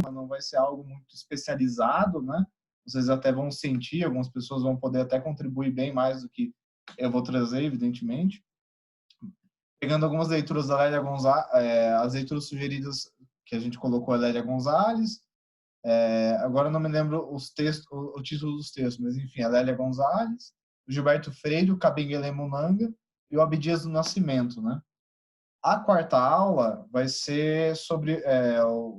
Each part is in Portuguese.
mas não vai ser algo muito especializado, né? Vocês até vão sentir, algumas pessoas vão poder até contribuir bem mais do que eu vou trazer, evidentemente. Pegando algumas leituras da Lélia Gonzalez, as leituras sugeridas que a gente colocou a Lélia Gonzalez, agora eu não me lembro os textos, o título dos textos, mas enfim, a Lélia Gonzalez, o Gilberto Freire, o Kabengele Munanga e o Abdias do Nascimento, né? A quarta aula vai ser sobre,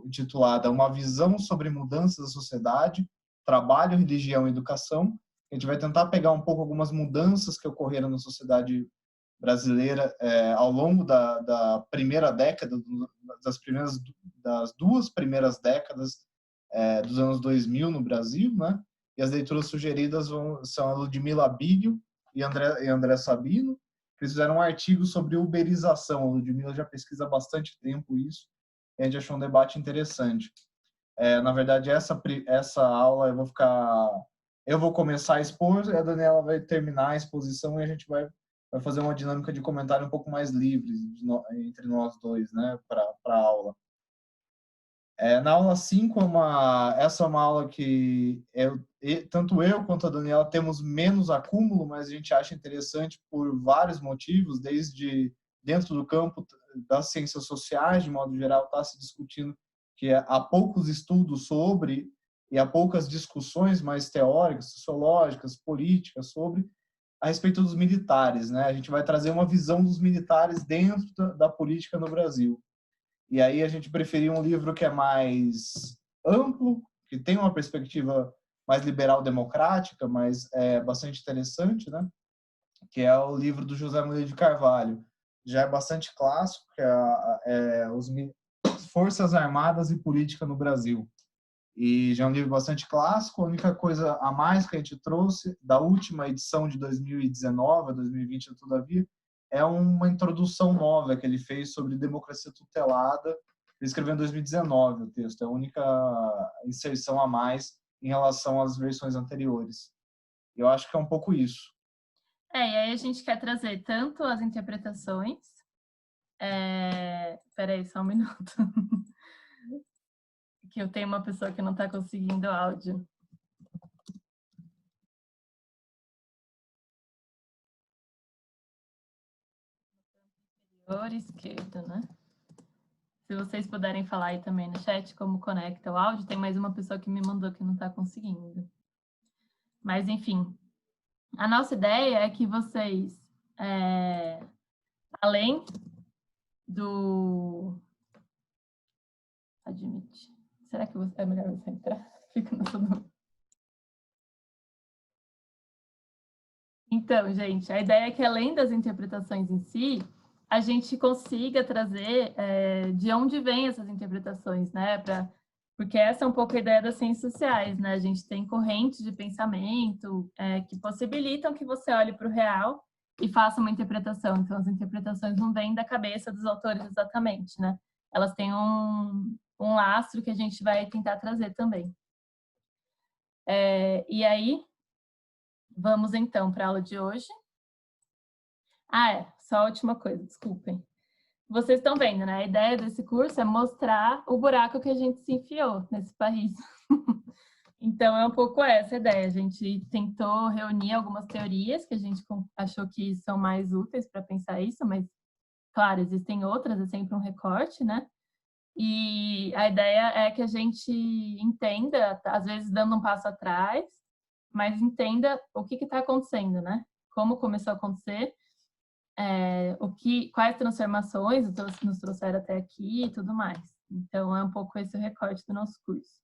intitulada Uma Visão sobre Mudanças da Sociedade, Trabalho, Religião e Educação. A gente vai tentar pegar um pouco algumas mudanças que ocorreram na sociedade brasileira ao longo da primeira década, das duas primeiras décadas dos anos 2000 no Brasil, né? E as leituras sugeridas são a Ludmila Bílio e André Sabino. Eles fizeram um artigo sobre uberização. A Ludmila já pesquisa há bastante tempo isso, e a gente achou um debate interessante. Na verdade, essa aula eu vou começar a expor, e a Daniela vai terminar a exposição, e a gente vai fazer uma dinâmica de comentário um pouco mais livre entre nós dois, né, para a aula. Na aula 5, essa é uma aula que tanto eu quanto a Daniela temos menos acúmulo, mas a gente acha interessante por vários motivos, desde dentro do campo das ciências sociais, de modo geral, está se discutindo que há poucos estudos sobre e há poucas discussões mais teóricas, sociológicas, políticas sobre a respeito dos militares, né? A gente vai trazer uma visão dos militares dentro da política no Brasil. E aí a gente preferiu um livro que é mais amplo, que tem uma perspectiva mais liberal-democrática, mas é bastante interessante, né? Que é o livro do José Murilo de Carvalho. Já é bastante clássico, que é Forças Armadas e Política no Brasil. E já é um livro bastante clássico. A única coisa a mais que a gente trouxe da última edição de 2019 a 2020, todavia, é uma introdução nova que ele fez sobre democracia tutelada. Ele escreveu em 2019 o texto, é a única inserção a mais em relação às versões anteriores. Eu acho que é um pouco isso. E aí a gente quer trazer tanto as interpretações... Peraí, só um minuto. Que eu tenho uma pessoa que não está conseguindo áudio. Inferior esquerdo, né? Se vocês puderem falar aí também no chat como conecta o áudio, tem mais uma pessoa que me mandou que não está conseguindo. Mas, enfim, a nossa ideia é que vocês, além do... Admite. Será que é melhor você entrar? Fica na sua dúvida. Então, gente, a ideia é que, além das interpretações em si, a gente consiga trazer de onde vêm essas interpretações, né? Porque essa é um pouco a ideia das ciências sociais, né? A gente tem correntes de pensamento que possibilitam que você olhe para o real e faça uma interpretação. Então, as interpretações não vêm da cabeça dos autores exatamente, né? Elas têm um lastro que a gente vai tentar trazer também. E aí, vamos então para a aula de hoje. Só a última coisa, desculpem. Vocês estão vendo, né? A ideia desse curso é mostrar o buraco que a gente se enfiou nesse país. Então, é um pouco essa a ideia. A gente tentou reunir algumas teorias que a gente achou que são mais úteis para pensar isso, mas, claro, existem outras, é sempre um recorte, né? E a ideia é que a gente entenda, às vezes dando um passo atrás, mas entenda o que está acontecendo, né? Como começou a acontecer, quais transformações nos trouxeram até aqui e tudo mais. Então, é um pouco esse o recorte do nosso curso.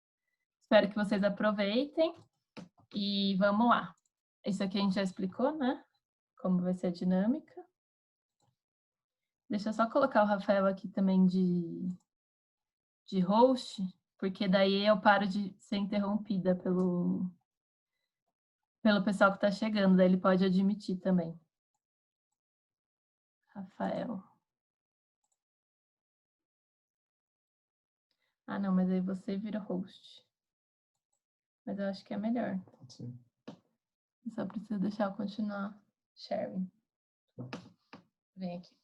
Espero que vocês aproveitem e vamos lá. Isso aqui a gente já explicou, né? Como vai ser a dinâmica. Deixa eu só colocar o Rafael aqui também de host, porque daí eu paro de ser interrompida pelo pessoal que está chegando, daí ele pode admitir também. Rafael. Não, mas aí você vira host. Mas eu acho que é melhor. Sim. Eu só preciso deixar eu continuar sharing. Vem aqui.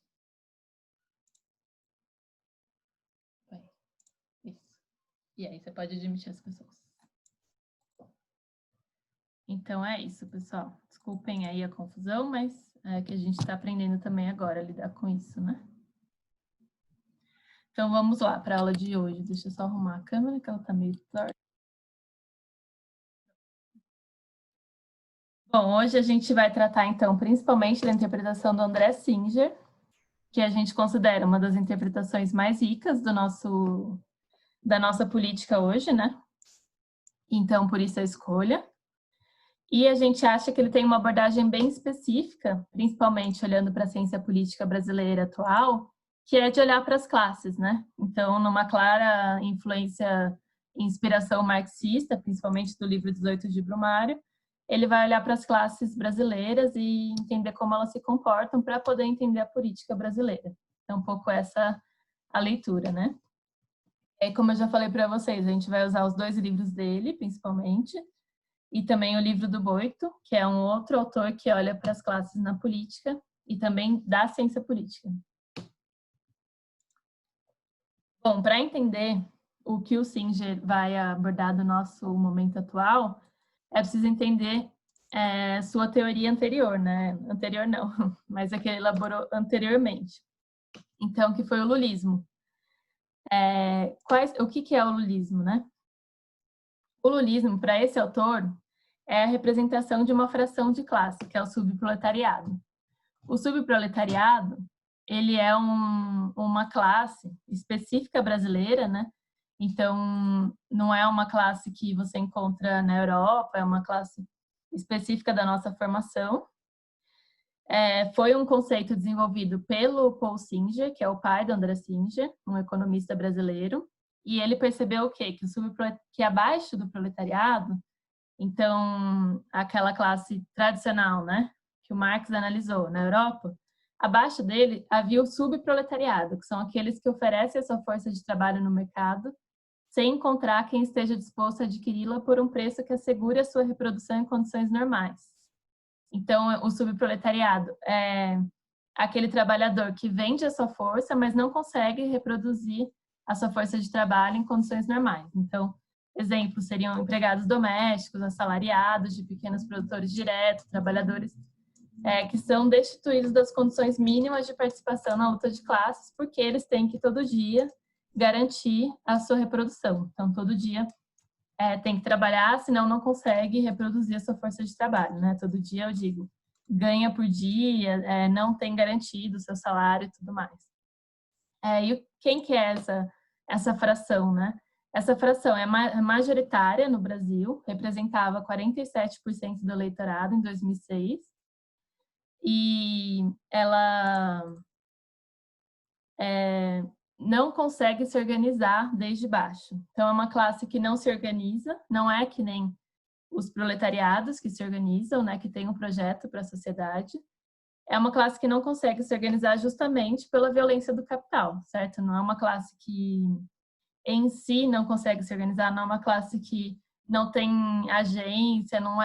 Vai. Isso. E aí você pode admitir as pessoas. Então é isso, pessoal. Desculpem aí a confusão, mas é que a gente está aprendendo também agora a lidar com isso, né? Então vamos lá para a aula de hoje. Deixa eu só arrumar a câmera, que ela está meio torta. Bom, hoje a gente vai tratar, então, principalmente da interpretação do André Singer, que a gente considera uma das interpretações mais ricas da nossa política hoje, né? Então, por isso a escolha. E a gente acha que ele tem uma abordagem bem específica, principalmente olhando para a ciência política brasileira atual, que é de olhar para as classes, né? Então, numa clara influência e inspiração marxista, principalmente do livro 18 de Brumário, ele vai olhar para as classes brasileiras e entender como elas se comportam para poder entender a política brasileira. É um pouco essa a leitura, né? E como eu já falei para vocês, a gente vai usar os 2 livros dele, principalmente, e também o livro do Boito, que é um outro autor que olha para as classes na política e também da ciência política. Bom, para entender o que o Singer vai abordar do nosso momento atual, é preciso entender sua teoria anterior, né? Anterior não, mas a que ele elaborou anteriormente. Então, que foi o lulismo. O que é o lulismo, né? O lulismo, para esse autor, é a representação de uma fração de classe, que é o subproletariado. O subproletariado, ele é uma classe específica brasileira, né? Então, não é uma classe que você encontra na Europa, é uma classe específica da nossa formação. Foi um conceito desenvolvido pelo Paul Singer, que é o pai do André Singer, um economista brasileiro, e ele percebeu o quê? Que abaixo do proletariado, então, aquela classe tradicional, né, que o Marx analisou na Europa, abaixo dele havia o subproletariado, que são aqueles que oferecem a sua força de trabalho no mercado, sem encontrar quem esteja disposto a adquiri-la por um preço que assegure a sua reprodução em condições normais. Então, o subproletariado é aquele trabalhador que vende a sua força, mas não consegue reproduzir a sua força de trabalho em condições normais. Então, exemplos seriam empregados domésticos, assalariados, de pequenos produtores diretos, trabalhadores que são destituídos das condições mínimas de participação na luta de classes, porque eles têm que todo dia garantir a sua reprodução. Então, todo dia tem que trabalhar, senão não consegue reproduzir a sua força de trabalho, né? Todo dia, eu digo, ganha por dia, não tem garantido o seu salário e tudo mais. E quem que é essa fração, né? Essa fração é majoritária no Brasil, representava 47% do eleitorado em 2006, e ela não consegue se organizar desde baixo. Então, é uma classe que não se organiza, não é que nem os proletariados que se organizam, né, que tem um projeto para a sociedade. É uma classe que não consegue se organizar justamente pela violência do capital, certo? Não é uma classe que em si não consegue se organizar, não é uma classe que não tem agência, não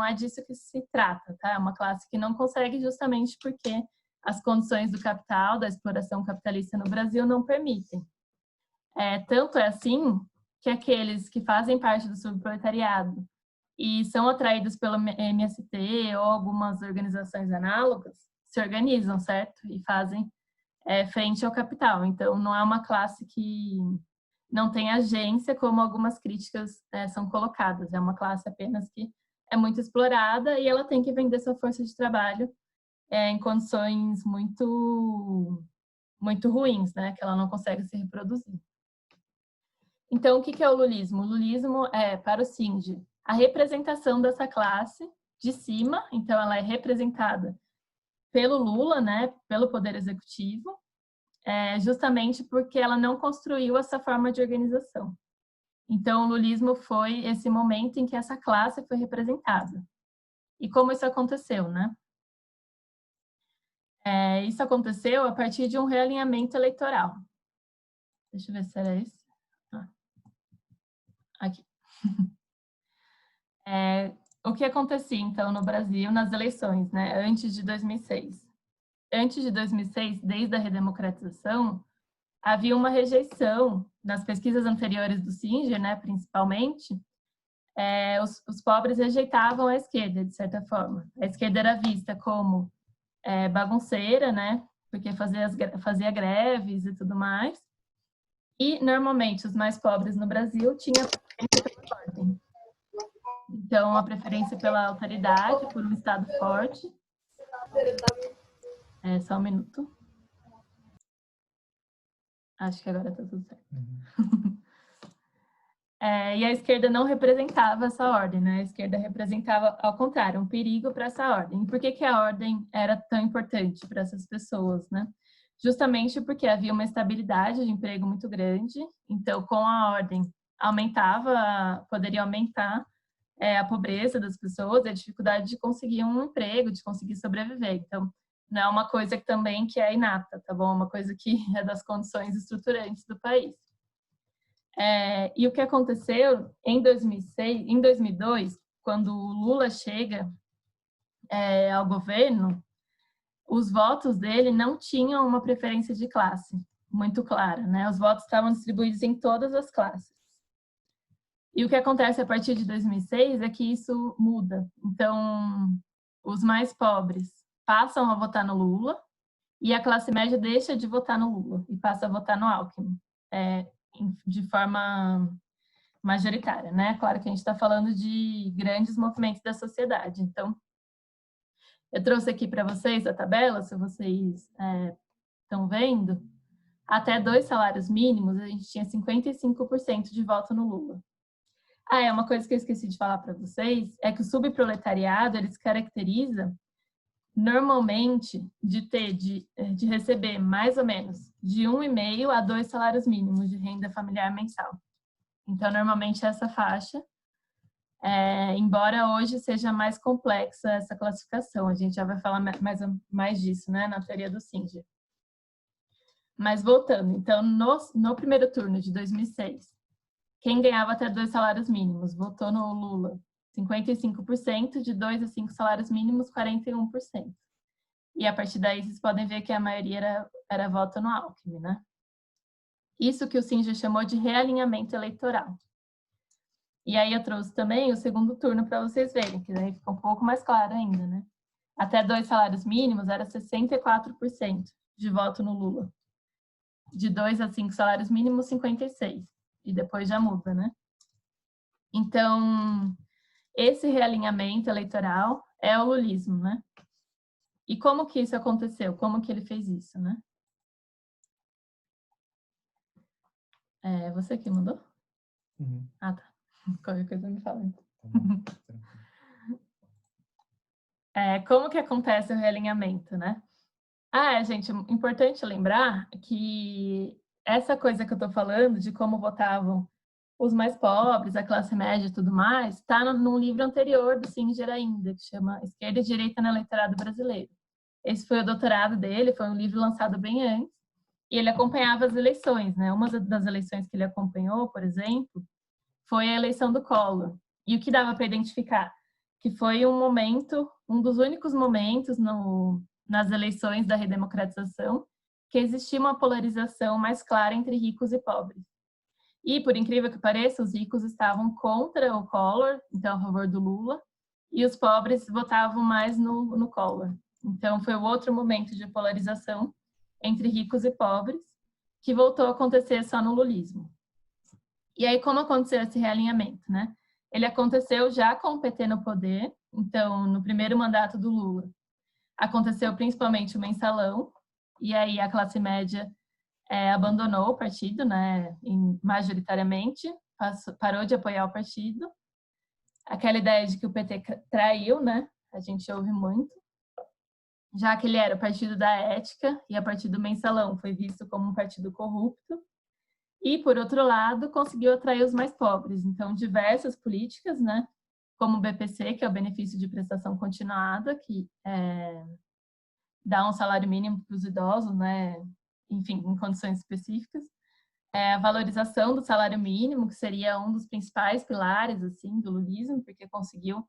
é disso que se trata, tá? É uma classe que não consegue justamente porque as condições do capital, da exploração capitalista no Brasil não permitem. Tanto é assim que aqueles que fazem parte do subproletariado e são atraídos pelo MST ou algumas organizações análogas, se organizam, certo? E fazem frente ao capital. Então, não é uma classe que não tem agência, como algumas críticas são colocadas. É uma classe apenas que é muito explorada e ela tem que vender sua força de trabalho em condições muito, muito ruins, né? Que ela não consegue se reproduzir. Então, o que é o lulismo? O lulismo é, para o Singer, a representação dessa classe de cima, então ela é representada pelo Lula, né, pelo Poder Executivo, justamente porque ela não construiu essa forma de organização. Então, o lulismo foi esse momento em que essa classe foi representada. E como isso aconteceu, né? Isso aconteceu a partir de um realinhamento eleitoral. Deixa eu ver se era esse. Aqui. O que acontecia, então, no Brasil nas eleições, né, antes de 2006? Antes de 2006, desde a redemocratização, havia uma rejeição nas pesquisas anteriores do Singer, né, principalmente, os pobres rejeitavam a esquerda, de certa forma. A esquerda era vista como bagunceira, né, porque fazia greves e tudo mais. E, normalmente, os mais pobres no Brasil tinham preferência pela ordem. Então, a preferência pela autoridade, por um Estado forte. Só um minuto. Acho que agora está tudo certo. E a esquerda não representava essa ordem, né? A esquerda representava, ao contrário, um perigo para essa ordem. E por que a ordem era tão importante para essas pessoas, né? Justamente porque havia uma estabilidade de emprego muito grande, então, com a ordem, poderia aumentar a pobreza das pessoas, a dificuldade de conseguir um emprego, de conseguir sobreviver. Então, não é uma coisa que é inata, tá bom? É uma coisa que é das condições estruturantes do país. E o que aconteceu em 2002, quando o Lula chega ao governo, os votos dele não tinham uma preferência de classe muito clara, né? Os votos estavam distribuídos em todas as classes. E o que acontece a partir de 2006 é que isso muda. Então, os mais pobres passam a votar no Lula e a classe média deixa de votar no Lula e passa a votar no Alckmin, de forma majoritária, né? Claro que a gente está falando de grandes movimentos da sociedade. Então, eu trouxe aqui para vocês a tabela, se vocês estão vendo. Até 2 salários mínimos, a gente tinha 55% de voto no Lula. Uma coisa que eu esqueci de falar para vocês é que o subproletariado, ele se caracteriza normalmente de receber mais ou menos de 1,5 a 2 salários mínimos de renda familiar mensal. Então, normalmente essa faixa, embora hoje seja mais complexa essa classificação, a gente já vai falar mais disso, né, na teoria do Singer. Mas voltando, então, no primeiro turno de 2006, quem ganhava até 2 salários mínimos votou no Lula, 55%, de 2 a 5 salários mínimos, 41%. E a partir daí vocês podem ver que a maioria era voto no Alckmin, né? Isso que o Singer chamou de realinhamento eleitoral. E aí eu trouxe também o segundo turno para vocês verem, que daí fica um pouco mais claro ainda, né? Até 2 salários mínimos era 64% de voto no Lula. De 2 a 5 salários mínimos, 56%. E depois já muda, né? Então, esse realinhamento eleitoral é o lulismo, né? E como que isso aconteceu? Como que ele fez isso, né? Você que mandou? Uhum. Ah, tá. Qualquer coisa me fala. Como que acontece o realinhamento, né? Gente, importante lembrar que essa coisa que eu tô falando, de como votavam os mais pobres, a classe média e tudo mais, está num livro anterior do Singer ainda, que chama Esquerda e Direita no Eleitorado Brasileiro. Esse foi o doutorado dele, foi um livro lançado bem antes, e ele acompanhava as eleições, né? Uma das eleições que ele acompanhou, por exemplo, foi a eleição do Collor. E o que dava para identificar? Que foi um dos únicos momentos nas eleições da redemocratização, que existia uma polarização mais clara entre ricos e pobres. E, por incrível que pareça, os ricos estavam contra o Collor, então a favor do Lula, e os pobres votavam mais no Collor. Então, foi o outro momento de polarização entre ricos e pobres, que voltou a acontecer só no lulismo. E aí, como aconteceu esse realinhamento, né? Ele aconteceu já com o PT no poder, então, no primeiro mandato do Lula, aconteceu principalmente o mensalão, e aí a classe média abandonou o partido, né, majoritariamente, parou de apoiar o partido. Aquela ideia de que o PT traiu, né, a gente ouve muito, já que ele era o partido da ética e a partir do mensalão foi visto como um partido corrupto. E, por outro lado, conseguiu atrair os mais pobres. Então, diversas políticas, né, como o BPC, que é o benefício de prestação continuada, que dá um salário mínimo para os idosos, né, enfim, em condições específicas. A valorização do salário mínimo, que seria um dos principais pilares assim do lulismo, porque conseguiu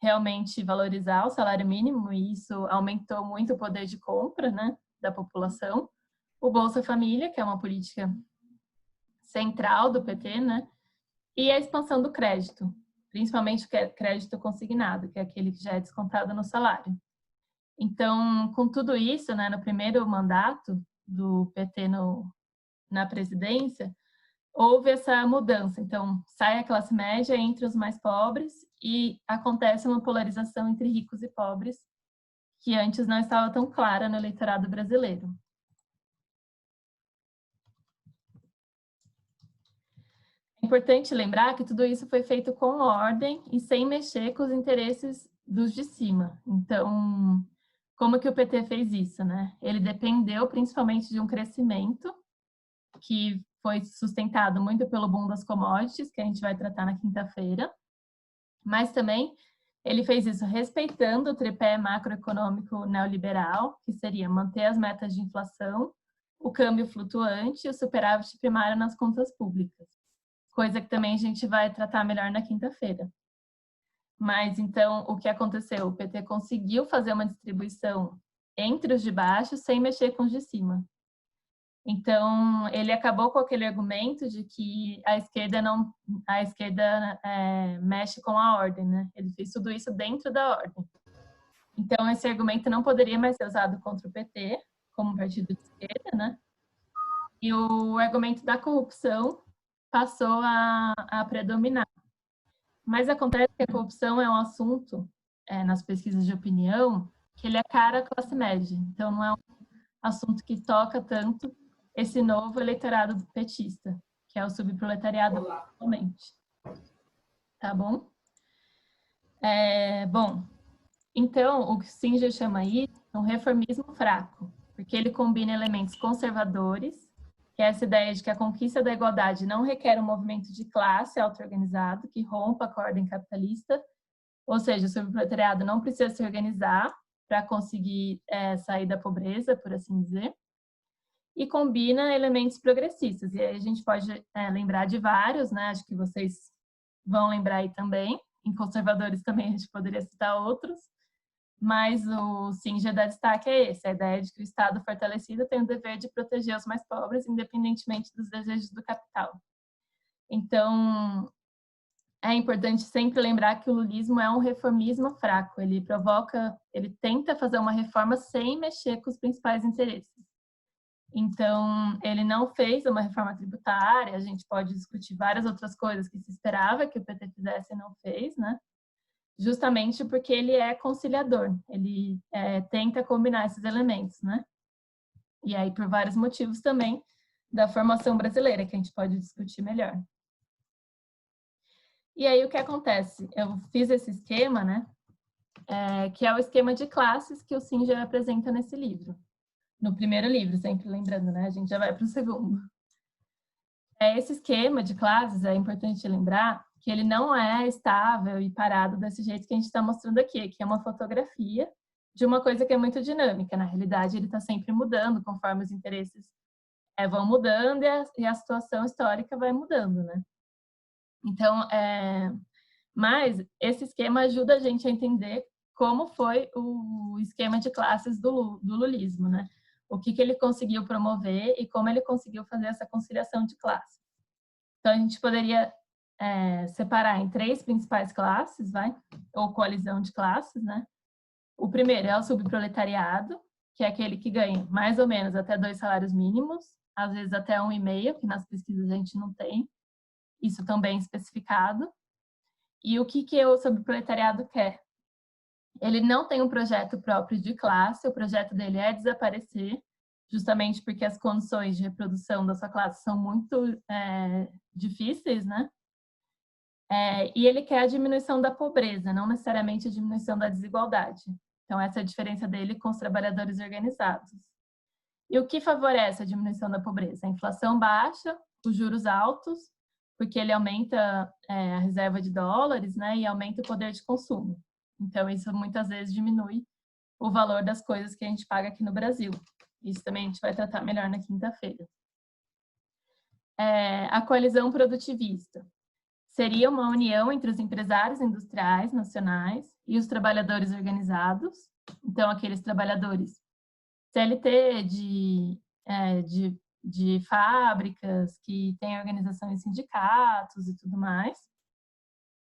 realmente valorizar o salário mínimo e isso aumentou muito o poder de compra, né, da população. o Bolsa Família, que é uma política central do PT, né? E a expansão do crédito, principalmente o crédito consignado, que é aquele que já é descontado no salário. Então, com tudo isso, né, no primeiro mandato do PT na presidência, houve essa mudança. Então, sai a classe média entre os mais pobres e acontece uma polarização entre ricos e pobres, que antes não estava tão clara no eleitorado brasileiro. É importante lembrar que tudo isso foi feito com ordem e sem mexer com os interesses dos de cima. Então, como que o PT fez isso, né? Ele dependeu principalmente de um crescimento que foi sustentado muito pelo boom das commodities, que a gente vai tratar na quinta-feira, mas também ele fez isso respeitando o tripé macroeconômico neoliberal, que seria manter as metas de inflação, o câmbio flutuante e o superávit primário nas contas públicas, coisa que também a gente vai tratar melhor na quinta-feira. Mas, então, o que aconteceu? O PT conseguiu fazer uma distribuição entre os de baixo sem mexer com os de cima. Então, ele acabou com aquele argumento de que a esquerda mexe com a ordem, né? Ele fez tudo isso dentro da ordem. Então, esse argumento não poderia mais ser usado contra o PT, como partido de esquerda, né? E o argumento da corrupção passou a predominar. Mas acontece que a corrupção é um assunto, nas pesquisas de opinião, que ele é cara à classe média. Então, não é um assunto que toca tanto esse novo eleitorado petista, que é o subproletariado, principalmente. Tá bom? Bom, então, o que o Singer chama isso de um reformismo fraco, porque ele combina elementos conservadores, que é essa ideia de que a conquista da igualdade não requer um movimento de classe auto-organizado que rompa com a ordem capitalista, ou seja, o subproletariado não precisa se organizar para conseguir sair da pobreza, por assim dizer, e combina elementos progressistas. E aí a gente pode lembrar de vários, né? Acho que vocês vão lembrar aí também. Em conservadores também a gente poderia citar outros, mas o Singer dá destaque é esse, a ideia de que o Estado fortalecido tem o dever de proteger os mais pobres, independentemente dos desejos do capital. Então, é importante sempre lembrar que o lulismo é um reformismo fraco, ele tenta fazer uma reforma sem mexer com os principais interesses. Então, ele não fez uma reforma tributária, a gente pode discutir várias outras coisas que se esperava que o PT fizesse e não fez, né? Justamente porque ele é conciliador, ele tenta combinar esses elementos, né? E aí, por vários motivos também da formação brasileira, que a gente pode discutir melhor. E aí, o que acontece? Eu fiz esse esquema, né? Que é o esquema de classes que o Singer apresenta nesse livro. No primeiro livro, sempre lembrando, né? A gente já vai para o segundo. Esse esquema de classes, é importante lembrar que ele não é estável e parado desse jeito que a gente está mostrando aqui, que é uma fotografia de uma coisa que é muito dinâmica. Na realidade, ele está sempre mudando conforme os interesses vão mudando e a situação histórica vai mudando, né? Então, mas esse esquema ajuda a gente a entender como foi o esquema de classes do lulismo, né? O que ele conseguiu promover e como ele conseguiu fazer essa conciliação de classes. Então, a gente poderia separar em 3 principais classes, ou coalizão de classes, né? O primeiro é o subproletariado, que é aquele que ganha mais ou menos até 2 salários mínimos, às vezes até 1,5, que nas pesquisas a gente não tem isso também especificado. E o que o subproletariado quer? Ele não tem um projeto próprio de classe, o projeto dele é desaparecer, justamente porque as condições de reprodução da sua classe são muito difíceis, né? E ele quer a diminuição da pobreza, não necessariamente a diminuição da desigualdade. Então, essa é a diferença dele com os trabalhadores organizados. E o que favorece a diminuição da pobreza? A inflação baixa, os juros altos, porque ele aumenta a reserva de dólares, né? E aumenta o poder de consumo. Então, isso muitas vezes diminui o valor das coisas que a gente paga aqui no Brasil. Isso também a gente vai tratar melhor na quinta-feira. A coalizão produtivista seria uma união entre os empresários industriais nacionais e os trabalhadores organizados. Então, aqueles trabalhadores CLT, de de fábricas, que tem organização em sindicatos e tudo mais.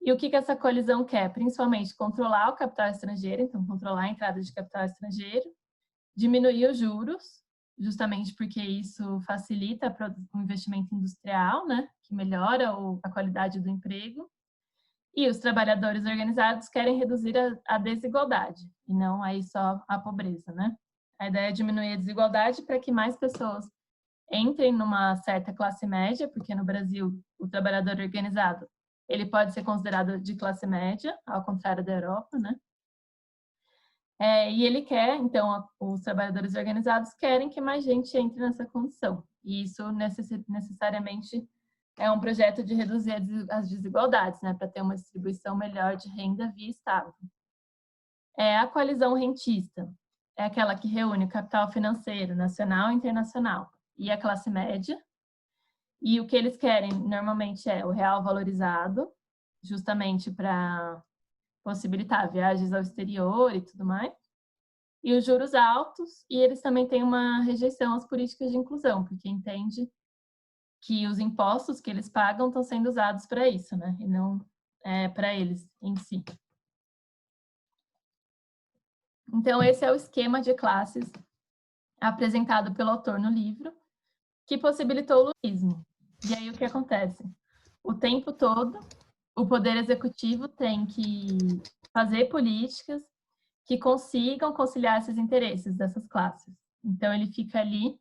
E o que essa coalizão quer? Principalmente controlar o capital estrangeiro, então controlar a entrada de capital estrangeiro, diminuir os juros, justamente porque isso facilita o investimento industrial, né, que melhora a qualidade do emprego. E os trabalhadores organizados querem reduzir a desigualdade, e não aí só a pobreza, né? A ideia é diminuir a desigualdade para que mais pessoas entrem numa certa classe média, porque no Brasil o trabalhador organizado ele pode ser considerado de classe média, ao contrário da Europa, né? E ele quer, então, os trabalhadores organizados querem que mais gente entre nessa condição. E isso necessariamente é um projeto de reduzir as desigualdades, né, para ter uma distribuição melhor de renda via Estado. A coalizão rentista é aquela que reúne o capital financeiro nacional e internacional e a classe média. E o que eles querem normalmente é o real valorizado, justamente para possibilitar viagens ao exterior e tudo mais. E os juros altos, e eles também têm uma rejeição às políticas de inclusão, porque entende que os impostos que eles pagam estão sendo usados para isso, né? E não para eles em si. Então, esse é o esquema de classes apresentado pelo autor no livro, que possibilitou o lulismo. E aí, o que acontece? O tempo todo, o Poder Executivo tem que fazer políticas que consigam conciliar esses interesses dessas classes. Então, ele fica ali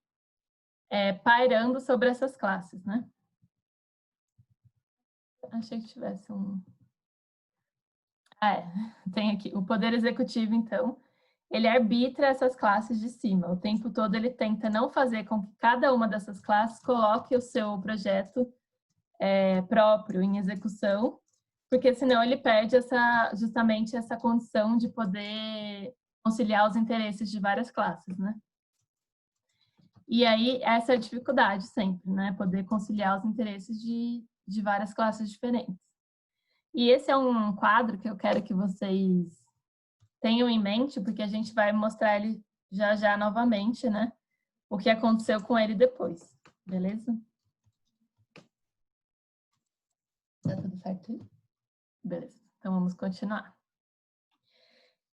pairando sobre essas classes, né? Achei que tivesse um... tem aqui. O Poder Executivo, então, ele arbitra essas classes de cima. O tempo todo ele tenta não fazer com que cada uma dessas classes coloque o seu projeto próprio em execução, porque senão ele perde justamente essa condição de poder conciliar os interesses de várias classes, né? E aí, essa é a dificuldade sempre, né? Poder conciliar os interesses de várias classes diferentes. E esse é um quadro que eu quero que vocês tenham em mente, porque a gente vai mostrar ele já novamente, né? O que aconteceu com ele depois, beleza? Tá tudo certo? Beleza, então vamos continuar.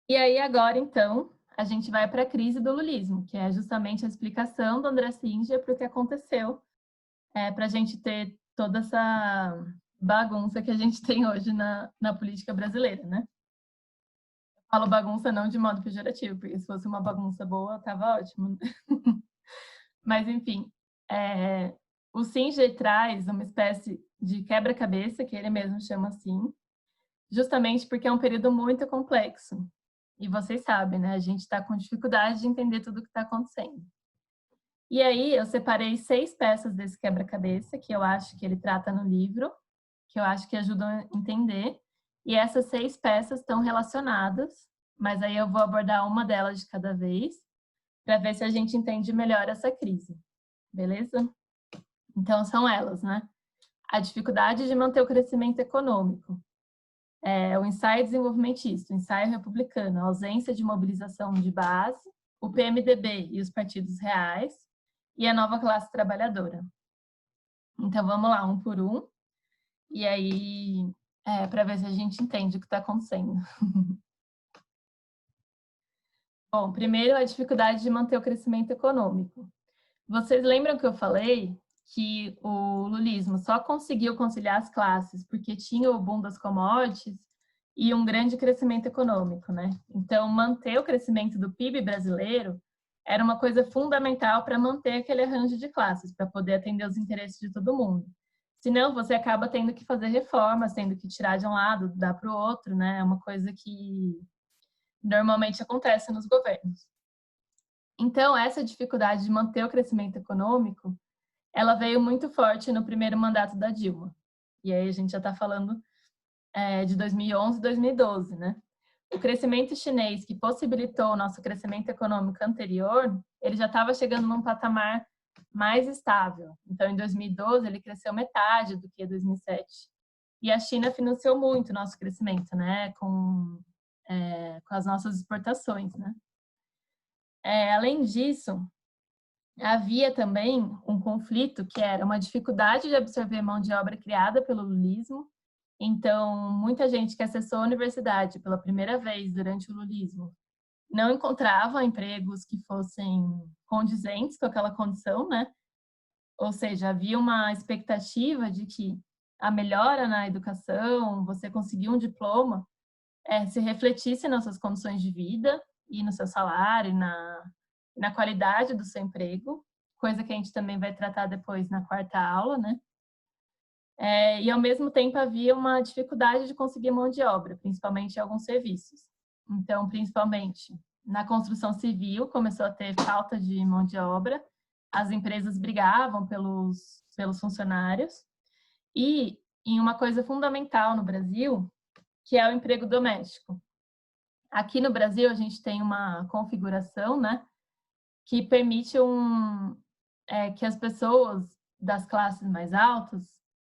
E aí agora, então, a gente vai para a crise do lulismo, que é justamente a explicação do André Singer para o que aconteceu, para a gente ter toda essa bagunça que a gente tem hoje na política brasileira, né? Eu falo bagunça não de modo pejorativo, porque se fosse uma bagunça boa, estava ótimo. Mas, enfim, o Singer traz uma espécie de quebra-cabeça, que ele mesmo chama assim, justamente porque é um período muito complexo. E vocês sabem, né? A gente está com dificuldade de entender tudo o que está acontecendo. E aí, eu separei 6 peças desse quebra-cabeça, que eu acho que ele trata no livro, que eu acho que ajudam a entender. E essas 6 peças estão relacionadas, mas aí eu vou abordar uma delas de cada vez, para ver se a gente entende melhor essa crise. Beleza? Então, são elas, né? A dificuldade de manter o crescimento econômico, o ensaio desenvolvimentista, o ensaio republicano, a ausência de mobilização de base, o PMDB e os partidos reais, e a nova classe trabalhadora. Então, vamos lá, um por um, e aí, para ver se a gente entende o que está acontecendo. Bom, primeiro, a dificuldade de manter o crescimento econômico. Vocês lembram que eu falei que o lulismo só conseguiu conciliar as classes porque tinha o boom das commodities e um grande crescimento econômico, né? Então, manter o crescimento do PIB brasileiro era uma coisa fundamental para manter aquele arranjo de classes, para poder atender os interesses de todo mundo. Senão, você acaba tendo que fazer reformas, tendo que tirar de um lado, dar para o outro, né? É uma coisa que normalmente acontece nos governos. Então, essa dificuldade de manter o crescimento econômico, ela veio muito forte no primeiro mandato da Dilma. E aí a gente já está falando de 2011 e 2012, né? O crescimento chinês, que possibilitou o nosso crescimento econômico anterior, ele já estava chegando num patamar mais estável. Então, em 2012, ele cresceu metade do que em 2007. E a China financiou muito o nosso crescimento, né? Com as nossas exportações, né? Além disso, havia também um conflito que era uma dificuldade de absorver mão de obra criada pelo lulismo. Então, muita gente que acessou a universidade pela primeira vez durante o lulismo não encontrava empregos que fossem condizentes com aquela condição, né? Ou seja, havia uma expectativa de que a melhora na educação, você conseguir um diploma, se refletisse nas suas condições de vida e no seu salário, na qualidade do seu emprego, coisa que a gente também vai tratar depois na quarta aula, né? E, ao mesmo tempo, havia uma dificuldade de conseguir mão de obra, principalmente em alguns serviços. Então, principalmente na construção civil, começou a ter falta de mão de obra, as empresas brigavam pelos funcionários, e em uma coisa fundamental no Brasil, que é o emprego doméstico. Aqui no Brasil, a gente tem uma configuração, né, que permite que as pessoas das classes mais altas,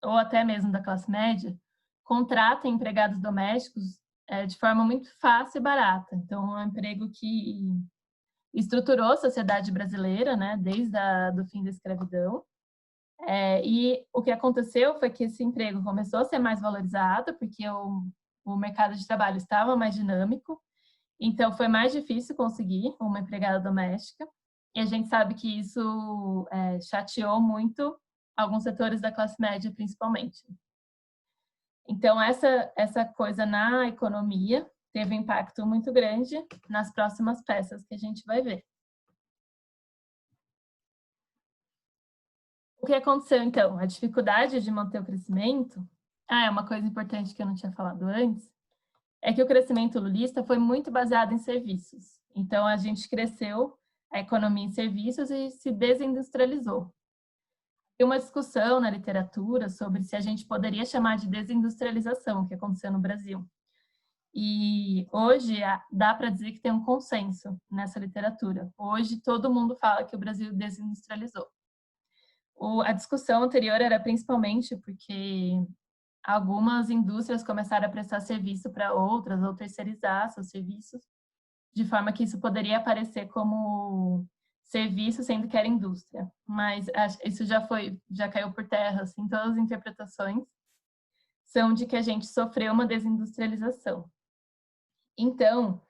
ou até mesmo da classe média, contratem empregados domésticos de forma muito fácil e barata. Então, é um emprego que estruturou a sociedade brasileira, né, desde o fim da escravidão. E o que aconteceu foi que esse emprego começou a ser mais valorizado, porque o mercado de trabalho estava mais dinâmico, então foi mais difícil conseguir uma empregada doméstica. E a gente sabe que isso chateou muito alguns setores da classe média, principalmente. Então, essa coisa na economia teve um impacto muito grande nas próximas peças que a gente vai ver. O que aconteceu, então? A dificuldade de manter o crescimento... uma coisa importante que eu não tinha falado antes, é que o crescimento lulista foi muito baseado em serviços. Então, a gente cresceu a economia em serviços e se desindustrializou. Tem uma discussão na literatura sobre se a gente poderia chamar de desindustrialização, o que aconteceu no Brasil. E hoje dá para dizer que tem um consenso nessa literatura. Hoje todo mundo fala que o Brasil desindustrializou. A discussão anterior era principalmente porque algumas indústrias começaram a prestar serviço para outras ou terceirizar seus serviços, de forma que isso poderia aparecer como serviço, sendo que era indústria. Mas isso já caiu por terra, assim, todas as interpretações são de que a gente sofreu uma desindustrialização. Então,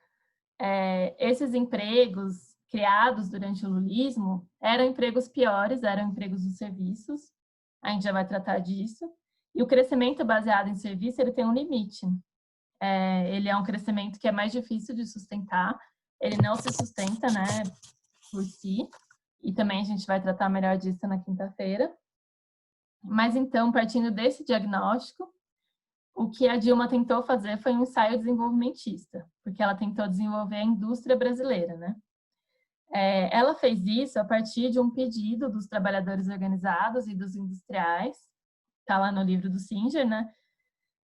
esses empregos criados durante o lulismo eram empregos piores, eram empregos dos serviços, a gente já vai tratar disso, e o crescimento baseado em serviço, ele tem um limite. Ele é um crescimento que é mais difícil de sustentar, ele não se sustenta, né, por si, e também a gente vai tratar melhor disso na quinta-feira. Mas então, partindo desse diagnóstico, o que a Dilma tentou fazer foi um ensaio desenvolvimentista, porque ela tentou desenvolver a indústria brasileira, né? Ela fez isso a partir de um pedido dos trabalhadores organizados e dos industriais, está lá no livro do Singer, né?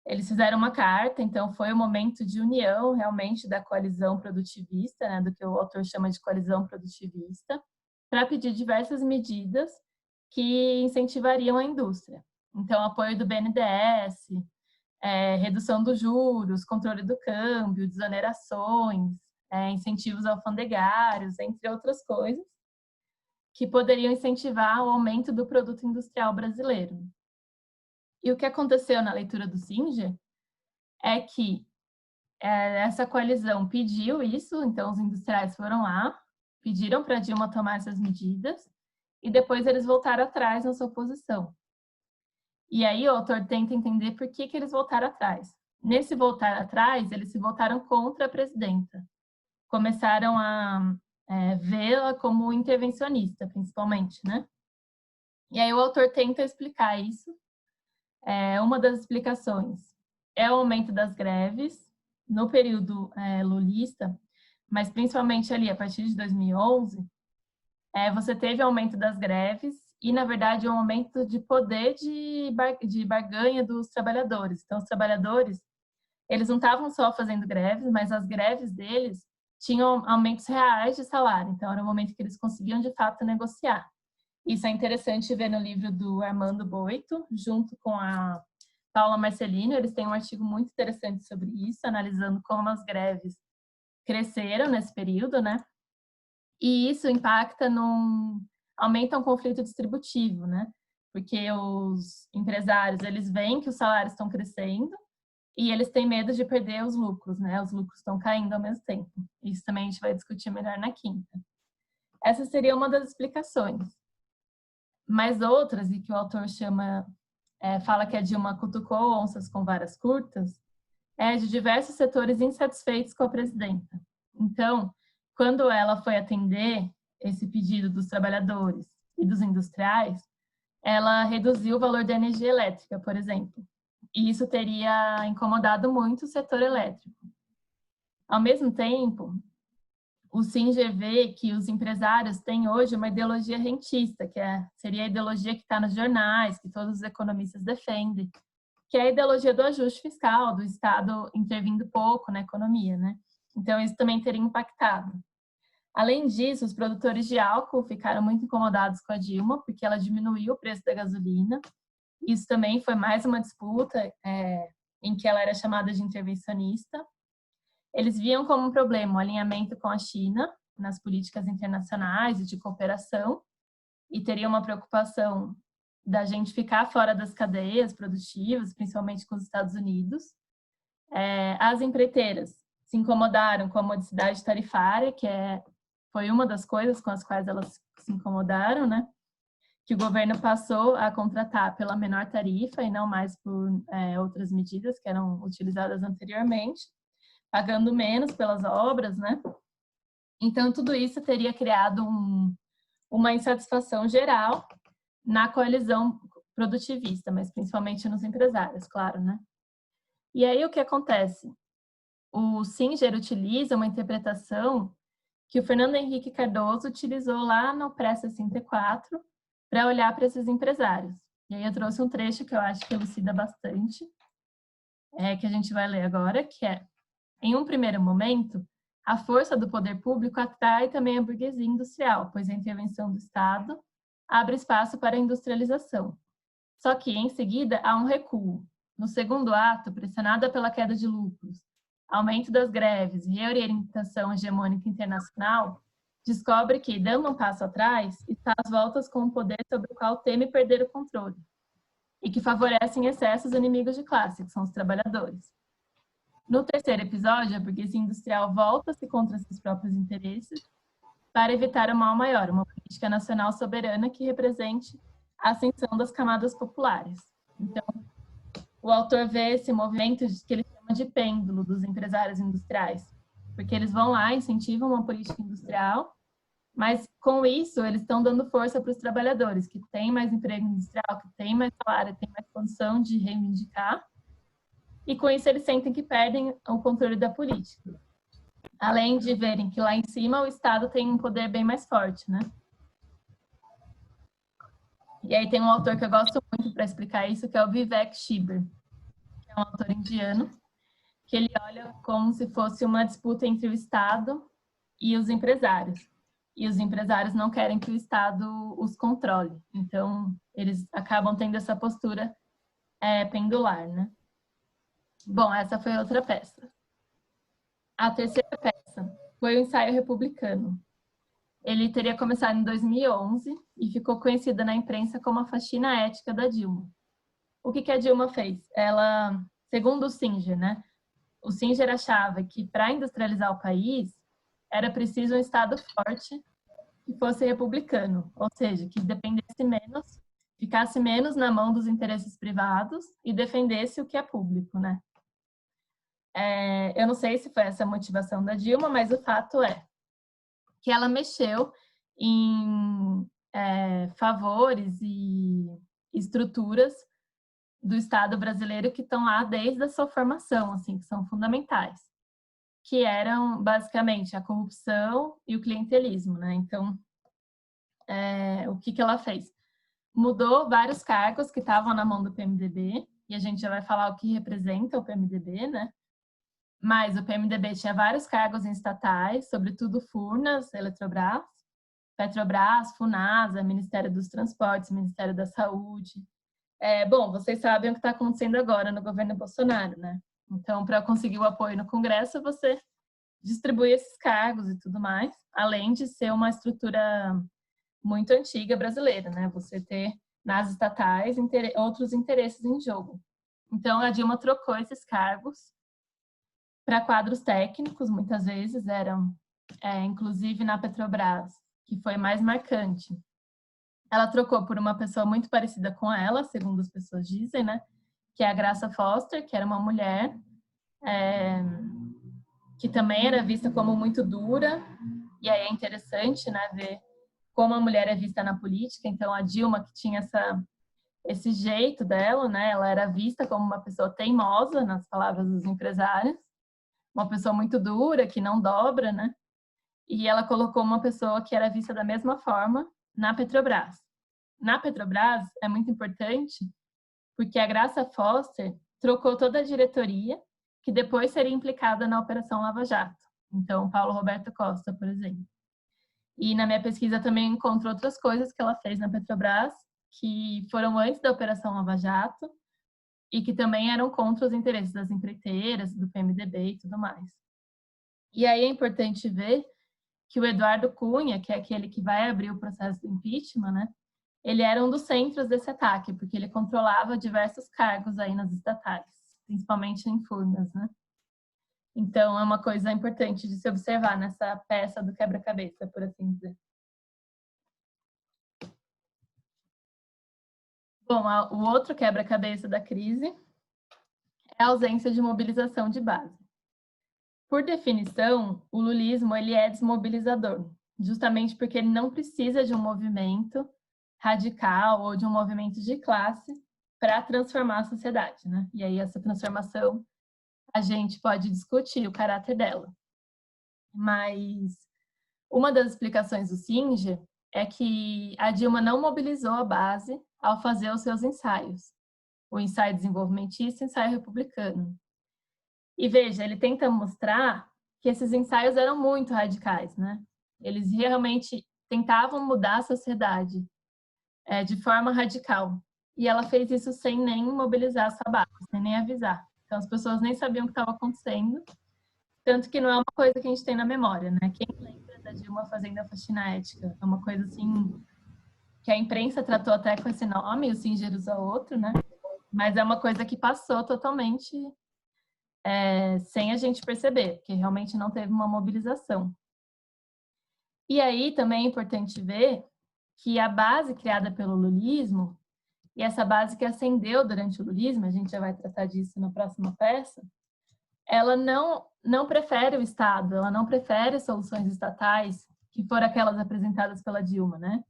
Eles fizeram uma carta, então foi um momento de união realmente da coalizão produtivista, né, do que o autor chama de coalizão produtivista, para pedir diversas medidas que incentivariam a indústria. Então, apoio do BNDES, redução dos juros, controle do câmbio, desonerações, incentivos alfandegários, entre outras coisas, que poderiam incentivar o aumento do produto industrial brasileiro. E o que aconteceu na leitura do Singer é que essa coalizão pediu isso, então os industriais foram lá, pediram para Dilma tomar essas medidas, e depois eles voltaram atrás na sua posição. E aí o autor tenta entender por que eles voltaram atrás. Nesse voltar atrás, eles se voltaram contra a presidenta. Começaram a vê-la como intervencionista, principalmente, né? E aí o autor tenta explicar isso. Uma das explicações é o aumento das greves no período lulista, mas principalmente ali a partir de 2011, você teve aumento das greves e, na verdade, um aumento de poder de barganha dos trabalhadores. Então, os trabalhadores, eles não estavam só fazendo greves, mas as greves deles tinham aumentos reais de salário. Então, era um momento que eles conseguiam, de fato, negociar. Isso é interessante ver no livro do Armando Boito, junto com a Paula Marcelino. Eles têm um artigo muito interessante sobre isso, analisando como as greves cresceram nesse período, né? E isso impacta aumenta um conflito distributivo, né? Porque os empresários, eles veem que os salários estão crescendo e eles têm medo de perder os lucros, né? Os lucros estão caindo ao mesmo tempo. Isso também a gente vai discutir melhor na quinta. Essa seria uma das explicações. Mas outras, e que o autor fala que a Dilma cutucou onças com varas curtas, é de diversos setores insatisfeitos com a presidenta. Então, quando ela foi atender esse pedido dos trabalhadores e dos industriais, ela reduziu o valor da energia elétrica, por exemplo. E isso teria incomodado muito o setor elétrico. Ao mesmo tempo, o Singer vê que os empresários têm hoje uma ideologia rentista, que seria a ideologia que está nos jornais, que todos os economistas defendem, que é a ideologia do ajuste fiscal, do Estado intervindo pouco na economia, né? Então, isso também teria impactado. Além disso, os produtores de álcool ficaram muito incomodados com a Dilma, porque ela diminuiu o preço da gasolina. Isso também foi mais uma disputa em que ela era chamada de intervencionista. Eles viam como um problema o alinhamento com a China nas políticas internacionais e de cooperação, e teria uma preocupação da gente ficar fora das cadeias produtivas, principalmente com os Estados Unidos. As empreiteiras se incomodaram com a modicidade tarifária, que foi uma das coisas com as quais elas se incomodaram, né? Que o governo passou a contratar pela menor tarifa e não mais por outras medidas que eram utilizadas anteriormente, pagando menos pelas obras, né? Então, tudo isso teria criado uma insatisfação geral na coalizão produtivista, mas principalmente nos empresários, claro, né? E aí o que acontece? O Singer utiliza uma interpretação que o Fernando Henrique Cardoso utilizou lá no Pré-64 para olhar para esses empresários. E aí eu trouxe um trecho que eu acho que elucida bastante, que a gente vai ler agora, que é: em um primeiro momento, a força do poder público atrai também a burguesia industrial, pois a intervenção do Estado abre espaço para a industrialização. Só que, em seguida, há um recuo. No segundo ato, pressionada pela queda de lucros, aumento das greves e reorientação hegemônica internacional, descobre que, dando um passo atrás, está às voltas com um poder sobre o qual teme perder o controle e que favorece em excesso os inimigos de classe, que são os trabalhadores. No terceiro episódio, a burguesia industrial volta-se contra seus próprios interesses para evitar o mal maior, uma política nacional soberana que represente a ascensão das camadas populares. Então, o autor vê esse movimento que ele chama de pêndulo dos empresários industriais, porque eles vão lá, incentivam uma política industrial, mas com isso eles estão dando força para os trabalhadores, que têm mais emprego industrial, que têm mais salário, têm mais condição de reivindicar, e com isso eles sentem que perdem o controle da política. Além de verem que lá em cima o Estado tem um poder bem mais forte, né? E aí tem um autor que eu gosto muito para explicar isso, que é o Vivek Shiber, que é um autor indiano, que ele olha como se fosse uma disputa entre o Estado e os empresários. E os empresários não querem que o Estado os controle. Então, eles acabam tendo essa postura pendular, né? Bom, essa foi outra peça. A terceira peça foi o Ensaio Republicano. Ele teria começado em 2011 e ficou conhecida na imprensa como a faxina ética da Dilma. O que a Dilma fez? Ela, segundo o Singer, né? O Singer achava que para industrializar o país era preciso um Estado forte que fosse republicano, ou seja, que dependesse menos, ficasse menos na mão dos interesses privados e defendesse o que é público, né? Eu não sei se foi essa a motivação da Dilma, mas o fato é que ela mexeu em favores e estruturas do Estado brasileiro que estão lá desde a sua formação, assim, que são fundamentais, que eram basicamente a corrupção e o clientelismo, né? Então, o que ela fez? Mudou vários cargos que estavam na mão do PMDB, e a gente já vai falar o que representa o PMDB, né? Mas o PMDB tinha vários cargos em estatais, sobretudo Furnas, Eletrobras, Petrobras, Funasa, Ministério dos Transportes, Ministério da Saúde. Bom, vocês sabem o que está acontecendo agora no governo Bolsonaro, né? Então, para conseguir o apoio no Congresso, você distribui esses cargos e tudo mais, além de ser uma estrutura muito antiga brasileira, né? Você ter nas estatais outros interesses em jogo. Então, a Dilma trocou esses cargos para quadros técnicos, muitas vezes eram, inclusive na Petrobras, que foi mais marcante. Ela trocou por uma pessoa muito parecida com ela, segundo as pessoas dizem, né? Que é a Graça Foster, que era uma mulher que também era vista como muito dura, e aí é interessante, né, ver como a mulher é vista na política. Então, a Dilma, que tinha esse jeito dela, né, ela era vista como uma pessoa teimosa, nas palavras dos empresários, uma pessoa muito dura, que não dobra, né, e ela colocou uma pessoa que era vista da mesma forma na Petrobras. Na Petrobras, é muito importante, porque a Graça Foster trocou toda a diretoria, que depois seria implicada na Operação Lava Jato. Então, Paulo Roberto Costa, por exemplo. E na minha pesquisa também encontro outras coisas que ela fez na Petrobras, que foram antes da Operação Lava Jato, e que também eram contra os interesses das empreiteiras, do PMDB e tudo mais. E aí é importante ver que o Eduardo Cunha, que é aquele que vai abrir o processo do impeachment, né, ele era um dos centros desse ataque, porque ele controlava diversos cargos aí nas estatais, principalmente em Furnas, né? Então, é uma coisa importante de se observar nessa peça do quebra-cabeça, por assim dizer. Bom, o outro quebra-cabeça da crise é a ausência de mobilização de base. Por definição, o lulismo ele é desmobilizador, justamente porque ele não precisa de um movimento radical ou de um movimento de classe para transformar a sociedade, né? E aí essa transformação a gente pode discutir o caráter dela. Mas uma das explicações do Singer é que a Dilma não mobilizou a base ao fazer os seus ensaios, o ensaio desenvolvimentista e o ensaio republicano. E veja, ele tenta mostrar que esses ensaios eram muito radicais, né? Eles realmente tentavam mudar a sociedade de forma radical. E ela fez isso sem nem mobilizar a sua base, sem nem avisar. Então, as pessoas nem sabiam o que estava acontecendo, tanto que não é uma coisa que a gente tem na memória, né? Quem lembra da Dilma fazendo a faxina ética? É uma coisa assim que a imprensa tratou até com esse nome, o Singer usa outro, né? Mas é uma coisa que passou totalmente sem a gente perceber, porque realmente não teve uma mobilização. E aí também é importante ver que a base criada pelo lulismo, e essa base que ascendeu durante o lulismo, a gente já vai tratar disso na próxima peça, ela não prefere o Estado, ela não prefere soluções estatais, que foram aquelas apresentadas pela Dilma, né?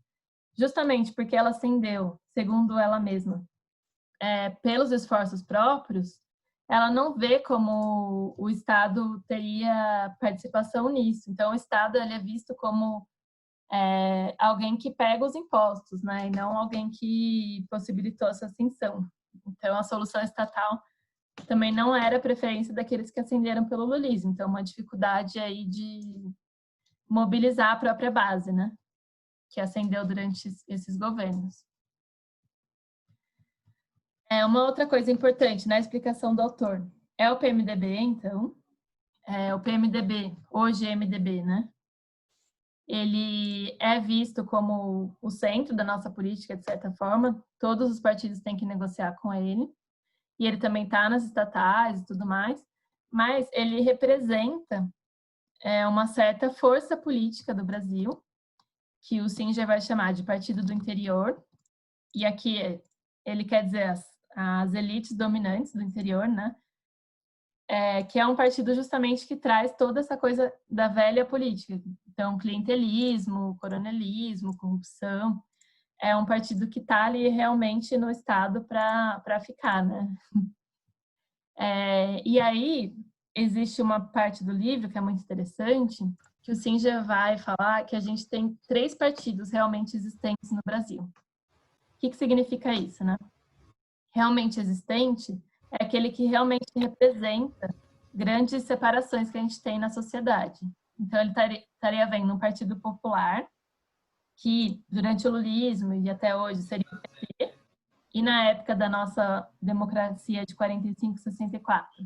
Justamente porque ela ascendeu, segundo ela mesma, pelos esforços próprios, ela não vê como o Estado teria participação nisso. Então, o Estado ele é visto como alguém que pega os impostos, né? E não alguém que possibilitou essa ascensão. Então, a solução estatal também não era a preferência daqueles que ascenderam pelo lulismo. Então, uma dificuldade aí de mobilizar a própria base, né? Que ascendeu durante esses governos. Uma outra coisa importante na explicação do autor é o PMDB, então. O PMDB, hoje MDB, né? Ele é visto como o centro da nossa política, de certa forma. Todos os partidos têm que negociar com ele. E ele também está nas estatais e tudo mais. Mas ele representa uma certa força política do Brasil, que o Singer vai chamar de Partido do Interior. E aqui ele quer dizer as elites dominantes do interior, né? Que é um partido justamente que traz toda essa coisa da velha política. Então, clientelismo, coronelismo, corrupção. É um partido que está ali realmente no Estado para ficar, né? E aí, existe uma parte do livro que é muito interessante, que o Singer vai falar que a gente tem 3 partidos realmente existentes no Brasil. O que significa isso, né? Realmente existente é aquele que realmente representa grandes separações que a gente tem na sociedade. Então, ele estaria vendo um partido popular, que durante o lulismo e até hoje seria o PT, e na época da nossa democracia de 45, 64,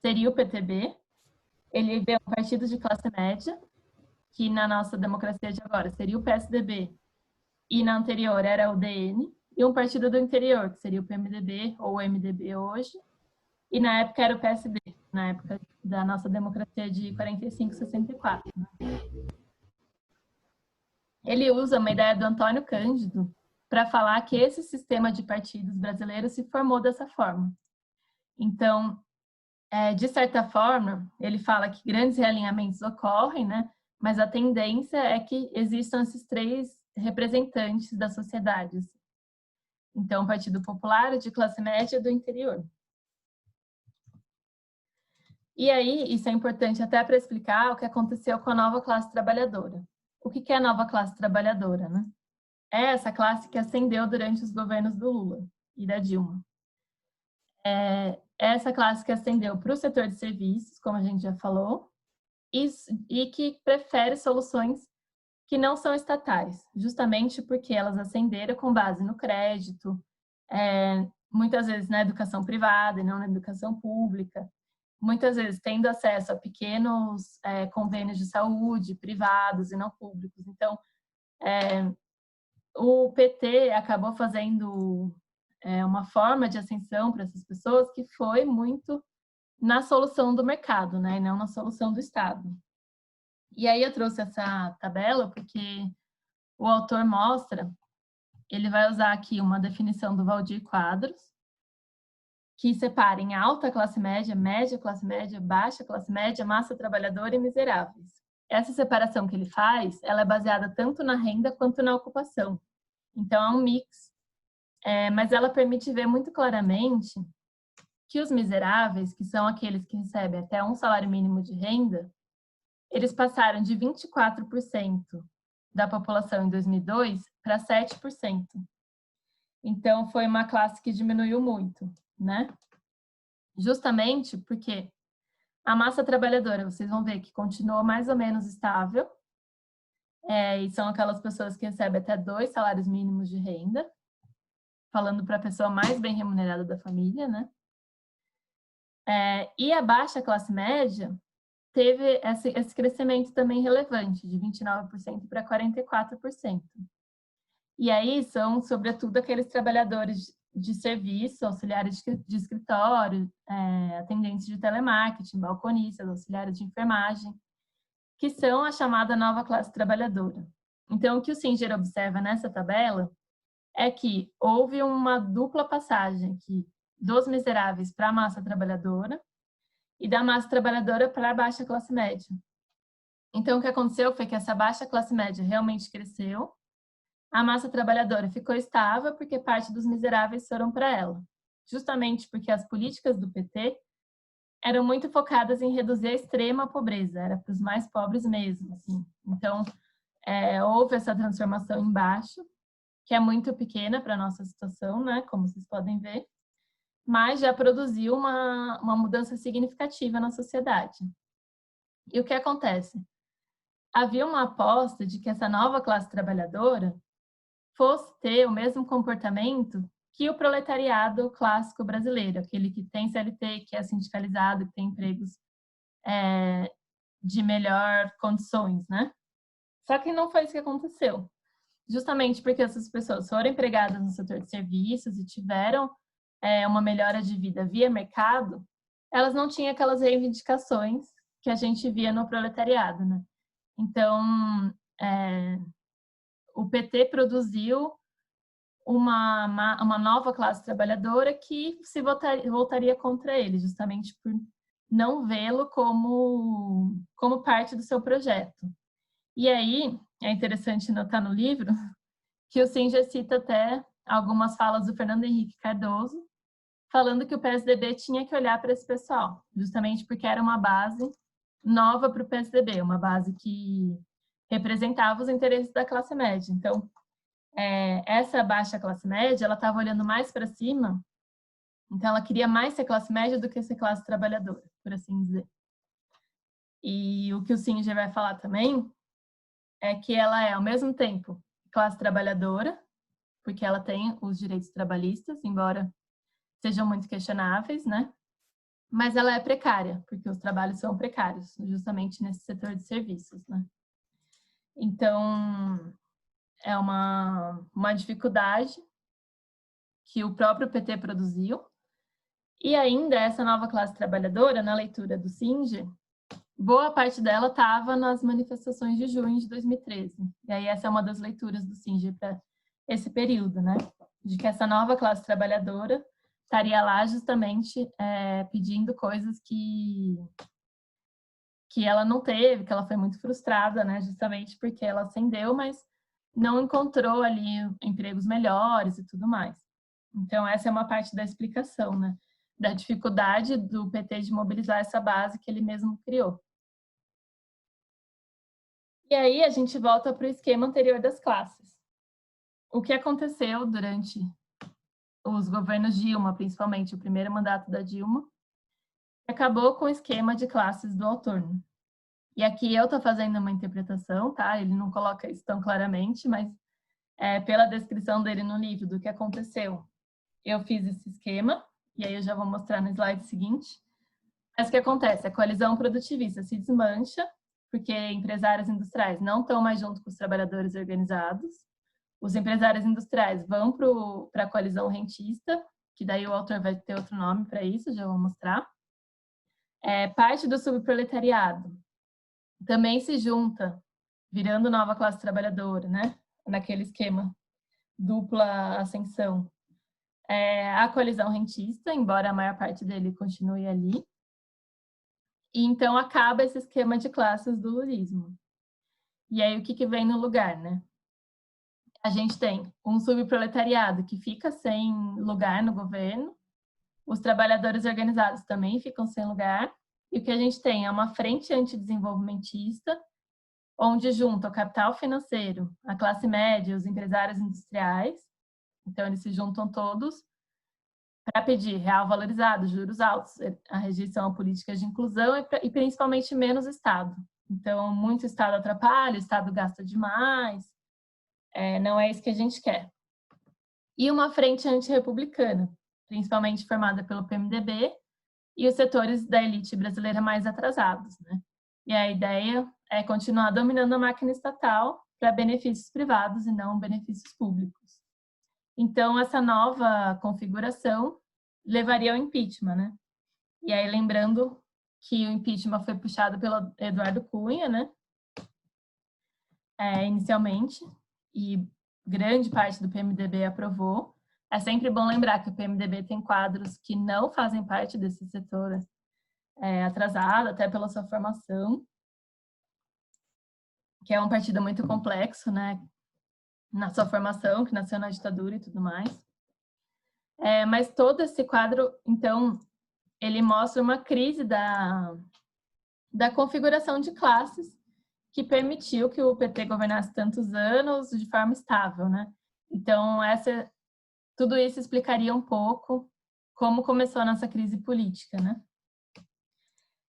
seria o PTB. Ele vê um partido de classe média, que na nossa democracia de agora seria o PSDB e na anterior era o DN, e um partido do interior, que seria o PMDB ou o MDB hoje, e na época era o PSB, na época da nossa democracia de 45, 64. Né? Ele usa uma ideia do Antônio Cândido para falar que esse sistema de partidos brasileiro se formou dessa forma. Então, de certa forma, ele fala que grandes realinhamentos ocorrem, né? Mas a tendência é que existam esses três representantes da sociedade. Assim. Então, o Partido Popular, de classe média do interior. E aí, isso é importante até para explicar o que aconteceu com a nova classe trabalhadora. O que é a nova classe trabalhadora, né? É essa classe que ascendeu durante os governos do Lula e da Dilma. Essa classe que ascendeu para o setor de serviços, como a gente já falou, e que prefere soluções que não são estatais, justamente porque elas ascenderam com base no crédito, muitas vezes na educação privada e não na educação pública, muitas vezes tendo acesso a pequenos convênios de saúde privados e não públicos. Então, o PT acabou fazendo uma forma de ascensão para essas pessoas que foi muito na solução do mercado, né, e não na solução do Estado. E aí eu trouxe essa tabela porque o autor mostra, ele vai usar aqui uma definição do Valdir Quadros, que separa em alta classe média, média classe média, baixa classe média, massa trabalhadora e miseráveis. Essa separação que ele faz, ela é baseada tanto na renda quanto na ocupação. Então, é um mix, mas ela permite ver muito claramente que os miseráveis, que são aqueles que recebem até um salário mínimo de renda, eles passaram de 24% da população em 2002 para 7%. Então, foi uma classe que diminuiu muito, né? Justamente porque a massa trabalhadora, vocês vão ver que continuou mais ou menos estável, e são aquelas pessoas que recebem até 2 salários mínimos de renda, falando para a pessoa mais bem remunerada da família, né? E a baixa classe média teve esse crescimento também relevante, de 29% para 44%. E aí são, sobretudo, aqueles trabalhadores de serviço, auxiliares de escritório, atendentes de telemarketing, balconistas, auxiliares de enfermagem, que são a chamada nova classe trabalhadora. Então, o que o Singer observa nessa tabela é que houve uma dupla passagem aqui dos miseráveis para a massa trabalhadora e da massa trabalhadora para a baixa classe média. Então, o que aconteceu foi que essa baixa classe média realmente cresceu, a massa trabalhadora ficou estável porque parte dos miseráveis foram para ela, justamente porque as políticas do PT eram muito focadas em reduzir a extrema pobreza, era para os mais pobres mesmo. Assim. Então, houve essa transformação embaixo, que é muito pequena para a nossa situação, né, como vocês podem ver, mas já produziu uma mudança significativa na sociedade. E o que acontece? Havia uma aposta de que essa nova classe trabalhadora fosse ter o mesmo comportamento que o proletariado clássico brasileiro, aquele que tem CLT, que é sindicalizado, que tem empregos de melhor condições, né? Só que não foi isso que aconteceu. Justamente porque essas pessoas foram empregadas no setor de serviços e tiveram uma melhora de vida via mercado, elas não tinham aquelas reivindicações que a gente via no proletariado, né? Então, o PT produziu uma nova classe trabalhadora que se voltaria contra ele, justamente por não vê-lo como parte do seu projeto. E aí, é interessante notar no livro que o Singer cita até algumas falas do Fernando Henrique Cardoso, falando que o PSDB tinha que olhar para esse pessoal, justamente porque era uma base nova para o PSDB, uma base que representava os interesses da classe média. Então, essa baixa classe média, ela estava olhando mais para cima, então ela queria mais ser classe média do que ser classe trabalhadora, por assim dizer. E o que o Singer vai falar também é que ela é, ao mesmo tempo, classe trabalhadora, porque ela tem os direitos trabalhistas, embora sejam muito questionáveis, né? Mas ela é precária, porque os trabalhos são precários, justamente nesse setor de serviços, né? Então, é uma dificuldade que o próprio PT produziu. E ainda essa nova classe trabalhadora, na leitura do Singer, boa parte dela estava nas manifestações de junho de 2013. E aí essa é uma das leituras do Singer para esse período, né? De que essa nova classe trabalhadora estaria lá justamente pedindo coisas que ela não teve, que ela foi muito frustrada, né? Justamente porque ela ascendeu, mas não encontrou ali empregos melhores e tudo mais. Então essa é uma parte da explicação, né? Da dificuldade do PT de mobilizar essa base que ele mesmo criou. E aí a gente volta para o esquema anterior das classes. O que aconteceu durante os governos Dilma, principalmente o primeiro mandato da Dilma, acabou com o esquema de classes do autor. E aqui eu estou fazendo uma interpretação, tá? Ele não coloca isso tão claramente, mas pela descrição dele no livro do que aconteceu, eu fiz esse esquema, e aí eu já vou mostrar no slide seguinte. Mas o que acontece? A coalizão produtivista se desmancha, porque empresários industriais não estão mais junto com os trabalhadores organizados. Os empresários industriais vão para a coalizão rentista, que daí o autor vai ter outro nome para isso, já vou mostrar. Parte do subproletariado também se junta, virando nova classe trabalhadora, né? Naquele esquema dupla ascensão. A coalizão rentista, embora a maior parte dele continue ali. E então acaba esse esquema de classes do lulismo. E aí o que vem no lugar, né? A gente tem um subproletariado que fica sem lugar no governo, os trabalhadores organizados também ficam sem lugar, e o que a gente tem é uma frente antidesenvolvimentista, onde junta o capital financeiro, a classe média, os empresários industriais, então eles se juntam todos para pedir real valorizado, juros altos, a rejeição a políticas de inclusão e principalmente menos Estado. Então, muito Estado atrapalha, o Estado gasta demais, não é isso que a gente quer. E uma frente antirrepublicana, principalmente formada pelo PMDB e os setores da elite brasileira mais atrasados, né? E a ideia é continuar dominando a máquina estatal para benefícios privados e não benefícios públicos. Então, essa nova configuração levaria ao impeachment, né? E aí, lembrando que o impeachment foi puxado pelo Eduardo Cunha, né? Inicialmente, e grande parte do PMDB aprovou. É sempre bom lembrar que o PMDB tem quadros que não fazem parte desse setor atrasado, até pela sua formação, que é um partido muito complexo, né? Na sua formação, que nasceu na ditadura e tudo mais. Mas todo esse quadro, então, ele mostra uma crise da configuração de classes que permitiu que o PT governasse tantos anos de forma estável, né? Então, tudo isso explicaria um pouco como começou a nossa crise política, né?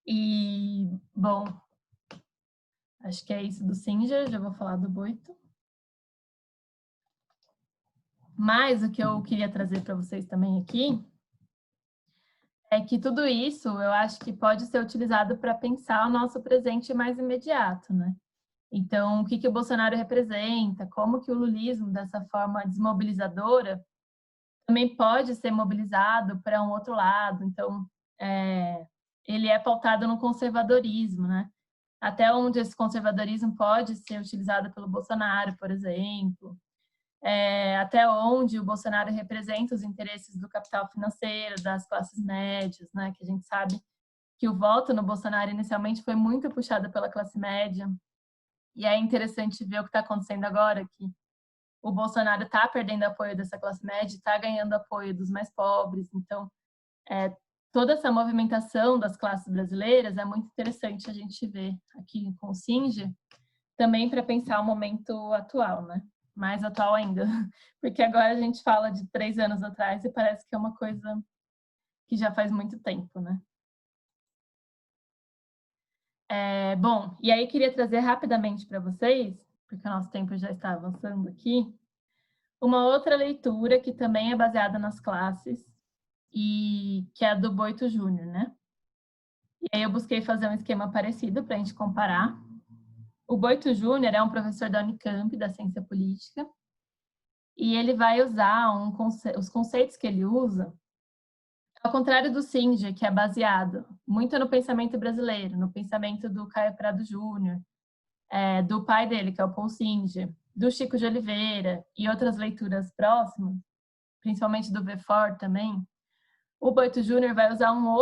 E, bom, acho que é isso do Singer, já vou falar do Boito. Mas o que eu queria trazer para vocês também aqui é que tudo isso eu acho que pode ser utilizado para pensar o nosso presente mais imediato, né? Então, o que o Bolsonaro representa, como que o lulismo, dessa forma desmobilizadora, também pode ser mobilizado para um outro lado. Então, ele é pautado no conservadorismo, né? Até onde esse conservadorismo pode ser utilizado pelo Bolsonaro, por exemplo. Até onde o Bolsonaro representa os interesses do capital financeiro, das classes médias, né? Que a gente sabe que o voto no Bolsonaro inicialmente foi muito puxado pela classe média. E é interessante ver o que está acontecendo agora, que o Bolsonaro está perdendo apoio dessa classe média, está ganhando apoio dos mais pobres. Então, toda essa movimentação das classes brasileiras é muito interessante a gente ver aqui com o Singer, também para pensar o momento atual, né? Mais atual ainda, porque agora a gente fala de 3 anos atrás e parece que é uma coisa que já faz muito tempo, né? Bom, e aí queria trazer rapidamente para vocês, porque o nosso tempo já está avançando aqui, uma outra leitura que também é baseada nas classes e que é a do Boito Júnior, né? E aí eu busquei fazer um esquema parecido para a gente comparar. O Boito Júnior é um professor da Unicamp, da ciência política, e ele vai usar os conceitos que ele usa, ao contrário do Singer, que é baseado muito no pensamento brasileiro, no pensamento do Caio Prado Júnior, do pai dele, que é o Paul Singer, do Chico de Oliveira e outras leituras próximas, principalmente do Verfort também. O Boito Júnior vai usar uma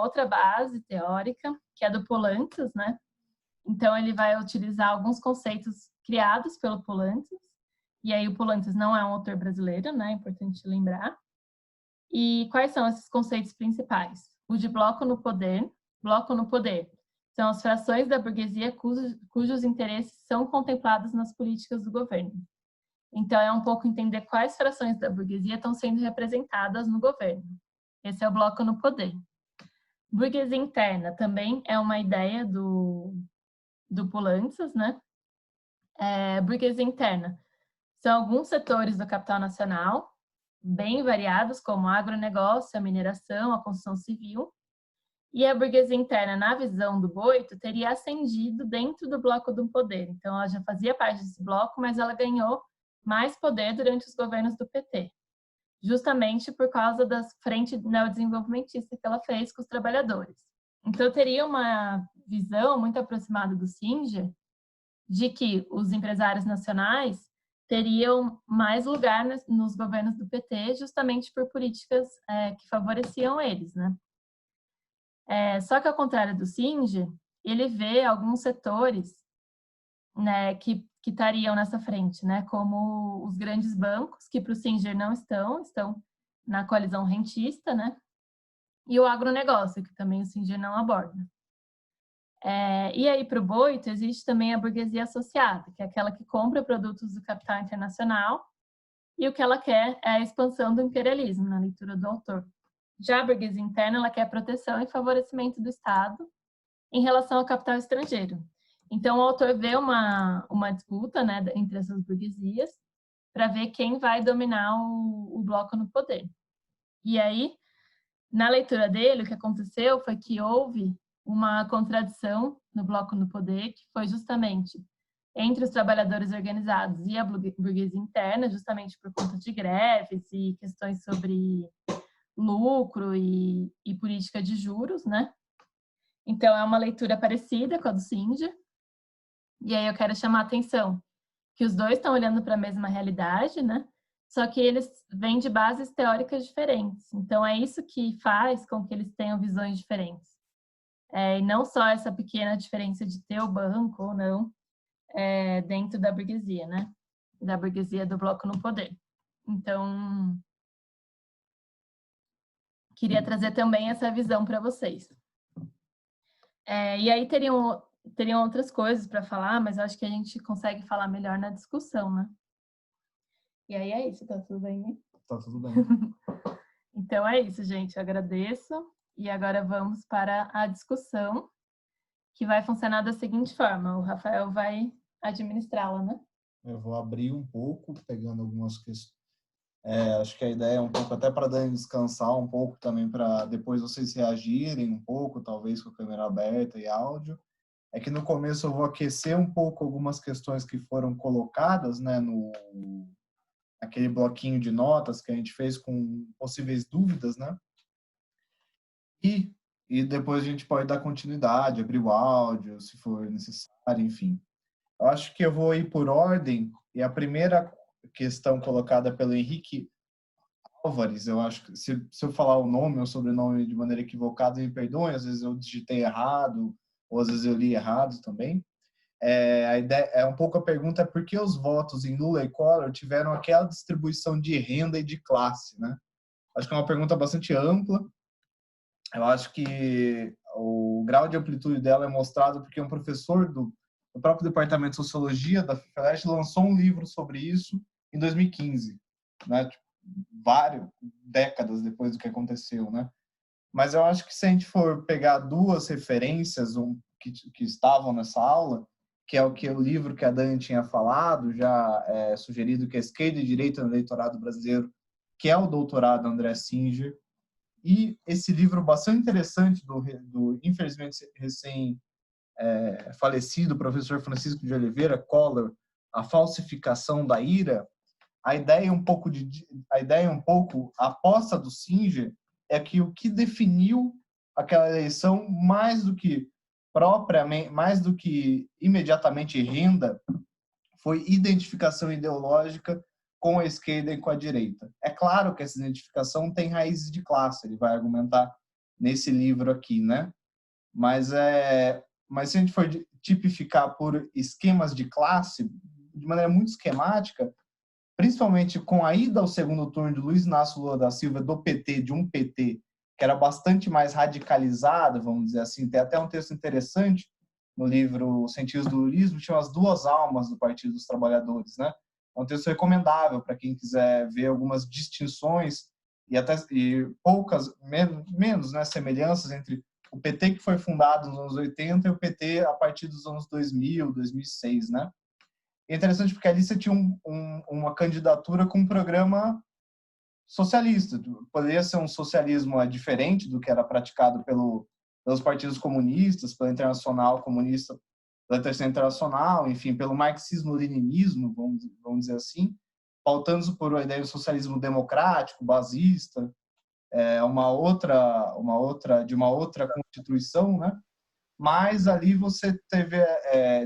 outra base teórica, que é do Poulantzas, né? Então, ele vai utilizar alguns conceitos criados pelo Poulantzas, e aí o Poulantzas não é um autor brasileiro, né? É importante lembrar. E quais são esses conceitos principais? O de bloco no poder. Bloco no poder são as frações da burguesia cujos interesses são contemplados nas políticas do governo. Então, é um pouco entender quais frações da burguesia estão sendo representadas no governo. Esse é o bloco no poder. Burguesia interna também é uma ideia do Poulantzas, né? Burguesia interna são alguns setores do capital nacional, bem variados, como o agronegócio, a mineração, a construção civil. E a burguesia interna, na visão do Boito, teria ascendido dentro do bloco do poder. Então, ela já fazia parte desse bloco, mas ela ganhou mais poder durante os governos do PT, justamente por causa da frente neodesenvolvimentista que ela fez com os trabalhadores. Então, teria uma visão muito aproximada do Singer de que os empresários nacionais teriam mais lugar nos governos do PT, justamente por políticas que favoreciam eles, né? Só que, ao contrário do Singer, ele vê alguns setores, né, que estariam nessa frente, né, como os grandes bancos, que para o Singer não estão na coalizão rentista, né, e o agronegócio, que também o Singer não aborda. E aí, para o Boito, existe também a burguesia associada, que é aquela que compra produtos do capital internacional, e o que ela quer é a expansão do imperialismo, na leitura do autor. Já a burguesia interna, ela quer proteção e favorecimento do Estado em relação ao capital estrangeiro. Então, o autor vê uma disputa, né, entre essas burguesias para ver quem vai dominar o bloco no poder. E aí, na leitura dele, o que aconteceu foi que houve uma contradição no bloco no poder, que foi justamente entre os trabalhadores organizados e a burguesia interna, justamente por conta de greves e questões sobre lucro e política de juros, né? Então, é uma leitura parecida com a do Singer. E aí eu quero chamar a atenção que os dois estão olhando para a mesma realidade, né? Só que eles vêm de bases teóricas diferentes. Então, é isso que faz com que eles tenham visões diferentes. E não só essa pequena diferença de ter o banco ou não dentro da burguesia, né? Da burguesia do bloco no poder. Então, queria trazer também essa visão para vocês. E aí teriam outras coisas para falar, mas eu acho que a gente consegue falar melhor na discussão, né? E aí é isso, tá tudo bem, né? Tá tudo bem. Então é isso, gente. Eu agradeço. E agora vamos para a discussão, que vai funcionar da seguinte forma. O Rafael vai administrá-la, né? Eu vou abrir um pouco, pegando algumas questões. Acho que a ideia é um pouco até para Dani descansar um pouco também, para depois vocês reagirem um pouco, talvez com a câmera aberta e áudio. É que no começo eu vou aquecer um pouco algumas questões que foram colocadas, né, naquele bloquinho de notas que a gente fez com possíveis dúvidas, né? E depois a gente pode dar continuidade, abrir o áudio, se for necessário, enfim. Eu acho que eu vou ir por ordem, e a primeira questão colocada pelo Henrique Álvares, eu acho que se eu falar o nome ou sobrenome de maneira equivocada, me perdoem, às vezes eu digitei errado, ou às vezes eu li errado também. A ideia é um pouco a pergunta: por que os votos em Lula e Collor tiveram aquela distribuição de renda e de classe, né? Acho que é uma pergunta bastante ampla. Eu acho que o grau de amplitude dela é mostrado porque um professor do próprio departamento de sociologia da FIFELESH lançou um livro sobre isso em 2015, né? Tipo, várias décadas depois do que aconteceu, né? Mas eu acho que se a gente for pegar duas referências que estavam nessa aula, que é o livro que a Dani tinha falado, já sugerido, que é Esquerda e Direita no Eleitorado Brasileiro, que é o doutorado André Singer, e esse livro bastante interessante do infelizmente falecido professor Francisco de Oliveira, Collor, A Falsificação da Ira, a ideia um pouco, a aposta do Singer é que o que definiu aquela eleição mais do que imediatamente renda, foi identificação ideológica com a esquerda e com a direita. É claro que essa identificação tem raízes de classe, ele vai argumentar nesse livro aqui, né? Mas se a gente for tipificar por esquemas de classe, de maneira muito esquemática, principalmente com a ida ao segundo turno de Luiz Inácio Lula da Silva do PT, de um PT que era bastante mais radicalizado, vamos dizer assim, tem até um texto interessante no livro Sentidos do Lulismo, chama As Duas Almas do Partido dos Trabalhadores, né? É um texto recomendável para quem quiser ver algumas distinções e poucas, menos, né, semelhanças entre o PT que foi fundado nos anos 80 e o PT a partir dos anos 2000, 2006, né? É interessante porque ali você tinha uma candidatura com um programa socialista. Poderia ser um socialismo diferente do que era praticado pelos partidos comunistas, pela Internacional Comunista, pela Terceira Internacional, enfim, pelo marxismo-leninismo, vamos dizer assim, pautando por uma ideia de socialismo democrático, basista, de uma outra constituição, né? Mas ali você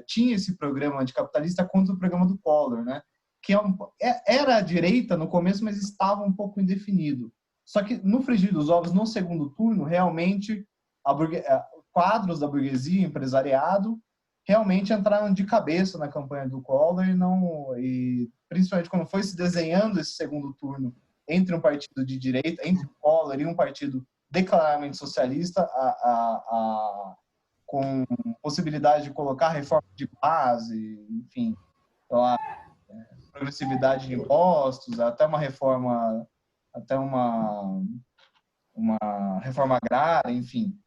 tinha esse programa anticapitalista contra o programa do Collor, né? Que era a direita no começo, mas estava um pouco indefinido. Só que no frigir dos ovos, no segundo turno, realmente quadros da burguesia, empresariado, realmente entraram de cabeça na campanha do Collor e principalmente quando foi se desenhando esse segundo turno entre um partido de direita, entre o Collor e um partido declaradamente socialista, com possibilidade de colocar reforma de base, enfim, então, a progressividade de impostos, até uma reforma agrária, enfim,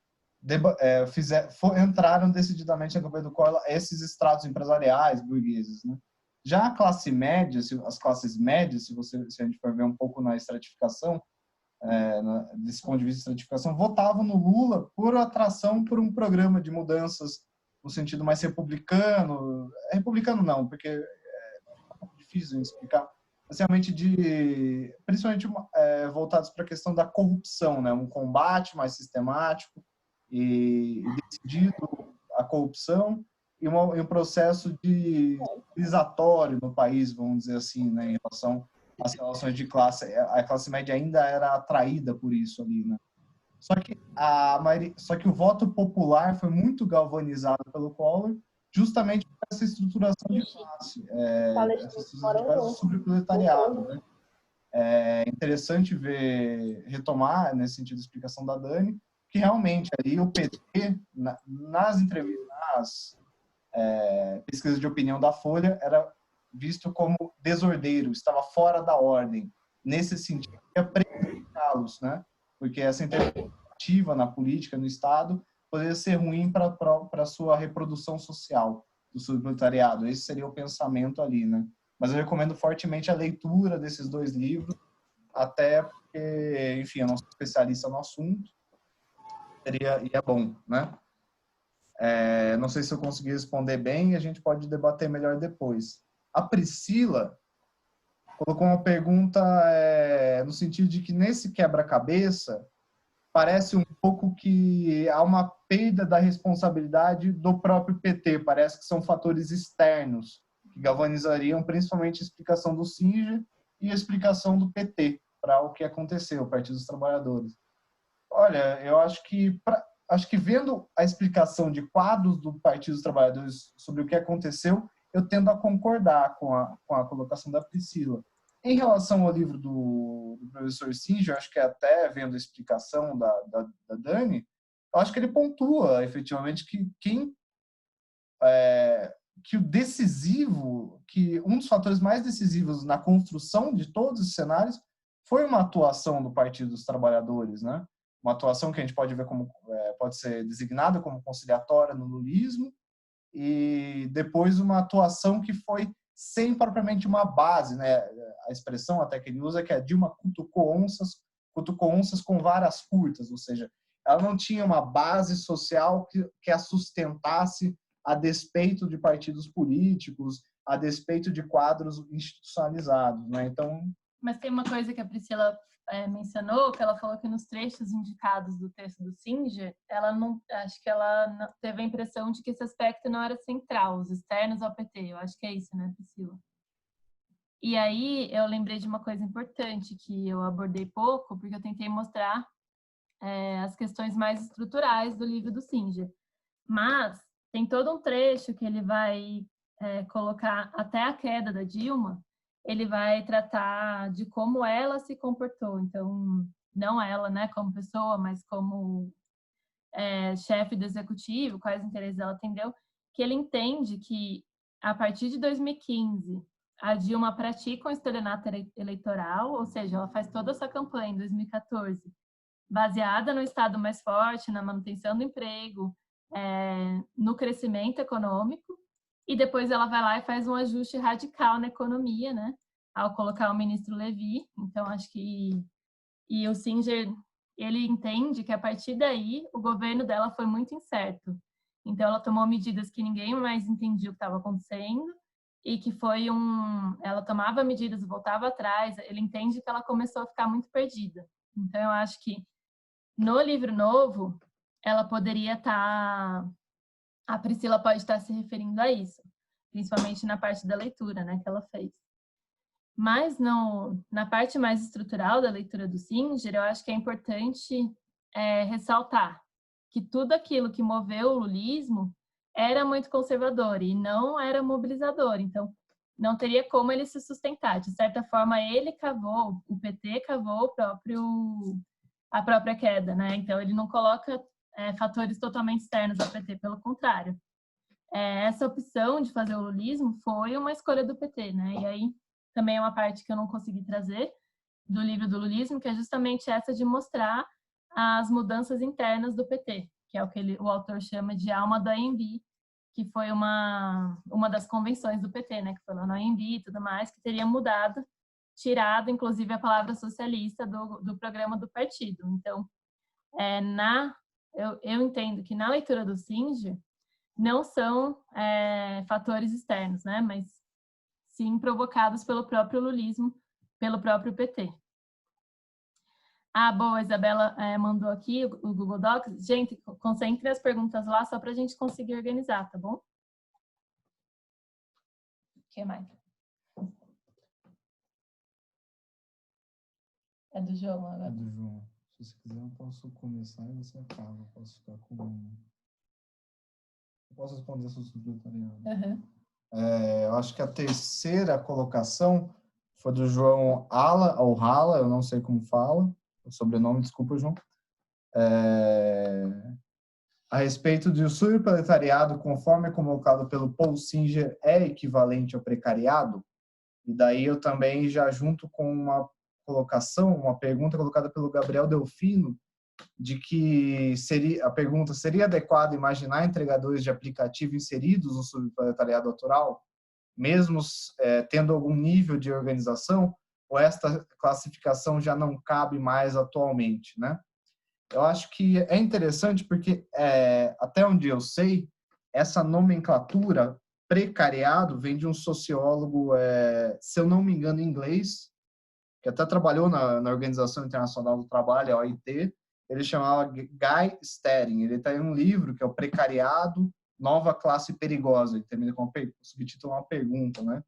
entraram decididamente na campanha do Collor esses estratos empresariais burgueses, né? Já a classe média, as classes médias, se a gente for ver um pouco na estratificação, desse ponto de vista de estratificação, votavam no Lula por atração por um programa de mudanças no sentido mais republicano não, porque é um pouco difícil de explicar, mas realmente principalmente voltados para a questão da corrupção, né? Um combate mais sistemático e decidido à corrupção e um processo de civilizatório no país, vamos dizer assim, né? Em relação às relações de classe. A classe média ainda era atraída por isso ali, né? Só que o voto popular foi muito galvanizado pelo Collor, justamente por essa estruturação de classe, essa estruturação de classe sobre o proletariado, né? É interessante retomar, nesse sentido, a explicação da Dani, que realmente ali o PT, nas entrevistas, nas pesquisas de opinião da Folha, era visto como desordeiro, estava fora da ordem. Nesse sentido, ia prejudicá-los, né? Porque essa interpretativa na política, no Estado, poderia ser ruim para a sua reprodução social do subproletariado. Esse seria o pensamento ali, né? Mas eu recomendo fortemente a leitura desses dois livros, até porque, enfim, eu não sou especialista no assunto, e é bom, né? Não sei se eu consegui responder bem, a gente pode debater melhor depois. A Priscila colocou uma pergunta no sentido de que nesse quebra-cabeça parece um pouco que há uma perda da responsabilidade do próprio PT, parece que são fatores externos que galvanizariam principalmente a explicação do Singer e a explicação do PT para o que aconteceu, o Partido dos Trabalhadores. Olha, eu acho que vendo a explicação de quadros do Partido dos Trabalhadores sobre o que aconteceu, eu tendo a concordar com a colocação da Priscila. Em relação ao livro do professor Singer, acho que até vendo a explicação da Dani, eu acho que ele pontua efetivamente que o decisivo, que um dos fatores mais decisivos na construção de todos os cenários foi uma atuação do Partido dos Trabalhadores, né? Uma atuação que a gente pode ver como pode ser designada como conciliatória no lulismo, e depois uma atuação que foi sem propriamente uma base, né? A expressão até que ele usa que a Dilma cutucou onças com varas curtas, ou seja, ela não tinha uma base social que a sustentasse a despeito de partidos políticos, a despeito de quadros institucionalizados, né? Então, mas tem uma coisa que a Priscila mencionou, que ela falou que nos trechos indicados do texto do Singer, acho que ela não, teve a impressão de que esse aspecto não era central, os externos ao PT. Eu acho que é isso, né, Priscila? E aí eu lembrei de uma coisa importante que eu abordei pouco, porque eu tentei mostrar as questões mais estruturais do livro do Singer. Mas tem todo um trecho que ele vai colocar até a queda da Dilma, ele vai tratar de como ela se comportou. Então, não ela, né, como pessoa, mas como chefe do executivo, quais interesses ela atendeu, que ele entende que, a partir de 2015, a Dilma pratica um estelionato eleitoral, ou seja, ela faz toda essa campanha em 2014, baseada no Estado mais forte, na manutenção do emprego, no crescimento econômico, e depois ela vai lá e faz um ajuste radical na economia, né? Ao colocar o ministro Levi. Então, acho que... E o Singer, ele entende que, a partir daí, o governo dela foi muito incerto. Então, ela tomou medidas que ninguém mais entendia o que estava acontecendo, e que foi ela tomava medidas e voltava atrás. Ele entende que ela começou a ficar muito perdida. Então, eu acho que, no livro novo, ela poderia estar... A Priscila pode estar se referindo a isso, principalmente na parte da leitura, né, que ela fez. Mas na parte mais estrutural da leitura do Singer, eu acho que é importante ressaltar que tudo aquilo que moveu o lulismo era muito conservador e não era mobilizador. Então, não teria como ele se sustentar. De certa forma, o PT cavou a própria queda, né? Então, ele não coloca fatores totalmente externos ao PT, pelo contrário. Essa opção de fazer o lulismo foi uma escolha do PT, né? E aí também é uma parte que eu não consegui trazer do livro do lulismo, que é justamente essa de mostrar as mudanças internas do PT, que é o que o autor chama de alma do AMB, que foi uma das convenções do PT, né? Que foi lá no AMB e tudo mais, que teria mudado, tirado, inclusive, a palavra socialista do programa do partido. Então, eu entendo que na leitura do Singer não são fatores externos, né? Mas sim provocados pelo próprio lulismo, pelo próprio PT. Boa, a Isabela mandou aqui o Google Docs. Gente, concentre as perguntas lá só para a gente conseguir organizar, tá bom? O que mais? É do João agora. É do João. Se você quiser, eu posso começar e você acaba. Eu posso ficar com... Eu posso responder essa secretariado. Uhum. Eu acho que a terceira colocação foi do João Ala, ou Hala, eu não sei como fala, o sobrenome, desculpa, João. A respeito de o subproletariado, conforme colocado pelo Paul Singer, é equivalente ao precariado? E daí eu também já junto com uma pergunta colocada pelo Gabriel Delfino, de que a pergunta: seria adequado imaginar entregadores de aplicativo inseridos no subproletariado atual, mesmo tendo algum nível de organização, ou esta classificação já não cabe mais atualmente, né? Eu acho que é interessante porque, até onde eu sei, essa nomenclatura precariado vem de um sociólogo, se eu não me engano, inglês, que até trabalhou na Organização Internacional do Trabalho, a OIT. Ele chamava Guy Steering. Ele tem um livro que é o Precariado, Nova Classe Perigosa. Ele termina com o subtítulo uma pergunta, né?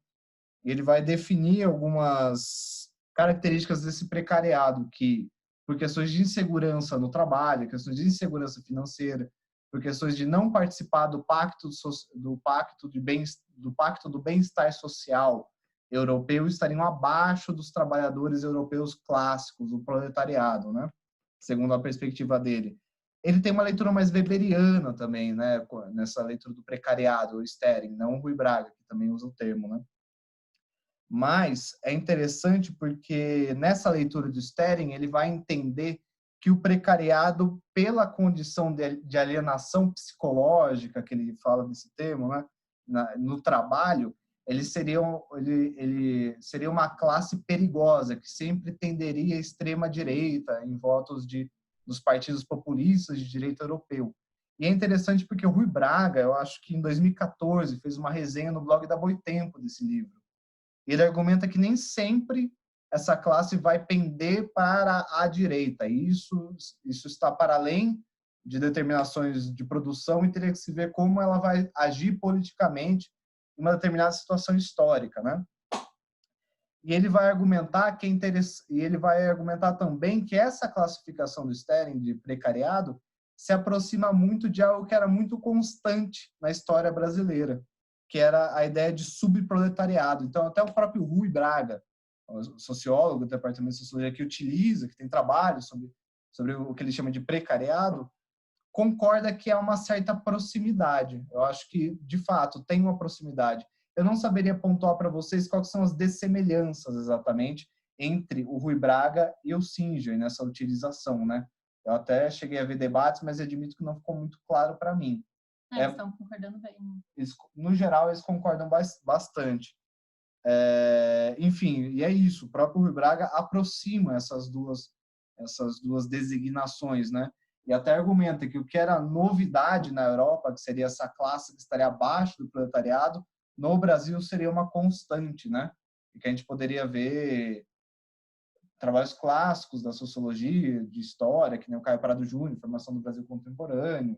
E ele vai definir algumas características desse precariado, que, por questões de insegurança no trabalho, questões de insegurança financeira, por questões de não participar do pacto do bem-estar social europeu, estariam abaixo dos trabalhadores europeus clássicos, o proletariado, né? Segundo a perspectiva dele. Ele tem uma leitura mais weberiana também, né? Nessa leitura do precariado, o Stering, não o Rui Braga, que também usa o termo, né? Mas é interessante porque nessa leitura do Stering ele vai entender que o precariado, pela condição de alienação psicológica, que ele fala desse termo, né, no trabalho, ele seria uma classe perigosa, que sempre tenderia à extrema-direita, em votos de dos partidos populistas de direita europeu. E é interessante porque o Rui Braga, eu acho que em 2014, fez uma resenha no blog da Boitempo desse livro. Ele argumenta que nem sempre essa classe vai pender para a direita. E isso está para além de determinações de produção e teria que se ver como ela vai agir politicamente em uma determinada situação histórica, né? E ele vai argumentar que e ele vai argumentar também que essa classificação do Sterling de precariado se aproxima muito de algo que era muito constante na história brasileira, que era a ideia de subproletariado. Então, até o próprio Rui Braga, o sociólogo do Departamento de Sociologia, que utiliza, que tem trabalho sobre o que ele chama de precariado, concorda que há uma certa proximidade. Eu acho que, de fato, tem uma proximidade. Eu não saberia pontuar para vocês quais são as dessemelhanças exatamente entre o Rui Braga e o Singer nessa utilização, né? Eu até cheguei a ver debates, mas admito que não ficou muito claro para mim. Eles estão concordando bem. No geral, eles concordam bastante. Enfim, e é isso. O próprio Rui Braga aproxima essas duas designações, né? E até argumenta que o que era novidade na Europa, que seria essa classe que estaria abaixo do proletariado, no Brasil seria uma constante, né? E que a gente poderia ver trabalhos clássicos da sociologia, de história, que nem o Caio Prado Júnior, Formação do Brasil Contemporâneo,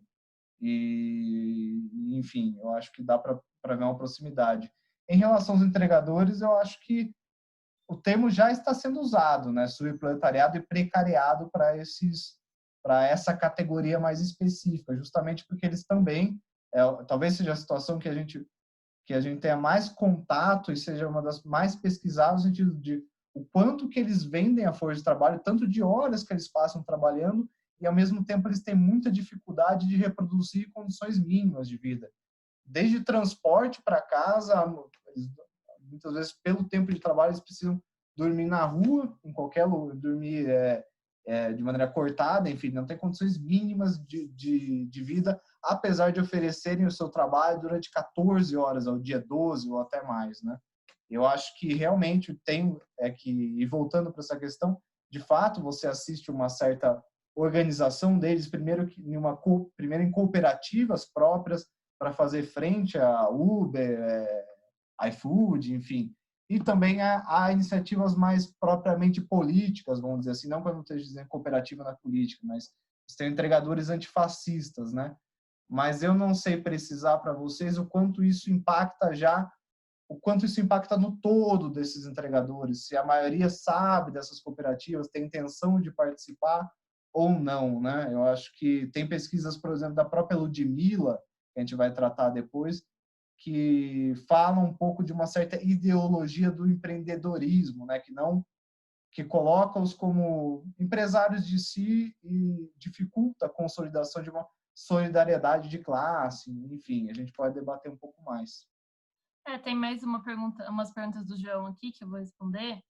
e enfim, eu acho que dá para ver uma proximidade. Em relação aos entregadores, eu acho que o termo já está sendo usado, né? Subproletariado e precariado para essa categoria mais específica, justamente porque eles também, talvez seja a situação que a gente tenha mais contato e seja uma das mais pesquisadas no sentido de o quanto que eles vendem a força de trabalho, tanto de horas que eles passam trabalhando, e ao mesmo tempo eles têm muita dificuldade de reproduzir condições mínimas de vida. Desde transporte para casa, muitas vezes pelo tempo de trabalho eles precisam dormir na rua, em qualquer lugar, dormir de maneira cortada, enfim, não tem condições mínimas de vida, apesar de oferecerem o seu trabalho durante 14 horas ao dia, 12 ou até mais, né? Eu acho que realmente e voltando para essa questão, de fato, você assiste uma certa organização deles, primeiro em cooperativas próprias para fazer frente a Uber, iFood, enfim, e também há iniciativas mais propriamente políticas, vamos dizer assim, não para não esteja dizendo cooperativa na política, mas tem entregadores antifascistas, né? Mas eu não sei precisar para vocês o quanto isso impacta no todo desses entregadores, se a maioria sabe dessas cooperativas, tem intenção de participar ou não, né? Eu acho que tem pesquisas, por exemplo, da própria Ludmilla, que a gente vai tratar depois, que falam um pouco de uma certa ideologia do empreendedorismo, né? Que coloca-os como empresários de si e dificulta a consolidação de uma solidariedade de classe, enfim, a gente pode debater um pouco mais. Tem mais umas perguntas do João aqui que eu vou responder,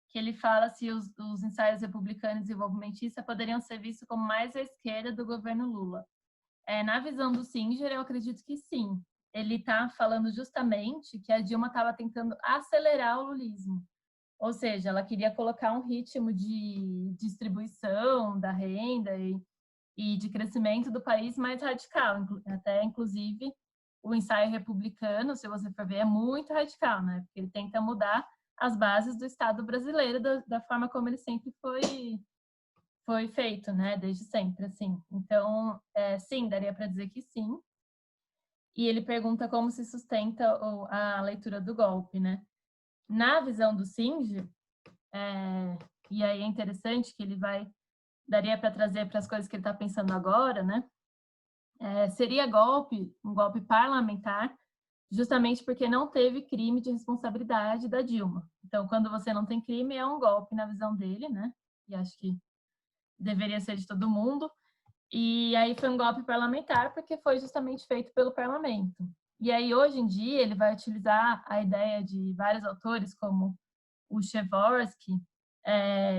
que ele fala se os ensaios republicanos e desenvolvimentistas poderiam ser vistos como mais à esquerda do governo Lula. Na visão do Singer, eu acredito que sim. Ele está falando justamente que a Dilma estava tentando acelerar o lulismo. Ou seja, ela queria colocar um ritmo de distribuição da renda e de crescimento do país mais radical. Até, inclusive, o ensaio republicano, se você for ver, é muito radical, né? Porque ele tenta mudar as bases do Estado brasileiro da forma como ele sempre foi feito, né? Desde sempre, assim. Então, sim, daria para dizer que sim. E ele pergunta como se sustenta a leitura do golpe, né? Na visão do Singer, e aí é interessante que daria para trazer para as coisas que ele está pensando agora, né? Seria um golpe parlamentar, justamente porque não teve crime de responsabilidade da Dilma. Então, quando você não tem crime, é um golpe na visão dele, né? E acho que deveria ser de todo mundo. E aí foi um golpe parlamentar porque foi justamente feito pelo parlamento. E aí, hoje em dia, ele vai utilizar a ideia de vários autores, como o Przeworski,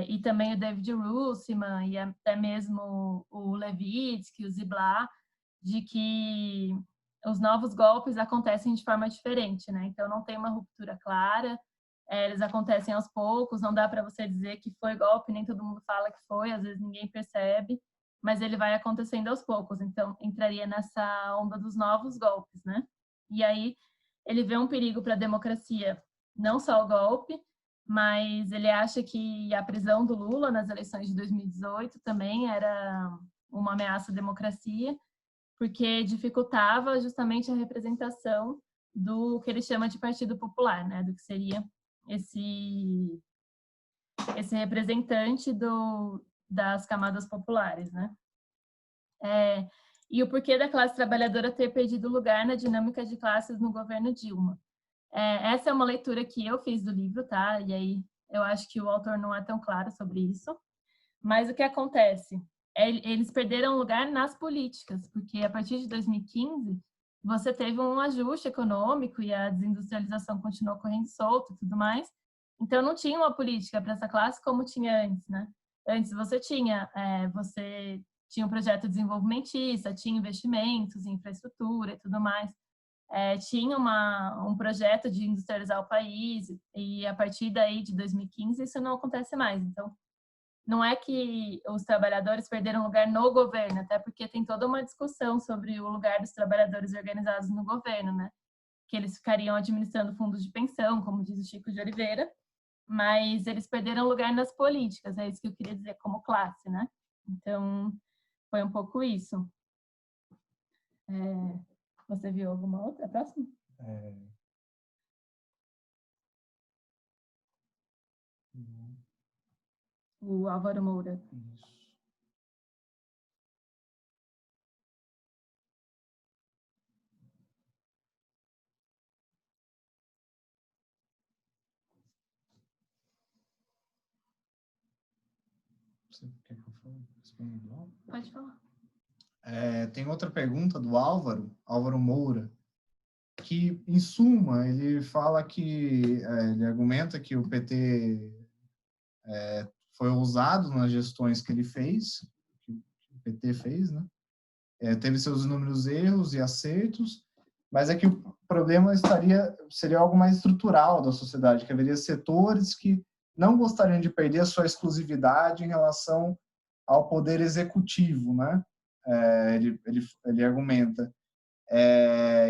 e também o David Russiman, e até mesmo o Levitsky, o Ziblatt, de que os novos golpes acontecem de forma diferente, né? Então, não tem uma ruptura clara, eles acontecem aos poucos, não dá para você dizer que foi golpe, nem todo mundo fala que foi, às vezes ninguém percebe. mas ele vai acontecendo aos poucos, então entraria nessa onda dos novos golpes, né? E aí ele vê um perigo para a democracia, não só o golpe, mas ele acha que a prisão do Lula nas eleições de 2018 também era uma ameaça à democracia, porque dificultava justamente a representação do que ele chama de Partido Popular, né? Do que seria esse representante das camadas populares, né? E o porquê da classe trabalhadora ter perdido lugar na dinâmica de classes no governo Dilma. Essa é uma leitura que eu fiz do livro, tá? E aí eu acho que o autor não é tão claro sobre isso. Mas o que acontece? Eles perderam lugar nas políticas, porque a partir de 2015 você teve um ajuste econômico e a desindustrialização continuou correndo solta e tudo mais. Então não tinha uma política para essa classe como tinha antes, né? Antes você tinha um projeto desenvolvimentista, tinha investimentos em infraestrutura e tudo mais. Tinha um projeto de industrializar o país e a partir daí de 2015 isso não acontece mais. Então não é que os trabalhadores perderam lugar no governo, até porque tem toda uma discussão sobre o lugar dos trabalhadores organizados no governo, né? Que eles ficariam administrando fundos de pensão, como diz o Chico de Oliveira, mas eles perderam lugar nas políticas, é isso que eu queria dizer como classe, né? Então, foi um pouco isso. Você viu alguma outra? A próxima? O Álvaro Moura. Isso. Você quer que eu fale? Pode falar. Tem outra pergunta do Álvaro Moura, que, em suma, ele fala que, ele argumenta que o PT foi ousado nas gestões que ele fez, que o PT fez, né? Teve seus inúmeros erros e acertos, mas é que o problema seria algo mais estrutural da sociedade, que haveria setores que não gostariam de perder a sua exclusividade em relação ao poder executivo, né? Ele argumenta,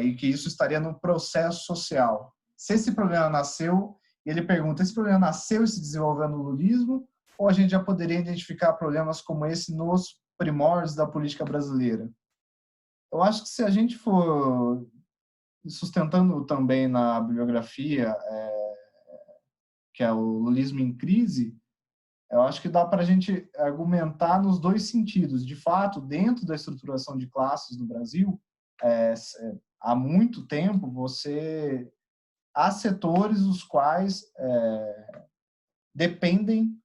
e que isso estaria no processo social. Se esse problema nasceu, ele pergunta, esse problema nasceu e se desenvolveu no lulismo, ou a gente já poderia identificar problemas como esse nos primórdios da política brasileira? Eu acho que se a gente for sustentando também na bibliografia, que é o Lulismo em Crise, eu acho que dá para a gente argumentar nos dois sentidos. De fato, dentro da estruturação de classes no Brasil, há muito tempo, há setores os quais dependem,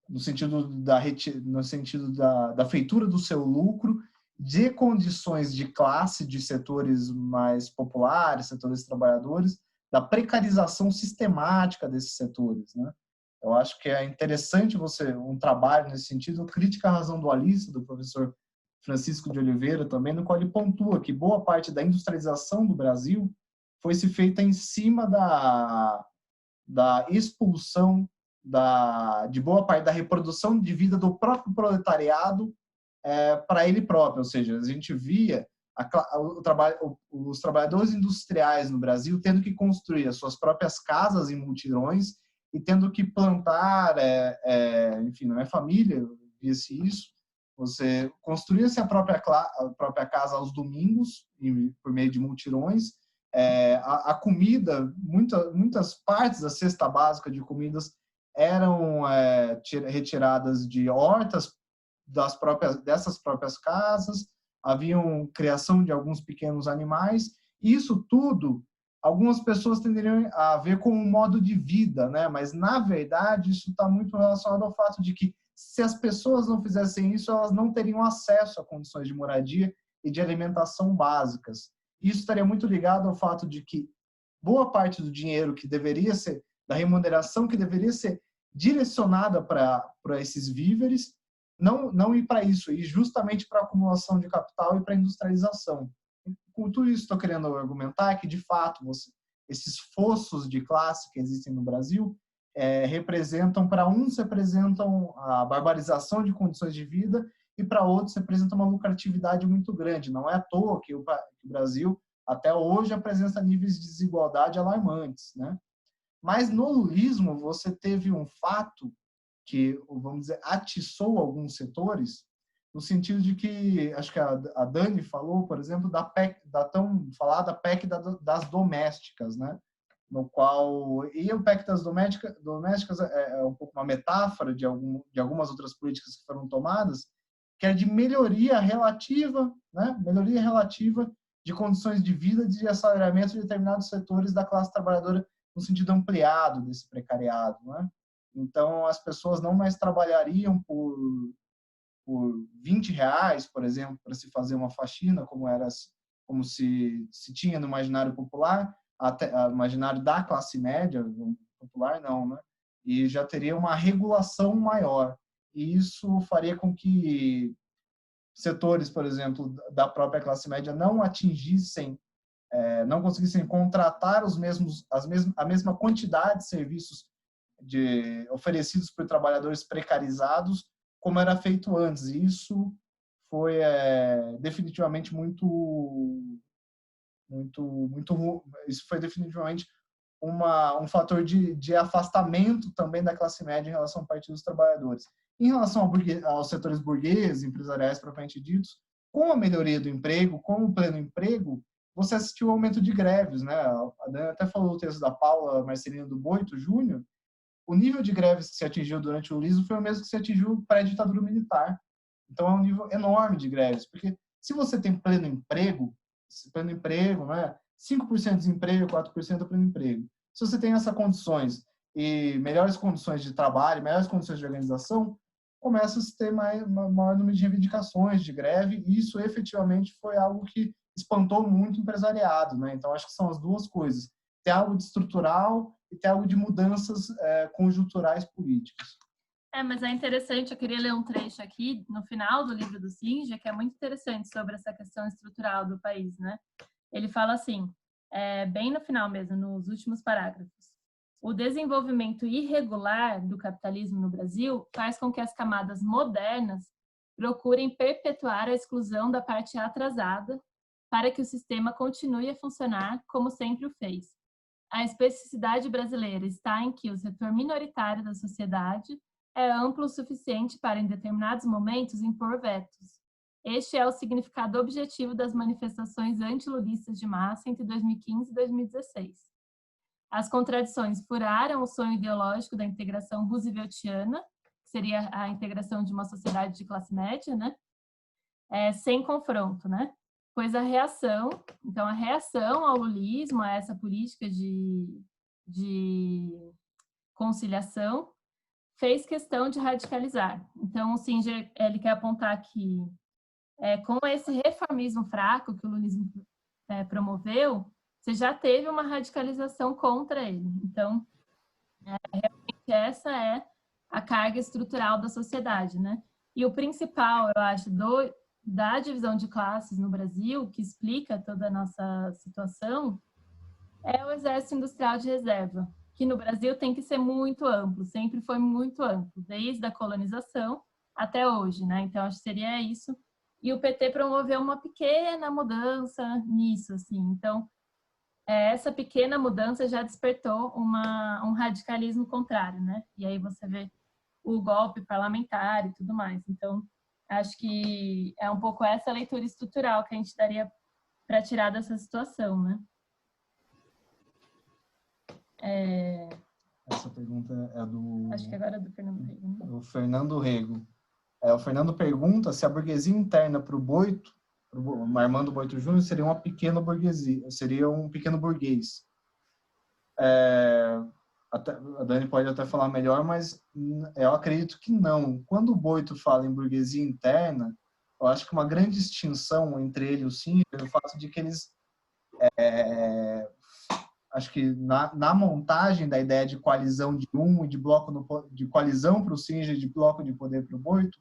no sentido da feitura do seu lucro, de condições de classe de setores mais populares, setores trabalhadores, da precarização sistemática desses setores, né? Eu acho que é interessante um trabalho nesse sentido, Crítica à Razão Dualista, do professor Francisco de Oliveira também, no qual ele pontua que boa parte da industrialização do Brasil foi se feita em cima da expulsão de boa parte da reprodução de vida do próprio proletariado para ele próprio, ou seja, a gente via os trabalhadores industriais no Brasil tendo que construir as suas próprias casas em multirões e tendo que plantar, enfim, na minha família via-se isso, você construía-se a própria casa aos domingos, por meio de multirões, a comida, muitas partes da cesta básica de comidas eram retiradas de hortas dessas próprias casas, haviam criação de alguns pequenos animais. Isso tudo, algumas pessoas tenderiam a ver como um modo de vida, né? Mas, na verdade, isso está muito relacionado ao fato de que, se as pessoas não fizessem isso, elas não teriam acesso a condições de moradia e de alimentação básicas. Isso estaria muito ligado ao fato de que boa parte do dinheiro que deveria ser, da remuneração que deveria ser direcionada para esses víveres, não ir para isso, ir justamente para a acumulação de capital e para a industrialização. Com tudo isso, estou querendo argumentar que, de fato, esses fossos de classe que existem no Brasil, para uns representam a barbarização de condições de vida e para outros representam uma lucratividade muito grande. Não é à toa que o Brasil até hoje apresenta níveis de desigualdade alarmantes, né? Mas no lulismo você teve um fato que, vamos dizer, atiçou alguns setores, no sentido de que, acho que a Dani falou, por exemplo, da PEC, da tão falada PEC das domésticas, né? No qual, e o PEC das domésticas é um pouco uma metáfora de algumas outras políticas que foram tomadas, que é de melhoria relativa, né? Melhoria relativa de condições de vida, de assalariamento de determinados setores da classe trabalhadora no sentido ampliado desse precariado, né? Então, as pessoas não mais trabalhariam por R$ 20, por exemplo, para se fazer uma faxina, como se tinha no imaginário popular, até imaginário da classe média, popular não, né? E já teria uma regulação maior. E isso faria com que setores, por exemplo, da própria classe média não atingissem, não conseguissem contratar a mesma quantidade de serviços oferecidos por trabalhadores precarizados como era feito antes. E isso foi definitivamente isso foi definitivamente um fator de afastamento também da classe média em relação ao Partido dos Trabalhadores. Em relação aos setores burgueses, empresariais propriamente ditos, com a melhoria do emprego, com o pleno emprego, você assistiu ao aumento de greves, né? A Dani até falou o texto da Paula Marcelino do Boito Júnior. O nível de greves que se atingiu durante o lulismo foi o mesmo que se atingiu pré-ditadura militar. Então é um nível enorme de greves, porque se você tem pleno emprego, né? 5% de desemprego, 4% é pleno emprego. Se você tem essas condições e melhores condições de trabalho, melhores condições de organização, começa a se ter maior número de reivindicações, de greve, e isso efetivamente foi algo que espantou muito o empresariado, né? Então acho que são as duas coisas. Tem algo de estrutural e tem algo de mudanças conjunturais políticas. Mas é interessante, eu queria ler um trecho aqui no final do livro do Singer, que é muito interessante sobre essa questão estrutural do país, né? Ele fala assim, bem no final mesmo, nos últimos parágrafos: o desenvolvimento irregular do capitalismo no Brasil faz com que as camadas modernas procurem perpetuar a exclusão da parte atrasada para que o sistema continue a funcionar como sempre o fez. A especificidade brasileira está em que o setor minoritário da sociedade é amplo o suficiente para, em determinados momentos, impor vetos. Este é o significado objetivo das manifestações antilulistas de massa entre 2015 e 2016. As contradições furaram o sonho ideológico da integração rooseveltiana, que seria a integração de uma sociedade de classe média, né? Sem confronto, né? Pois a reação ao lulismo, a essa política de conciliação, fez questão de radicalizar. Então, o Singer, ele quer apontar que, com esse reformismo fraco que o lulismo promoveu, você já teve uma radicalização contra ele. Então, realmente essa é a carga estrutural da sociedade, né? E o principal, eu acho, da divisão de classes no Brasil, que explica toda a nossa situação, é o Exército Industrial de Reserva, que no Brasil tem que ser muito amplo, sempre foi muito amplo, desde a colonização até hoje, né? Então, acho que seria isso. E o PT promoveu uma pequena mudança nisso, assim. Então, essa pequena mudança já despertou um radicalismo contrário, né? E aí você vê o golpe parlamentar e tudo mais. Então, acho que é um pouco essa leitura estrutural que a gente daria para tirar dessa situação, né? Essa pergunta é do... Acho que agora é do Fernando Rego. Né? Do Fernando Rego. O Fernando pergunta se a burguesia interna para o Boito, o Armando Boito Júnior, seria uma pequena burguesia, seria um pequeno burguês. A Dani pode até falar melhor, mas eu acredito que não. Quando o Boito fala em burguesia interna, eu acho que uma grande distinção entre ele e o Singer é o fato de que eles... acho que na montagem da ideia de coalizão de e de coalizão para o Singer, de bloco de poder para o Boito,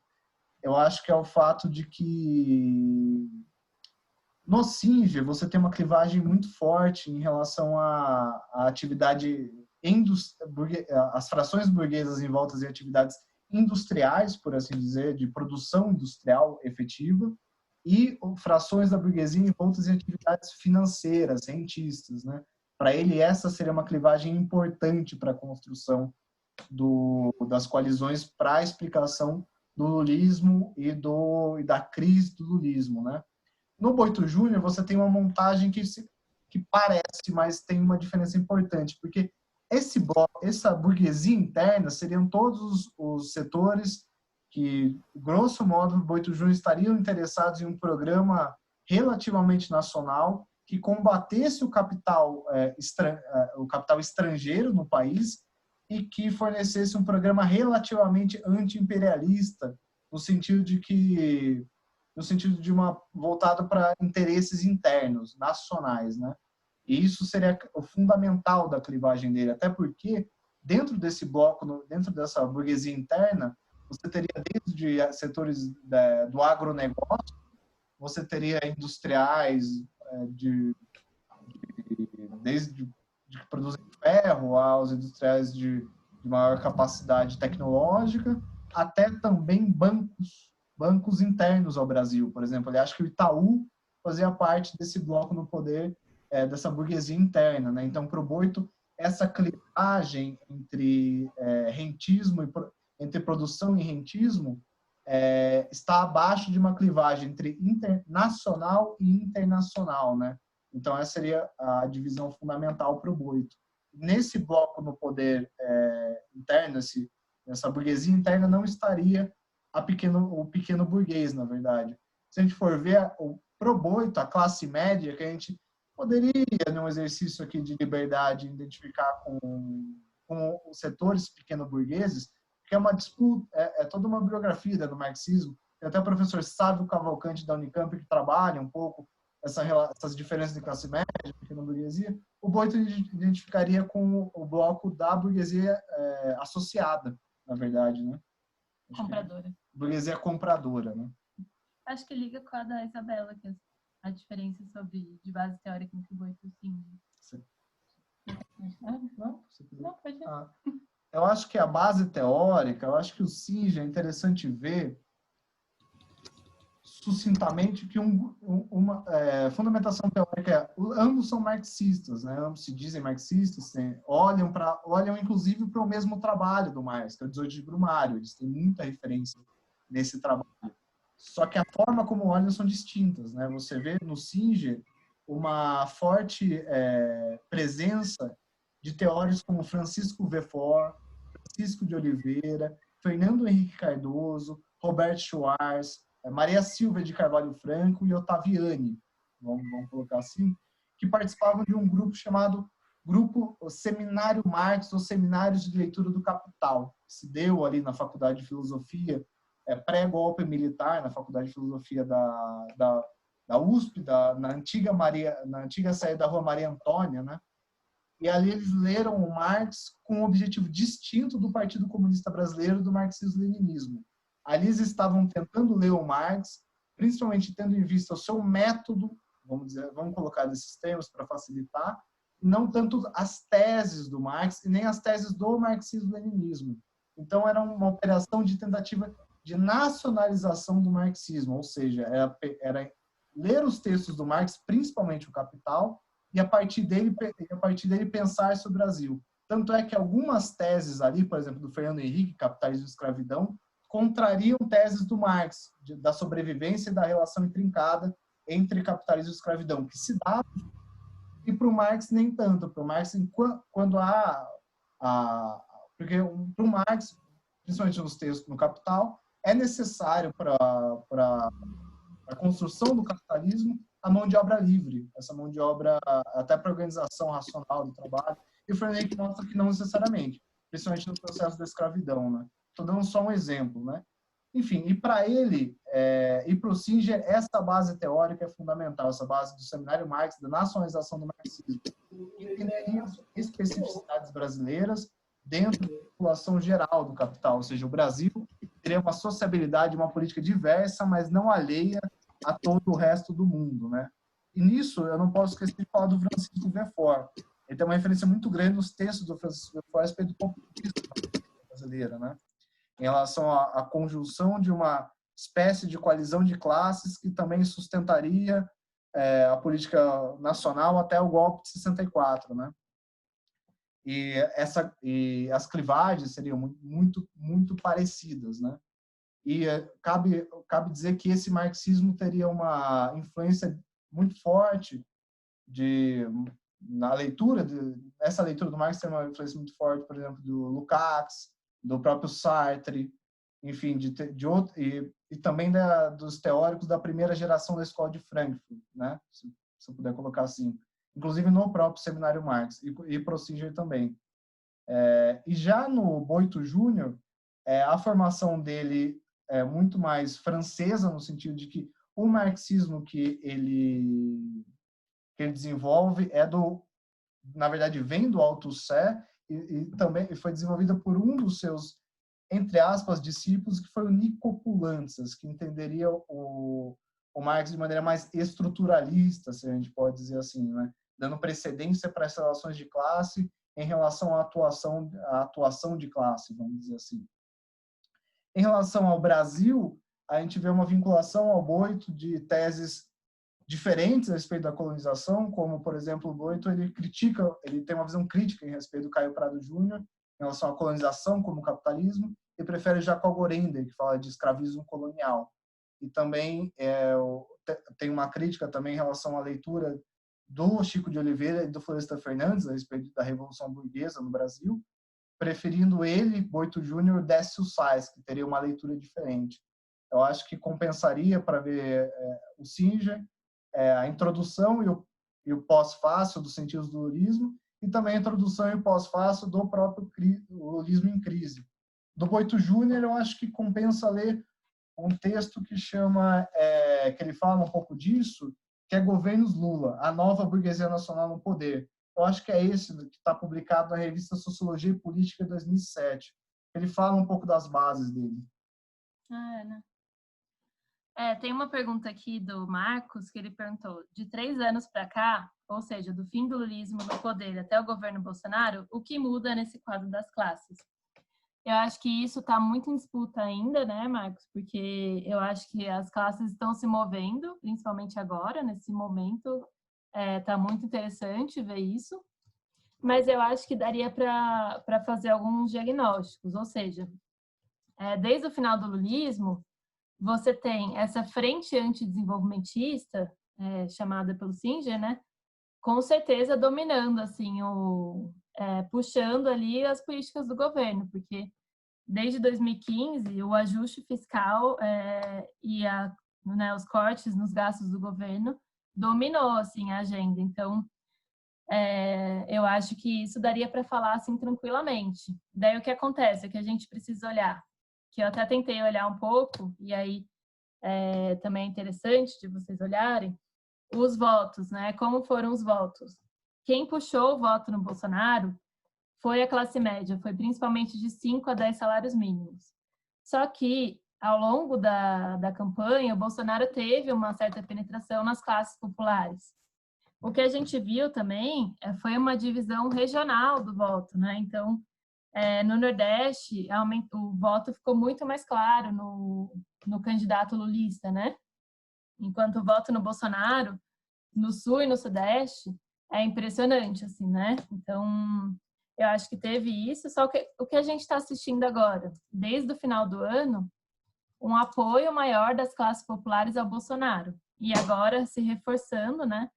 eu acho que é o fato de que no Singer você tem uma clivagem muito forte em relação à atividade as frações burguesas envoltas em atividades industriais, por assim dizer, de produção industrial efetiva, e frações da burguesia envoltas em atividades financeiras, rentistas, né? Para ele, essa seria uma clivagem importante para a construção das coalizões para a explicação do lulismo e da crise do lulismo, né? No Boito Júnior, você tem uma montagem que parece, mas tem uma diferença importante, porque essa burguesia interna seriam todos os setores que, grosso modo, no Boito Júnior estariam interessados em um programa relativamente nacional que combatesse o capital estrangeiro no país e que fornecesse um programa relativamente anti-imperialista, no sentido de uma voltado para interesses internos, nacionais, né? E isso seria o fundamental da clivagem dele, até porque dentro desse bloco, dentro dessa burguesia interna, você teria desde setores do agronegócio, você teria industriais desde que produzem ferro aos industriais de maior capacidade tecnológica, até também bancos internos ao Brasil. Por exemplo, ele acha que o Itaú fazia parte desse bloco no poder dessa burguesia interna, né? Então, para o Boito, essa clivagem entre rentismo entre produção e rentismo está abaixo de uma clivagem entre nacional e internacional, né? Então, essa seria a divisão fundamental para o Boito. Nesse bloco no poder interno, essa burguesia interna não estaria o pequeno burguês, na verdade. Se a gente for ver pro Boito, a classe média, que a gente poderia, num exercício aqui de liberdade, identificar com os setores pequeno-burgueses, que é uma disputa, toda uma biografia do marxismo. Tem até o professor Sávio Cavalcante da Unicamp que trabalha um pouco essas diferenças de classe média, pequeno-burguesia. O Boito identificaria com o bloco da burguesia associada, na verdade, né? Compradora. Burguesia compradora, né? Acho que liga com a da Isabela, que a diferença de base teórica entre o Boito e o Singer. Não, pode ir. Eu acho que a base teórica, eu acho que o Singer é interessante ver sucintamente que uma fundamentação teórica, ambos são marxistas, né? Ambos se dizem marxistas, olham inclusive para o mesmo trabalho do Marx, que é o 18 de Brumário, eles têm muita referência nesse trabalho. Só que a forma como olham são distintas, né? Você vê no Singer uma forte presença de teóricos como Francisco Verfort, Francisco de Oliveira, Fernando Henrique Cardoso, Robert Schwarz, Maria Silva de Carvalho Franco e Ottaviani, vamos colocar assim, que participavam de um grupo chamado Grupo Seminário Marx, ou Seminários de Leitura do Capital, que se deu ali na Faculdade de Filosofia, pré-golpe militar, na Faculdade de Filosofia da USP, na antiga saída da Rua Maria Antônia, né? E ali eles leram o Marx com um objetivo distinto do Partido Comunista Brasileiro, do marxismo-leninismo. Ali eles estavam tentando ler o Marx, principalmente tendo em vista o seu método, vamos colocar nesses termos para facilitar, não tanto as teses do Marx e nem as teses do marxismo-leninismo. Então, era uma operação de tentativa de nacionalização do marxismo, ou seja, era ler os textos do Marx, principalmente o Capital, e a partir dele pensar sobre o Brasil. Tanto é que algumas teses ali, por exemplo, do Fernando Henrique, Capitalismo e Escravidão, contrariam teses do Marx, da sobrevivência e da relação intrincada entre capitalismo e escravidão, que se dá, e para o Marx nem tanto. Para o Marx, quando porque para o Marx, principalmente nos textos no Capital, é necessário para a construção do capitalismo a mão de obra livre, essa mão de obra até para a organização racional do trabalho. E o Fernando Henrique mostra que não necessariamente, principalmente no processo da escravidão, né? Estou dando só um exemplo, né? Enfim, e para ele e para o Singer, essa base teórica é fundamental, essa base do Seminário Marx, da nacionalização do marxismo, entenderia as especificidades brasileiras dentro da população geral do capital, ou seja, o Brasil teria uma sociabilidade, uma política diversa, mas não alheia a todo o resto do mundo, né? E nisso eu não posso esquecer de falar do Francisco Verfort. ele tem uma referência muito grande nos textos do Francisco Belfort a respeito do populismo brasileiro, né? Em relação à conjunção de uma espécie de coalizão de classes que também sustentaria a política nacional até o golpe de 64, né? E as clivagens seriam muito parecidas, né? E cabe dizer que esse marxismo teria uma influência muito forte essa leitura do Marx tem uma influência muito forte, por exemplo, do Lukács, do próprio Sartre, enfim, e também dos teóricos da primeira geração da escola de Frankfurt, né? Se eu puder colocar assim, inclusive no próprio seminário Marx e pro Singer também. E já no Boito Júnior, a formação dele é muito mais francesa, no sentido de que o marxismo que ele desenvolve na verdade, vem do Althusser e também foi desenvolvida por um dos seus, entre aspas, discípulos, que foi o Nicopulantzas, que entenderia o Marx de maneira mais estruturalista, se a gente pode dizer assim, né? Dando precedência para as relações de classe em relação à atuação de classe, vamos dizer assim. Em relação ao Brasil, a gente vê uma vinculação ao Boito de teses diferentes a respeito da colonização, como, por exemplo, o Boito, ele tem uma visão crítica em respeito do Caio Prado Júnior, em relação à colonização como capitalismo, e prefere Jacob Gorender, que fala de escravismo colonial. E também tem uma crítica também em relação à leitura do Chico de Oliveira e do Florestan Fernandes a respeito da Revolução Burguesa no Brasil, preferindo ele, Boito Júnior, Décio Sais, que teria uma leitura diferente. Eu acho que compensaria para ver o Singer, a introdução e o pós-fácil dos sentidos do lulismo, e também a introdução e o pós-fácil do próprio lulismo em crise. Do Boito Júnior, eu acho que compensa ler um texto que que ele fala um pouco disso, que é Governos Lula, a nova burguesia nacional no poder. Eu acho que é esse que está publicado na revista Sociologia e Política, de 2007. Ele fala um pouco das bases dele. Né? Tem uma pergunta aqui do Marcos, que ele perguntou, de 3 anos para cá, ou seja, do fim do lulismo no poder até o governo Bolsonaro, o que muda nesse quadro das classes? Eu acho que isso está muito em disputa ainda, né, Marcos? Porque eu acho que as classes estão se movendo, principalmente agora, nesse momento. Está muito interessante ver isso. Mas eu acho que daria para fazer alguns diagnósticos. Ou seja, desde o final do lulismo, você tem essa frente antidesenvolvimentista, chamada pelo Singer, né? Com certeza dominando, assim, puxando ali as políticas do governo, porque desde 2015 o ajuste fiscal e os cortes nos gastos do governo dominou, assim, a agenda. Então, eu acho que isso daria para falar, assim, tranquilamente. Daí o que acontece é que a gente precisa olhar, que eu até tentei olhar um pouco, e aí também é interessante de vocês olharem, os votos, né? Como foram os votos? Quem puxou o voto no Bolsonaro foi a classe média, foi principalmente de 5 a 10 salários mínimos. Só que, ao longo da campanha, o Bolsonaro teve uma certa penetração nas classes populares. O que a gente viu também foi uma divisão regional do voto, né? Então, no Nordeste, o voto ficou muito mais claro no candidato lulista, né? Enquanto o voto no Bolsonaro, no Sul e no Sudeste, é impressionante, assim, né? Então, eu acho que teve isso, só que o que a gente está assistindo agora, desde o final do ano, um apoio maior das classes populares ao Bolsonaro. E agora se reforçando, né?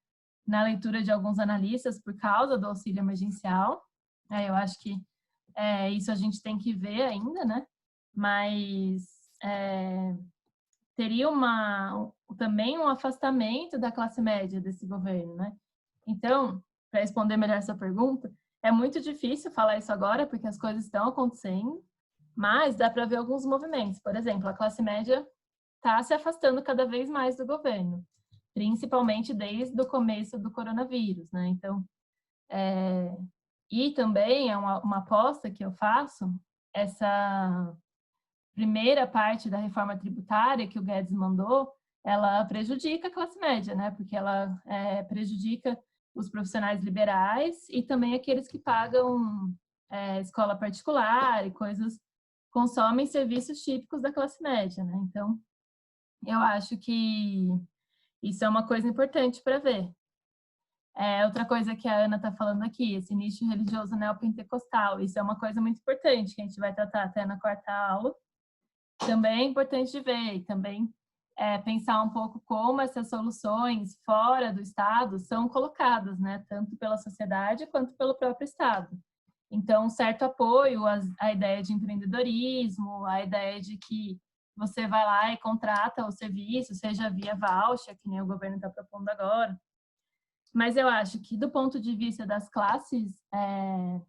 Na leitura de alguns analistas por causa do auxílio emergencial. Eu acho que isso a gente tem que ver ainda, né? Mas teria também um afastamento da classe média desse governo, né? Então, para responder melhor essa pergunta, é muito difícil falar isso agora, porque as coisas estão acontecendo, mas dá para ver alguns movimentos. Por exemplo, a classe média está se afastando cada vez mais do governo, principalmente desde o começo do coronavírus, né? Então, e também é uma aposta que eu faço, essa primeira parte da reforma tributária que o Guedes mandou, ela prejudica a classe média, né? Porque ela prejudica os profissionais liberais e também aqueles que pagam escola particular e coisas, consomem serviços típicos da classe média, né? Então, eu acho que isso é uma coisa importante para ver. Outra coisa que a Ana está falando aqui, esse nicho religioso neopentecostal, isso é uma coisa muito importante, que a gente vai tratar até na quarta aula. Também é importante de ver, e também pensar um pouco como essas soluções fora do Estado são colocadas, né, tanto pela sociedade quanto pelo próprio Estado. Então, certo apoio à ideia de empreendedorismo, à ideia de que você vai lá e contrata o serviço, seja via voucher, que nem o governo está propondo agora. Mas eu acho que, do ponto de vista das classes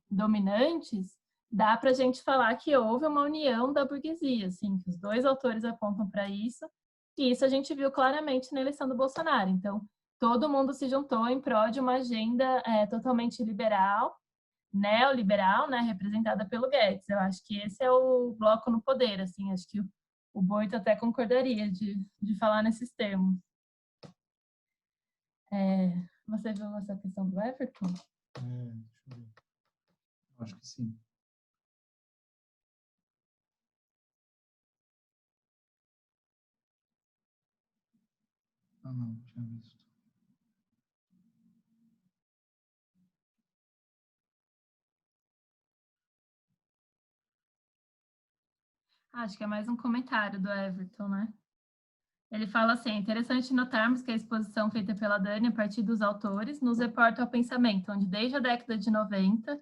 dominantes, dá para a gente falar que houve uma união da burguesia, assim, que os dois autores apontam para isso, e isso a gente viu claramente na eleição do Bolsonaro. Então, todo mundo se juntou em prol de uma agenda totalmente liberal, neoliberal, né, representada pelo Guedes. Eu acho que esse é o bloco no poder, assim, acho que o Boito até concordaria de falar nesses termos. Você viu essa questão do Everton? Deixa eu ver. Acho que sim. Ah, não, tinha visto. Acho que é mais um comentário do Everton, né? Ele fala assim, é interessante notarmos que a exposição feita pela Dani a partir dos autores nos reporta ao pensamento, onde desde a década de 90,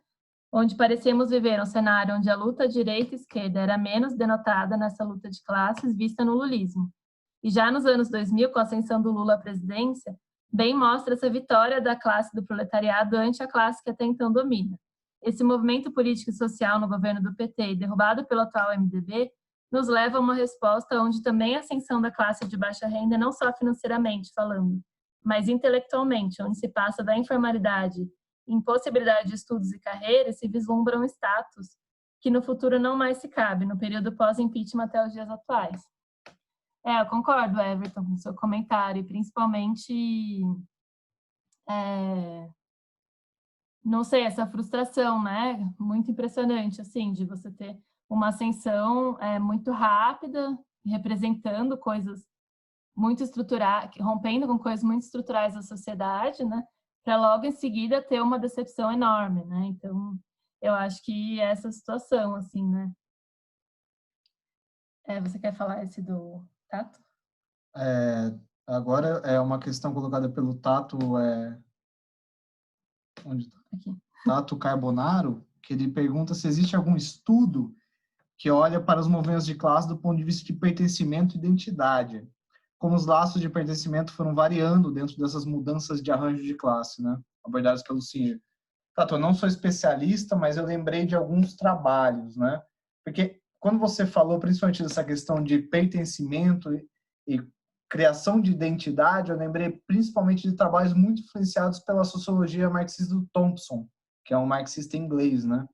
onde parecíamos viver um cenário onde a luta direita e esquerda era menos denotada nessa luta de classes vista no lulismo. E já nos anos 2000, com a ascensão do Lula à presidência, bem mostra essa vitória da classe do proletariado ante a classe que até então domina. Esse movimento político e social no governo do PT, derrubado pelo atual MDB, nos leva a uma resposta onde também a ascensão da classe de baixa renda, não só financeiramente falando, mas intelectualmente, onde se passa da informalidade, impossibilidade de estudos e carreira, e se vislumbra um status que no futuro não mais se cabe, no período pós-impeachment até os dias atuais. Eu concordo, Everton, com o seu comentário, principalmente, não sei, essa frustração, né? Muito impressionante, assim, de você ter uma ascensão muito rápida, representando coisas muito estruturais, rompendo com coisas muito estruturais da sociedade, né? Para logo em seguida ter uma decepção enorme, né? Então, eu acho que é essa situação, assim, né? Você quer falar esse do Tato? Agora é uma questão colocada pelo Tato, onde tá? Aqui. Tato Carbonaro, que ele pergunta se existe algum estudo que olha para os movimentos de classe do ponto de vista de pertencimento e identidade, como os laços de pertencimento foram variando dentro dessas mudanças de arranjo de classe, né, abordadas pelo Singer. Tato, eu não sou especialista, mas eu lembrei de alguns trabalhos, né, porque quando você falou principalmente dessa questão de pertencimento e criação de identidade, eu lembrei principalmente de trabalhos muito influenciados pela sociologia marxista do Thompson, que é um marxista inglês, né?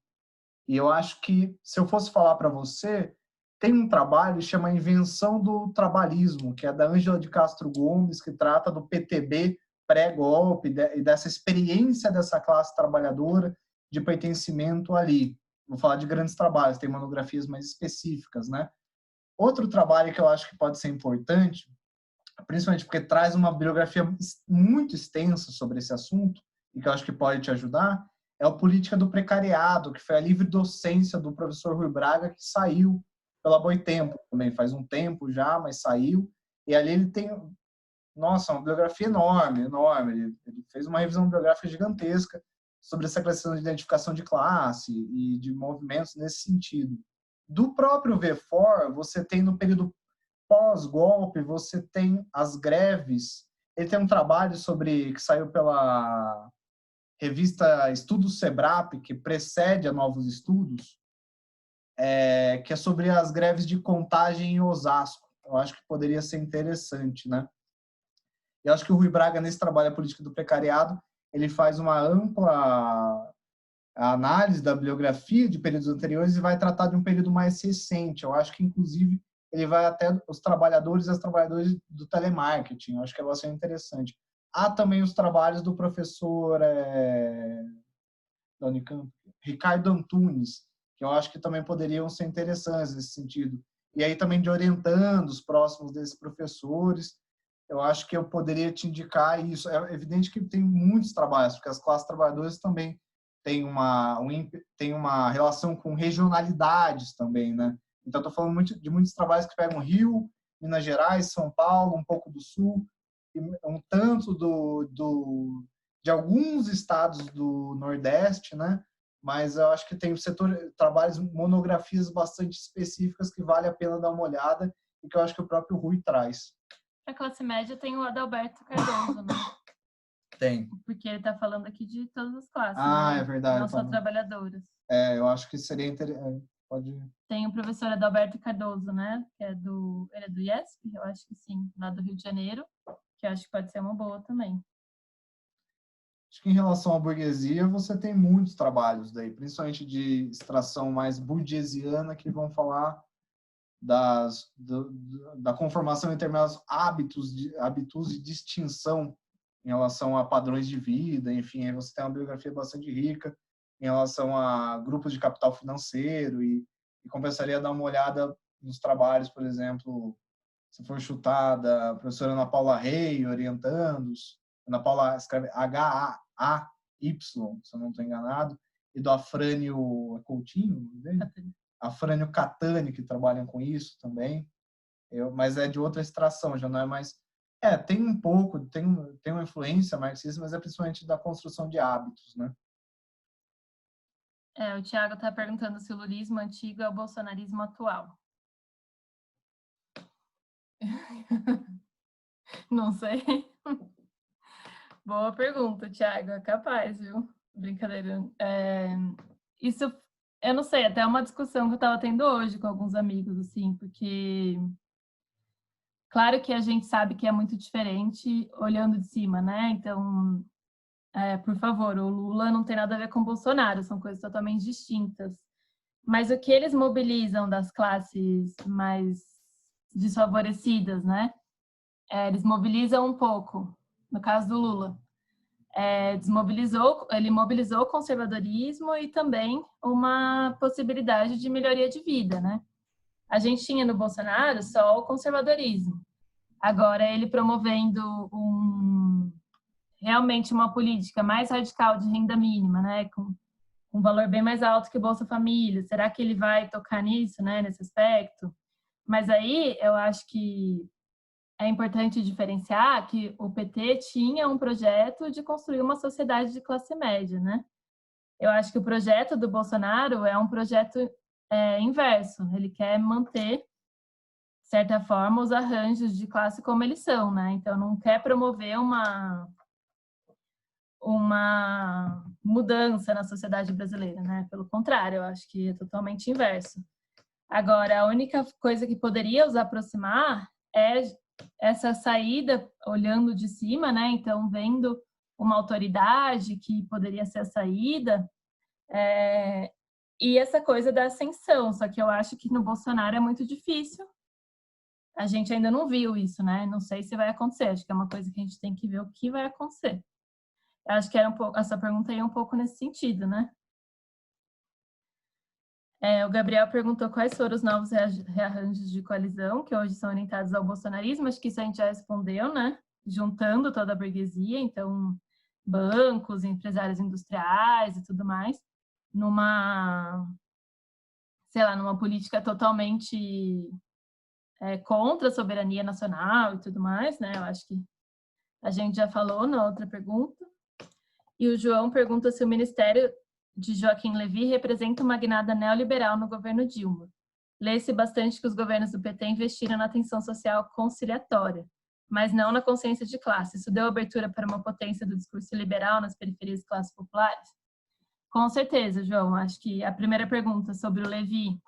E eu acho que, se eu fosse falar para você, tem um trabalho que chama Invenção do Trabalhismo, que é da Ângela de Castro Gomes, que trata do PTB pré-golpe e dessa experiência dessa classe trabalhadora de pertencimento ali. Vou falar de grandes trabalhos, tem monografias mais específicas, né? Outro trabalho que eu acho que pode ser importante, principalmente porque traz uma bibliografia muito extensa sobre esse assunto, e que eu acho que pode te ajudar, é o Política do Precariado, que foi a livre docência do professor Rui Braga, que saiu pela Boitempo também, faz um tempo já, mas saiu, e ali ele tem, nossa, uma bibliografia enorme, enorme, ele fez uma revisão bibliográfica gigantesca sobre essa questão de identificação de classe e de movimentos nesse sentido. Do próprio V4, você tem no período pós-golpe, você tem as greves. Ele tem um trabalho que saiu pela revista Estudos Sebrap, que precede a Novos Estudos, que é sobre as greves de Contagem em Osasco. Eu acho que poderia ser interessante, né? Eu acho que o Rui Braga, nesse trabalho A Política do Precariado, ele faz uma ampla análise da bibliografia de períodos anteriores e vai tratar de um período mais recente. Eu acho que, inclusive, ele vai até os trabalhadores e as trabalhadoras do telemarketing. Eu acho que é bastante interessante. Há também os trabalhos do professor da Unicamp, Ricardo Antunes, que eu acho que também poderiam ser interessantes nesse sentido. E aí também de orientando os próximos desses professores, eu acho que eu poderia te indicar isso. É evidente que tem muitos trabalhos, porque as classes trabalhadoras também têm uma relação com regionalidades também, né? Então, estou falando de muitos trabalhos que pegam Rio, Minas Gerais, São Paulo, um pouco do Sul, e um tanto de alguns estados do Nordeste, né? Mas eu acho que tem trabalhos, monografias bastante específicas que vale a pena dar uma olhada e que eu acho que o próprio Rui traz. A classe média tem o Adalberto Cardoso, né? Tem. Porque ele está falando aqui de todas as classes, né? É verdade. Não só trabalhadoras. Eu acho que seria interessante. Pode... Tem o professor Adalberto Cardoso, né? Que ele é do IESP, eu acho que sim, lá do Rio de Janeiro, que eu acho que pode ser uma boa também. Acho que em relação à burguesia, você tem muitos trabalhos daí, principalmente de extração mais burguesiana, que vão falar da conformação em determinados hábitos de distinção em relação a padrões de vida, enfim, aí você tem uma biografia bastante rica em relação a grupos de capital financeiro e começaria a dar uma olhada nos trabalhos, por exemplo, se for chutada, a professora Ana Paula Rey orientando-os, Ana Paula escreve H-A-Y, se eu não estou enganado, e do Afrânio Coutinho, Afrânio Catani, que trabalham com isso também, mas é de outra extração, já não é mais... tem um pouco, tem uma influência marxista, mas é principalmente da construção de hábitos, né? O Thiago está perguntando se o lulismo antigo é o bolsonarismo atual. Não sei. Boa pergunta, Thiago. É capaz, viu? Brincadeira. Isso, eu não sei, até uma discussão que eu estava tendo hoje com alguns amigos, assim, porque... Claro que a gente sabe que é muito diferente olhando de cima, né? Então, por favor, o Lula não tem nada a ver com o Bolsonaro, são coisas totalmente distintas. Mas o que eles mobilizam das classes mais desfavorecidas, né? Eles mobilizam um pouco. No caso do Lula, ele mobilizou o conservadorismo e também uma possibilidade de melhoria de vida, né? A gente tinha no Bolsonaro só o conservadorismo. Agora, ele promovendo realmente uma política mais radical de renda mínima, né? Com um valor bem mais alto que o Bolsa Família. Será que ele vai tocar nisso, né? Nesse aspecto? Mas aí, eu acho que é importante diferenciar que o PT tinha um projeto de construir uma sociedade de classe média, né? Eu acho que o projeto do Bolsonaro é um projeto inverso. Ele quer manter, de certa forma, os arranjos de classe como eles são, né? Então, não quer promover uma mudança na sociedade brasileira, né? Pelo contrário, eu acho que é totalmente inverso. Agora, a única coisa que poderia os aproximar é essa saída olhando de cima, né? Então, vendo uma autoridade que poderia ser a saída, e essa coisa da ascensão. Só que eu acho que no Bolsonaro é muito difícil. A gente ainda não viu isso, né? Não sei se vai acontecer. Acho que é uma coisa que a gente tem que ver o que vai acontecer. Eu acho que era essa pergunta aí um pouco nesse sentido, né? O Gabriel perguntou quais foram os novos rearranjos de coalizão que hoje são orientados ao bolsonarismo. Acho que isso a gente já respondeu, né? Juntando toda a burguesia, então bancos, empresários industriais e tudo mais, numa política totalmente contra a soberania nacional e tudo mais, né? Eu acho que a gente já falou na outra pergunta. E o João pergunta se o Ministério de Joaquim Levy representa uma guinada neoliberal no governo Dilma. Lê-se bastante que os governos do PT investiram na atenção social conciliatória, mas não na consciência de classe. Isso deu abertura para uma potência do discurso liberal nas periferias e classes populares? Com certeza, João. Acho que a primeira pergunta sobre o Levy,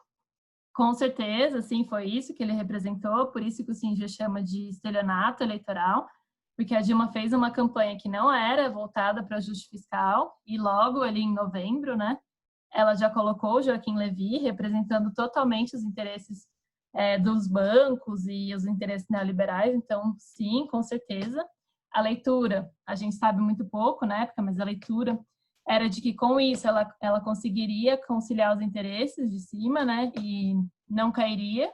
com certeza, sim, foi isso que ele representou, por isso que o Sinja chama de estelionato eleitoral, porque a Dilma fez uma campanha que não era voltada para ajuste fiscal, e logo ali em novembro, né, ela já colocou o Joaquim Levy representando totalmente os interesses dos bancos e os interesses neoliberais. Então, sim, com certeza. a leitura, a gente sabe muito pouco na época, mas a leitura era de que com isso ela conseguiria conciliar os interesses de cima, né, e não cairia,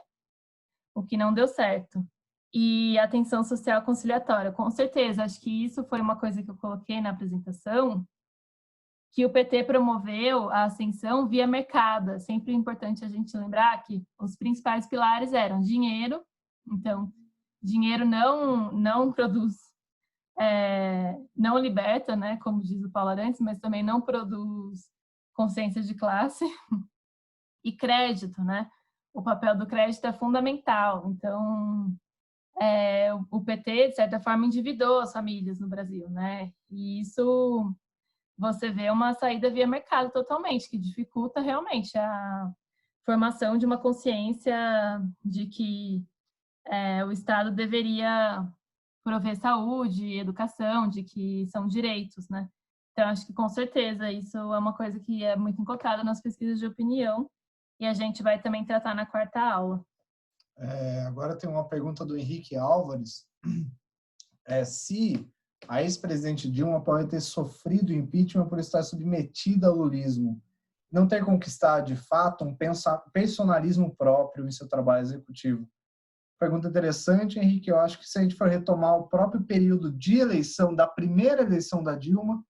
o que não deu certo. E a atenção social conciliatória, com certeza, acho que isso foi uma coisa que eu coloquei na apresentação, que o PT promoveu a ascensão via mercado. É sempre importante a gente lembrar que os principais pilares eram dinheiro, então, dinheiro não produz, não liberta, né, como diz o Paulo Arantes, mas também não produz consciência de classe, e crédito, né? O papel do crédito é fundamental. Então, o PT, de certa forma, endividou as famílias no Brasil, né? E isso você vê uma saída via mercado totalmente, que dificulta realmente a formação de uma consciência de que o Estado deveria prover saúde, educação, de que são direitos, né? Então, acho que com certeza isso é uma coisa que é muito encontrada nas pesquisas de opinião e a gente vai também tratar na quarta aula. Agora tem uma pergunta do Henrique Álvares. Se a ex-presidente Dilma pode ter sofrido impeachment por estar submetida ao lulismo, não ter conquistado, de fato, um personalismo próprio em seu trabalho executivo. Pergunta interessante, Henrique. Eu acho que se a gente for retomar o próprio período de eleição, da primeira eleição da Dilma,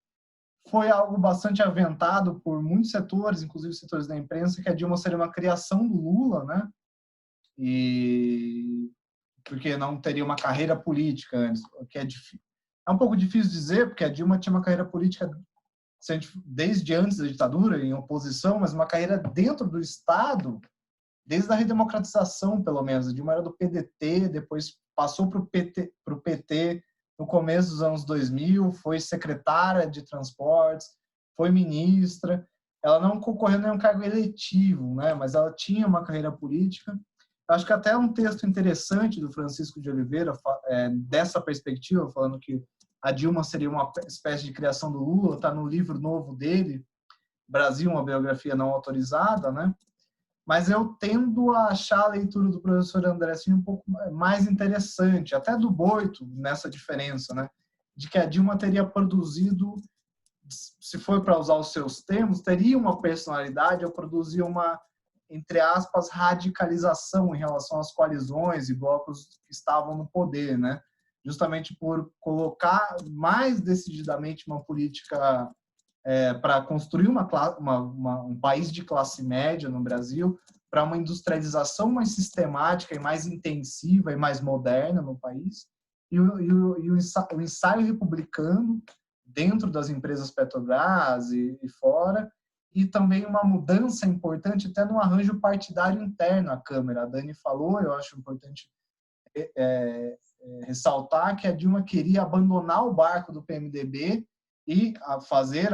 foi algo bastante aventado por muitos setores, inclusive setores da imprensa, que a Dilma seria uma criação do Lula, né? E porque não teria uma carreira política antes, o que é um pouco difícil dizer, porque a Dilma tinha uma carreira política desde antes da ditadura, em oposição, mas uma carreira dentro do Estado, desde a redemocratização, pelo menos. A Dilma era do PDT, depois passou para o PT no começo dos anos 2000, foi secretária de transportes, foi ministra. Ela não concorreu a nenhum cargo eletivo, né? Mas ela tinha uma carreira política. Acho que até um texto interessante do Francisco de Oliveira, dessa perspectiva, falando que a Dilma seria uma espécie de criação do Lula, está no livro novo dele, Brasil, uma biografia não autorizada, né? Mas eu tendo a achar a leitura do professor André assim, um pouco mais interessante, até do Boito, nessa diferença, né? De que a Dilma teria produzido, se for para usar os seus termos, teria uma personalidade ou produzir uma, entre aspas, radicalização em relação às coalizões e blocos que estavam no poder, né? Justamente por colocar mais decididamente uma política para construir um país de classe média no Brasil, para uma industrialização mais sistemática e mais intensiva e mais moderna no país, e o ensaio republicano dentro das empresas Petrobras e fora, e também uma mudança importante até no arranjo partidário interno à Câmara. A Dani falou, eu acho importante ressaltar que a Dilma queria abandonar o barco do PMDB e fazer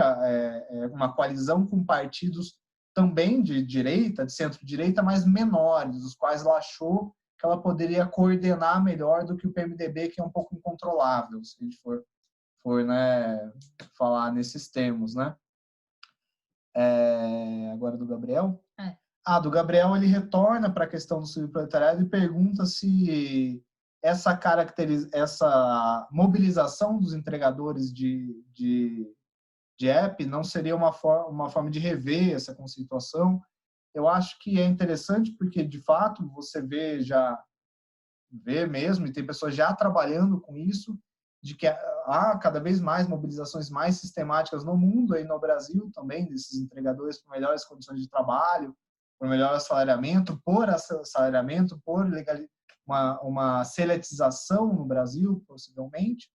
uma coalizão com partidos também de direita, de centro-direita, mas menores, os quais ela achou que ela poderia coordenar melhor do que o PMDB, que é um pouco incontrolável, se a gente for né, falar nesses termos, né? Agora do Gabriel? Do Gabriel, ele retorna para a questão do subproletariado e pergunta se essa mobilização dos entregadores de app não seria uma forma de rever essa conceituação. Eu acho que é interessante porque, de fato, você vê mesmo, e tem pessoas já trabalhando com isso, de que há cada vez mais mobilizações mais sistemáticas no mundo, aí no Brasil também, desses entregadores por melhores condições de trabalho, por melhor assalariamento, por uma seletização no Brasil, possivelmente.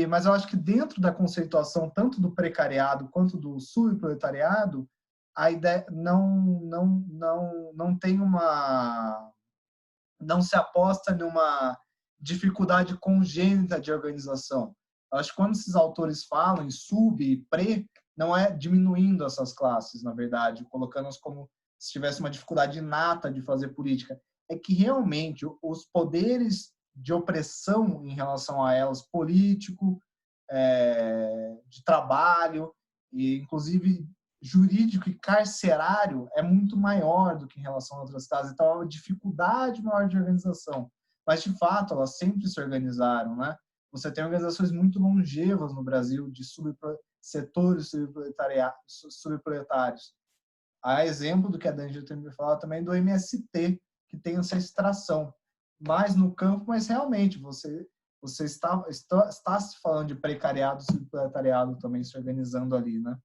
Mas eu acho que dentro da conceituação tanto do precariado quanto do subproletariado, a ideia não se aposta numa dificuldade congênita de organização. Eu acho que quando esses autores falam em sub e pre, não é diminuindo essas classes, na verdade, colocando-as como se tivesse uma dificuldade inata de fazer política. É que realmente os poderes de opressão em relação a elas, político, de trabalho, e inclusive jurídico e carcerário, é muito maior do que em relação a outras classes. Então, é uma dificuldade maior de organização. Mas, de fato, elas sempre se organizaram, né? você tem organizações muito longevas no Brasil de setores subproletários. Há exemplo do que a Dani tem me falado também do MST, que tem essa extração. Mais no campo, mas realmente você está se falando de precariado, subproletariado também se organizando ali, né?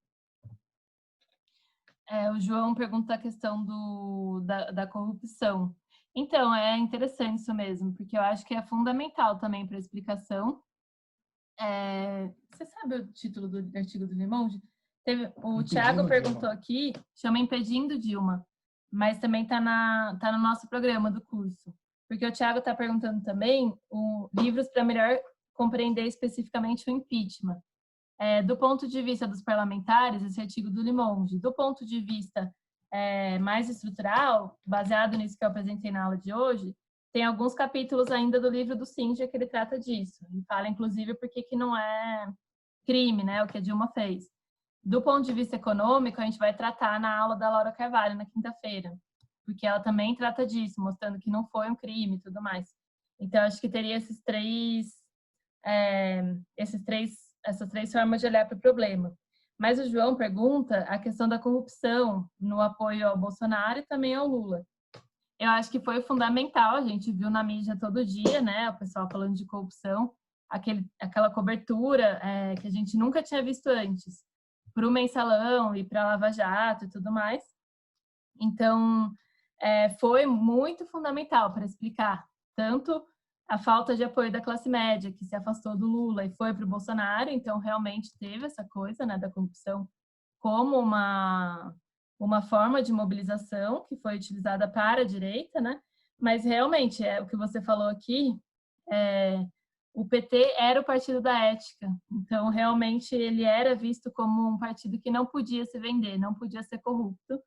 O João pergunta a questão da corrupção. Então, é interessante isso mesmo, porque eu acho que é fundamental também para a explicação. Você sabe o título do artigo do Limonge? O Thiago perguntou Dilma. Aqui, chama Impedindo Dilma, mas também está no nosso programa do curso. Porque o Thiago está perguntando também livros para melhor compreender especificamente o impeachment. Do ponto de vista dos parlamentares, esse artigo do Limonge. Do ponto de vista mais estrutural, baseado nisso que eu apresentei na aula de hoje, tem alguns capítulos ainda do livro do Sinja que ele trata disso. Ele fala, inclusive, por que não é crime, né, o que a Dilma fez. Do ponto de vista econômico, a gente vai tratar na aula da Laura Carvalho, na quinta-feira, porque ela também trata disso, mostrando que não foi um crime e tudo mais. Então, acho que teria essas três formas de olhar para o problema. Mas o João pergunta a questão da corrupção no apoio ao Bolsonaro e também ao Lula. Eu acho que foi fundamental, a gente viu na mídia todo dia, né, o pessoal falando de corrupção, aquela cobertura que a gente nunca tinha visto antes, para o Mensalão e para a Lava Jato e tudo mais. Então, foi muito fundamental para explicar tanto a falta de apoio da classe média, que se afastou do Lula e foi para o Bolsonaro, então realmente teve essa coisa, né, da corrupção como uma forma de mobilização que foi utilizada para a direita, né? Mas realmente, o que você falou aqui, o PT era o partido da ética, então realmente ele era visto como um partido que não podia se vender, não podia ser corrupto,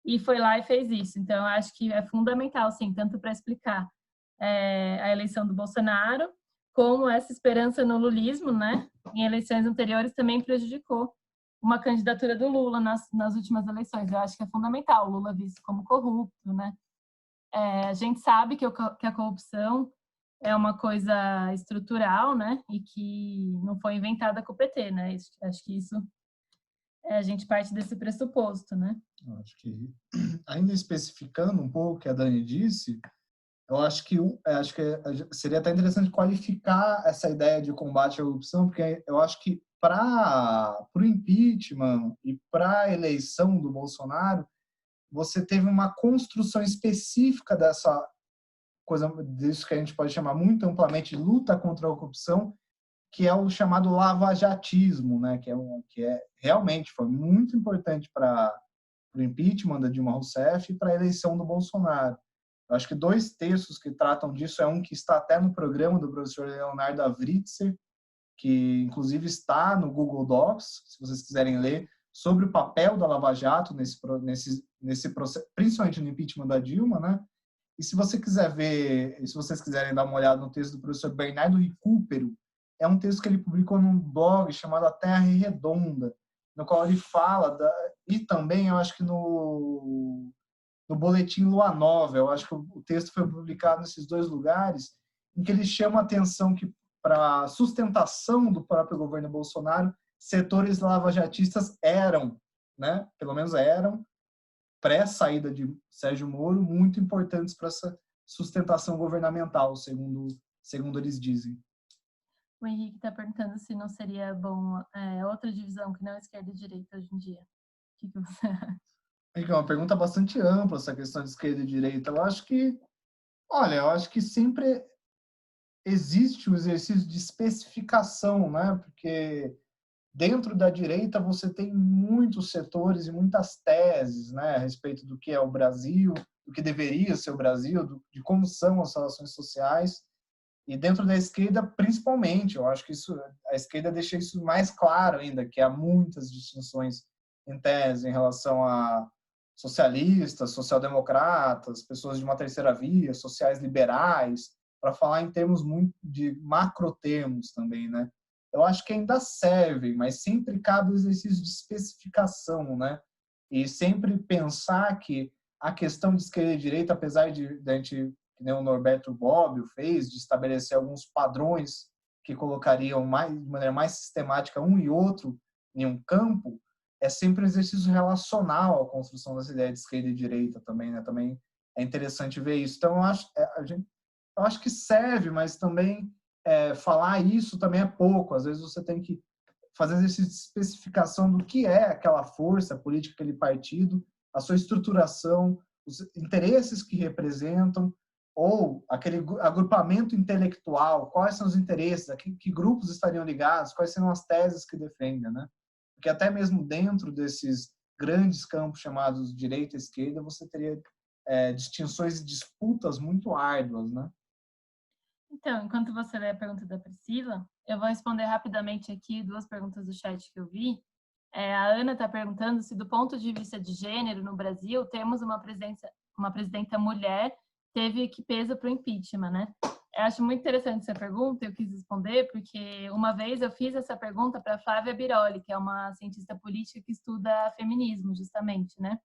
e foi lá e fez isso. Então, eu acho que é fundamental, sim, tanto para explicar a eleição do Bolsonaro, como essa esperança no lulismo, né? Em eleições anteriores também prejudicou uma candidatura do Lula nas últimas eleições. Eu acho que é fundamental o Lula visto como corrupto, né? A gente sabe que a corrupção é uma coisa estrutural, né? E que não foi inventada com o PT, né? Acho que isso a gente parte desse pressuposto, né? Acho que, ainda especificando um pouco o que a Dani disse, eu acho que seria até interessante qualificar essa ideia de combate à corrupção, porque eu acho que para o impeachment e para a eleição do Bolsonaro, você teve uma construção específica dessa coisa, disso que a gente pode chamar muito amplamente de luta contra a corrupção, que é o chamado lavajatismo, né? Que realmente foi muito importante para o impeachment da Dilma Rousseff e para a eleição do Bolsonaro. Eu acho que 2 textos que tratam disso, um que está até no programa do professor Leonardo Avritzer, que inclusive está no Google Docs, se vocês quiserem ler, sobre o papel da Lava Jato nesse processo, principalmente no impeachment da Dilma, né? E se vocês quiserem dar uma olhada no texto do professor Bernardo Recupero, é um texto que ele publicou num blog chamado A Terra Redonda, no qual ele fala, e também eu acho que no Boletim Lua Nova, eu acho que o texto foi publicado nesses 2 lugares, em que ele chama a atenção que para a sustentação do próprio governo Bolsonaro, setores lavajatistas né, pelo menos eram, pré-saída de Sérgio Moro, muito importantes para essa sustentação governamental, segundo eles dizem. O Henrique está perguntando se não seria bom outra divisão que não esquerda e direita hoje em dia. O que você acha? É uma pergunta bastante ampla, essa questão de esquerda e direita. Eu acho que sempre existe o exercício de especificação, né? Porque dentro da direita você tem muitos setores e muitas teses, né, a respeito do que é o Brasil, do que deveria ser o Brasil, de como são as relações sociais. E dentro da esquerda, principalmente, eu acho que a esquerda deixa isso mais claro ainda, que há muitas distinções em tese em relação a socialistas, social-democratas, pessoas de uma terceira via, sociais liberais, para falar em termos muito de macrotermos também, né? Eu acho que ainda serve, mas sempre cabe o exercício de especificação, né? E sempre pensar que a questão de esquerda e direita, apesar de a gente, que nem o Norberto Bobbio fez, de estabelecer alguns padrões que colocariam de maneira mais sistemática um e outro em um campo, é sempre um exercício relacional à construção dessa ideia de esquerda e direita também, né? Também é interessante ver isso. Então, eu acho que serve, mas também falar isso também é pouco. Às vezes você tem que fazer exercício de especificação do que é aquela força política, aquele partido, a sua estruturação, os interesses que representam, ou aquele agrupamento intelectual, quais são os interesses, que grupos estariam ligados, quais serão as teses que defendem, né? Porque até mesmo dentro desses grandes campos chamados direita e esquerda, você teria distinções e disputas muito árduas, né? Então, enquanto você lê a pergunta da Priscila, eu vou responder rapidamente aqui 2 perguntas do chat que eu vi. A Ana está perguntando se, do ponto de vista de gênero no Brasil, temos uma presidenta mulher, teve que peso para o impeachment, né? Eu acho muito interessante essa pergunta, eu quis responder, porque uma vez eu fiz essa pergunta para Flávia Biroli, que é uma cientista política que estuda feminismo, justamente, né?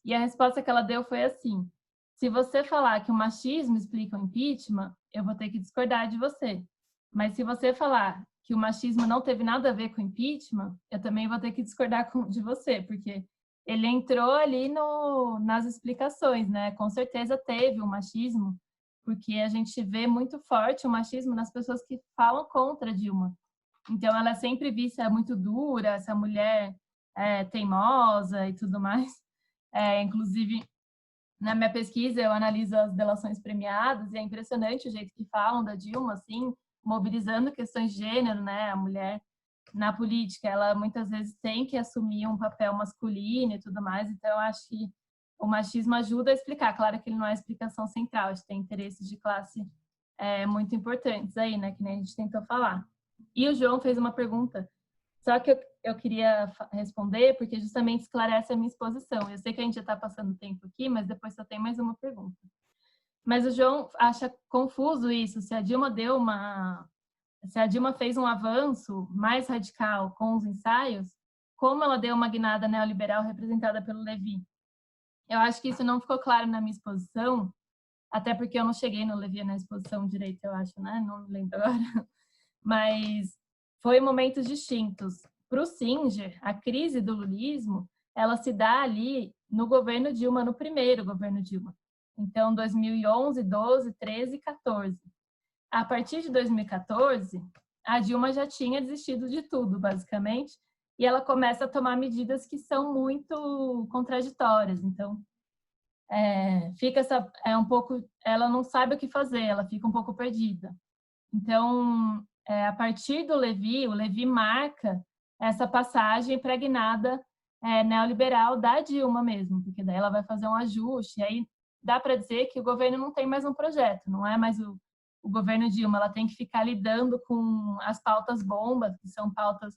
E a resposta que ela deu foi assim: se você falar que o machismo explica o impeachment, eu vou ter que discordar de você. Mas se você falar que o machismo não teve nada a ver com o impeachment, eu também vou ter que discordar de você, porque ele entrou ali nas explicações, né? Com certeza teve o machismo, porque a gente vê muito forte o machismo nas pessoas que falam contra Dilma. Então, ela é sempre vista muito dura, essa mulher teimosa e tudo mais. Inclusive, na minha pesquisa, eu analiso as delações premiadas e é impressionante o jeito que falam da Dilma, assim, mobilizando questões de gênero, né? A mulher na política, ela muitas vezes tem que assumir um papel masculino e tudo mais, então eu acho que o machismo ajuda a explicar. Claro que ele não é a explicação central, a gente tem interesses de classe muito importantes aí, né? Que nem a gente tentou falar. E o João fez uma pergunta, só que eu queria responder porque justamente esclarece a minha exposição. Eu sei que a gente já está passando tempo aqui, mas depois só tem mais uma pergunta. Mas o João acha confuso isso, se a Dilma fez um avanço mais radical com os ensaios, como ela deu uma guinada neoliberal representada pelo Levi. Eu acho que isso não ficou claro na minha exposição, até porque eu não cheguei no Levi na exposição direito, eu acho, né? Não me lembro agora. Mas foi momentos distintos. Para o Singer, a crise do lulismo, ela se dá ali no governo Dilma, no primeiro governo Dilma. Então, 2011, 12, 13 e 14. A partir de 2014, a Dilma já tinha desistido de tudo, basicamente, e ela começa a tomar medidas que são muito contraditórias. Então, fica um pouco, ela não sabe o que fazer, ela fica um pouco perdida. Então, a partir do Levi, o Levi marca essa passagem impregnada neoliberal da Dilma mesmo, porque daí ela vai fazer um ajuste, e aí dá para dizer que o governo não tem mais um projeto, não é mais o governo Dilma, ela tem que ficar lidando com as pautas bombas, que são pautas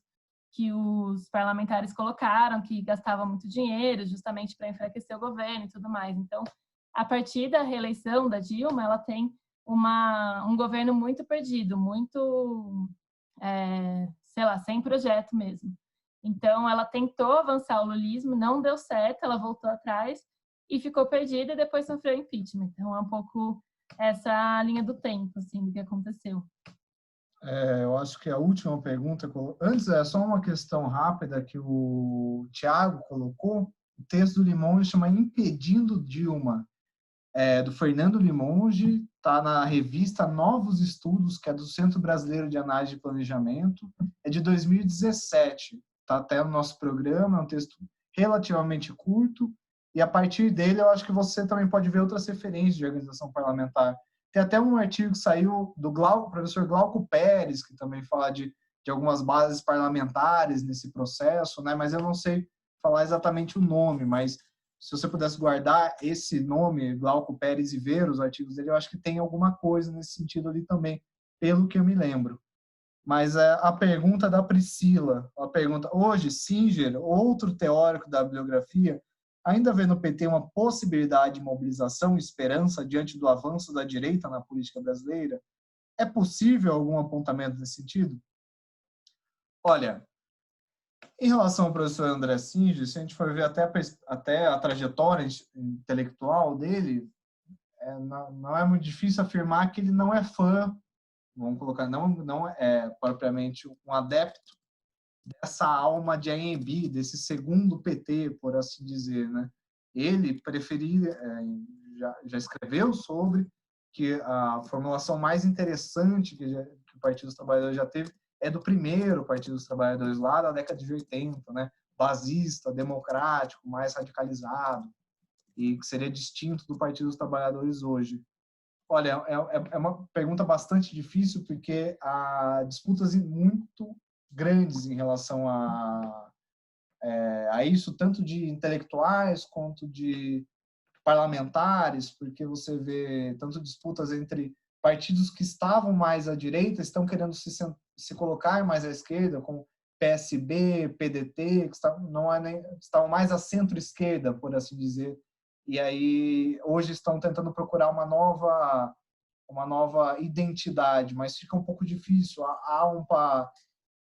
que os parlamentares colocaram, que gastavam muito dinheiro justamente para enfraquecer o governo e tudo mais. Então, a partir da reeleição da Dilma, ela tem um governo muito perdido, muito, sei lá, sem projeto mesmo. Então, ela tentou avançar o lulismo, não deu certo, ela voltou atrás e ficou perdida e depois sofreu impeachment. Então, é um pouco essa linha do tempo, assim, do que aconteceu. Eu acho que a última pergunta... Antes, é só uma questão rápida que o Tiago colocou. O texto do Limonge chama Impedindo Dilma, do Fernando Limonge, está na revista Novos Estudos, que é do Centro Brasileiro de Análise de Planejamento, é de 2017, está até no nosso programa, é um texto relativamente curto, e a partir dele eu acho que você também pode ver outras referências de organização parlamentar. Tem até um artigo que saiu do professor Glauco Pérez, que também fala de algumas bases parlamentares nesse processo, né? Mas eu não sei falar exatamente o nome, mas se você pudesse guardar esse nome, Glauco Pérez, e ver os artigos dele, eu acho que tem alguma coisa nesse sentido ali também, pelo que eu me lembro. Mas a pergunta da Priscila, a pergunta, hoje, Singer, outro teórico da bibliografia, ainda vê no PT uma possibilidade de mobilização e esperança diante do avanço da direita na política brasileira? É possível algum apontamento nesse sentido? Olha, em relação ao professor André Singer, se a gente for ver até a trajetória intelectual dele, não é muito difícil afirmar que ele não é fã vamos colocar, não é propriamente um adepto dessa alma de ANB, desse segundo PT, por assim dizer, né? Ele preferia, já escreveu sobre que a formulação mais interessante que o Partido dos Trabalhadores já teve é do primeiro Partido dos Trabalhadores, lá da década de 80, né? Basista, democrático, mais radicalizado, e que seria distinto do Partido dos Trabalhadores hoje. Olha, é uma pergunta bastante difícil, porque há disputas muito grandes em relação a isso, tanto de intelectuais quanto de parlamentares, porque você vê tanto disputas entre partidos que estavam mais à direita, estão querendo se colocar mais à esquerda, como PSB, PDT, que estavam mais à centro-esquerda, por assim dizer, e aí hoje estão tentando procurar uma nova identidade, mas fica um pouco difícil.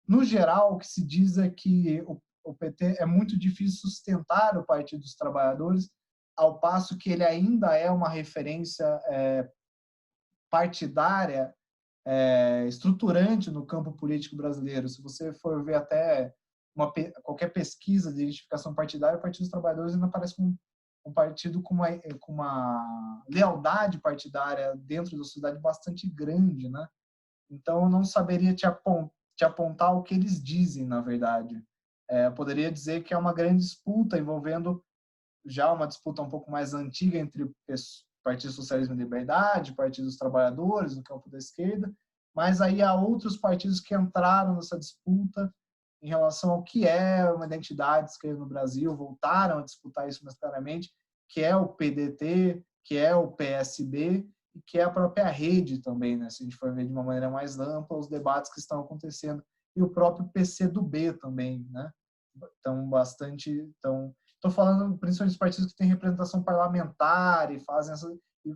No geral, o que se diz é que o PT é muito difícil sustentar o Partido dos Trabalhadores, ao passo que ele ainda é uma referência partidária estruturante no campo político brasileiro. Se você for ver até qualquer pesquisa de identificação partidária, o Partido dos Trabalhadores ainda parece um partido com uma lealdade partidária dentro da sociedade bastante grande, né? Então, eu não saberia te apontar o que eles dizem, na verdade. Eu poderia dizer que é uma grande disputa envolvendo já uma disputa um pouco mais antiga entre o Partido Socialismo e Liberdade, Partido dos Trabalhadores, no campo da esquerda, mas aí há outros partidos que entraram nessa disputa em relação ao que é uma identidade de esquerda no Brasil, voltaram a disputar isso mais claramente, que é o PDT, que é o PSB, e que é a própria rede também, né? Se a gente for ver de uma maneira mais ampla os debates que estão acontecendo, e o próprio PCdoB também, né? Estou falando principalmente dos partidos que têm representação parlamentar e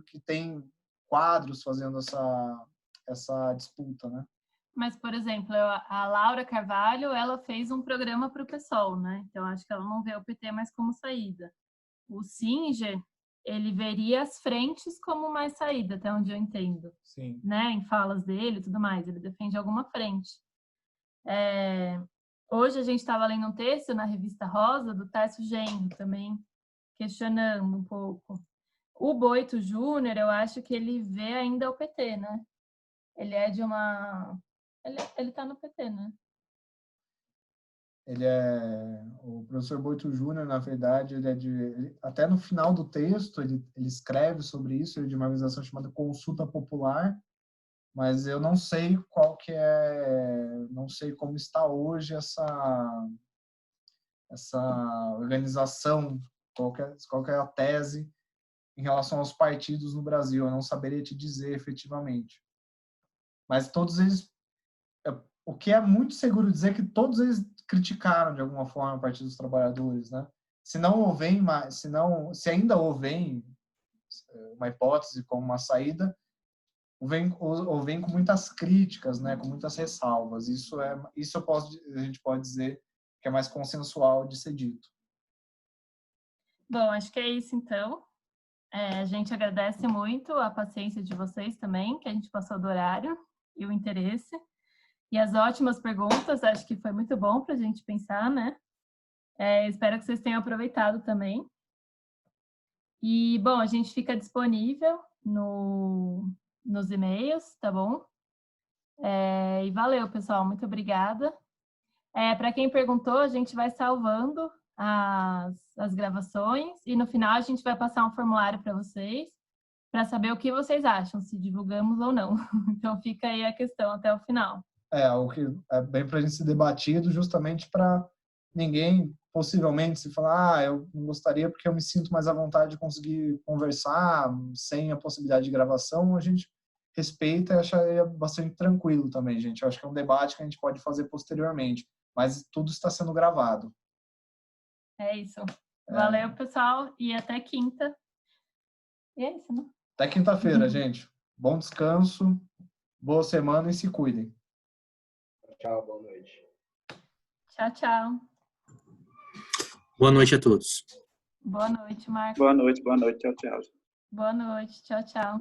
que têm quadros fazendo essa disputa, né? Mas, por exemplo, a Laura Carvalho, ela fez um programa para o PSOL, né? Então, acho que ela não vê o PT mais como saída. O Singer, ele veria as frentes como mais saída, até onde eu entendo. Sim. Né? Em falas dele e tudo mais, ele defende alguma frente. Hoje a gente estava lendo um texto na revista Rosa, do Tarso Genro também, questionando um pouco. O Boito Júnior, eu acho que ele vê ainda o PT, né? Ele é de uma... Ele tá no PT, né? O professor Boito Júnior, na verdade, até no final do texto, ele escreve sobre isso, ele é de uma organização chamada Consulta Popular, mas eu não sei não sei como está hoje essa organização, qual que é a tese em relação aos partidos no Brasil, eu não saberia te dizer efetivamente. Mas todos eles, o que é muito seguro dizer é que todos eles criticaram de alguma forma o Partido dos Trabalhadores, né? Se ainda houve uma hipótese como uma saída, ou vem com muitas críticas, né, com muitas ressalvas. A gente pode dizer que é mais consensual de ser dito. Bom, acho que é isso então. A gente agradece muito a paciência de vocês também, que a gente passou do horário e o interesse. E as ótimas perguntas, acho que foi muito bom para a gente pensar, né? Espero que vocês tenham aproveitado também. E, bom, a gente fica disponível nos e-mails, tá bom? E valeu, pessoal. Muito obrigada. Para quem perguntou, a gente vai salvando as gravações e no final a gente vai passar um formulário para vocês para saber o que vocês acham, se divulgamos ou não. Então fica aí a questão até o final. O que é bem para a gente ser debatido, justamente para ninguém possivelmente se falar, eu não gostaria porque eu me sinto mais à vontade de conseguir conversar sem a possibilidade de gravação, a gente respeita e acharia bastante tranquilo também, gente. Eu acho que é um debate que a gente pode fazer posteriormente, mas tudo está sendo gravado. É isso. Valeu, pessoal, e até quinta. E é isso, né? Até quinta-feira, gente. Bom descanso, boa semana e se cuidem. Tchau, boa noite. Tchau, tchau. Boa noite a todos. Boa noite, Marcos. Boa noite, tchau, tchau. Boa noite, tchau, tchau.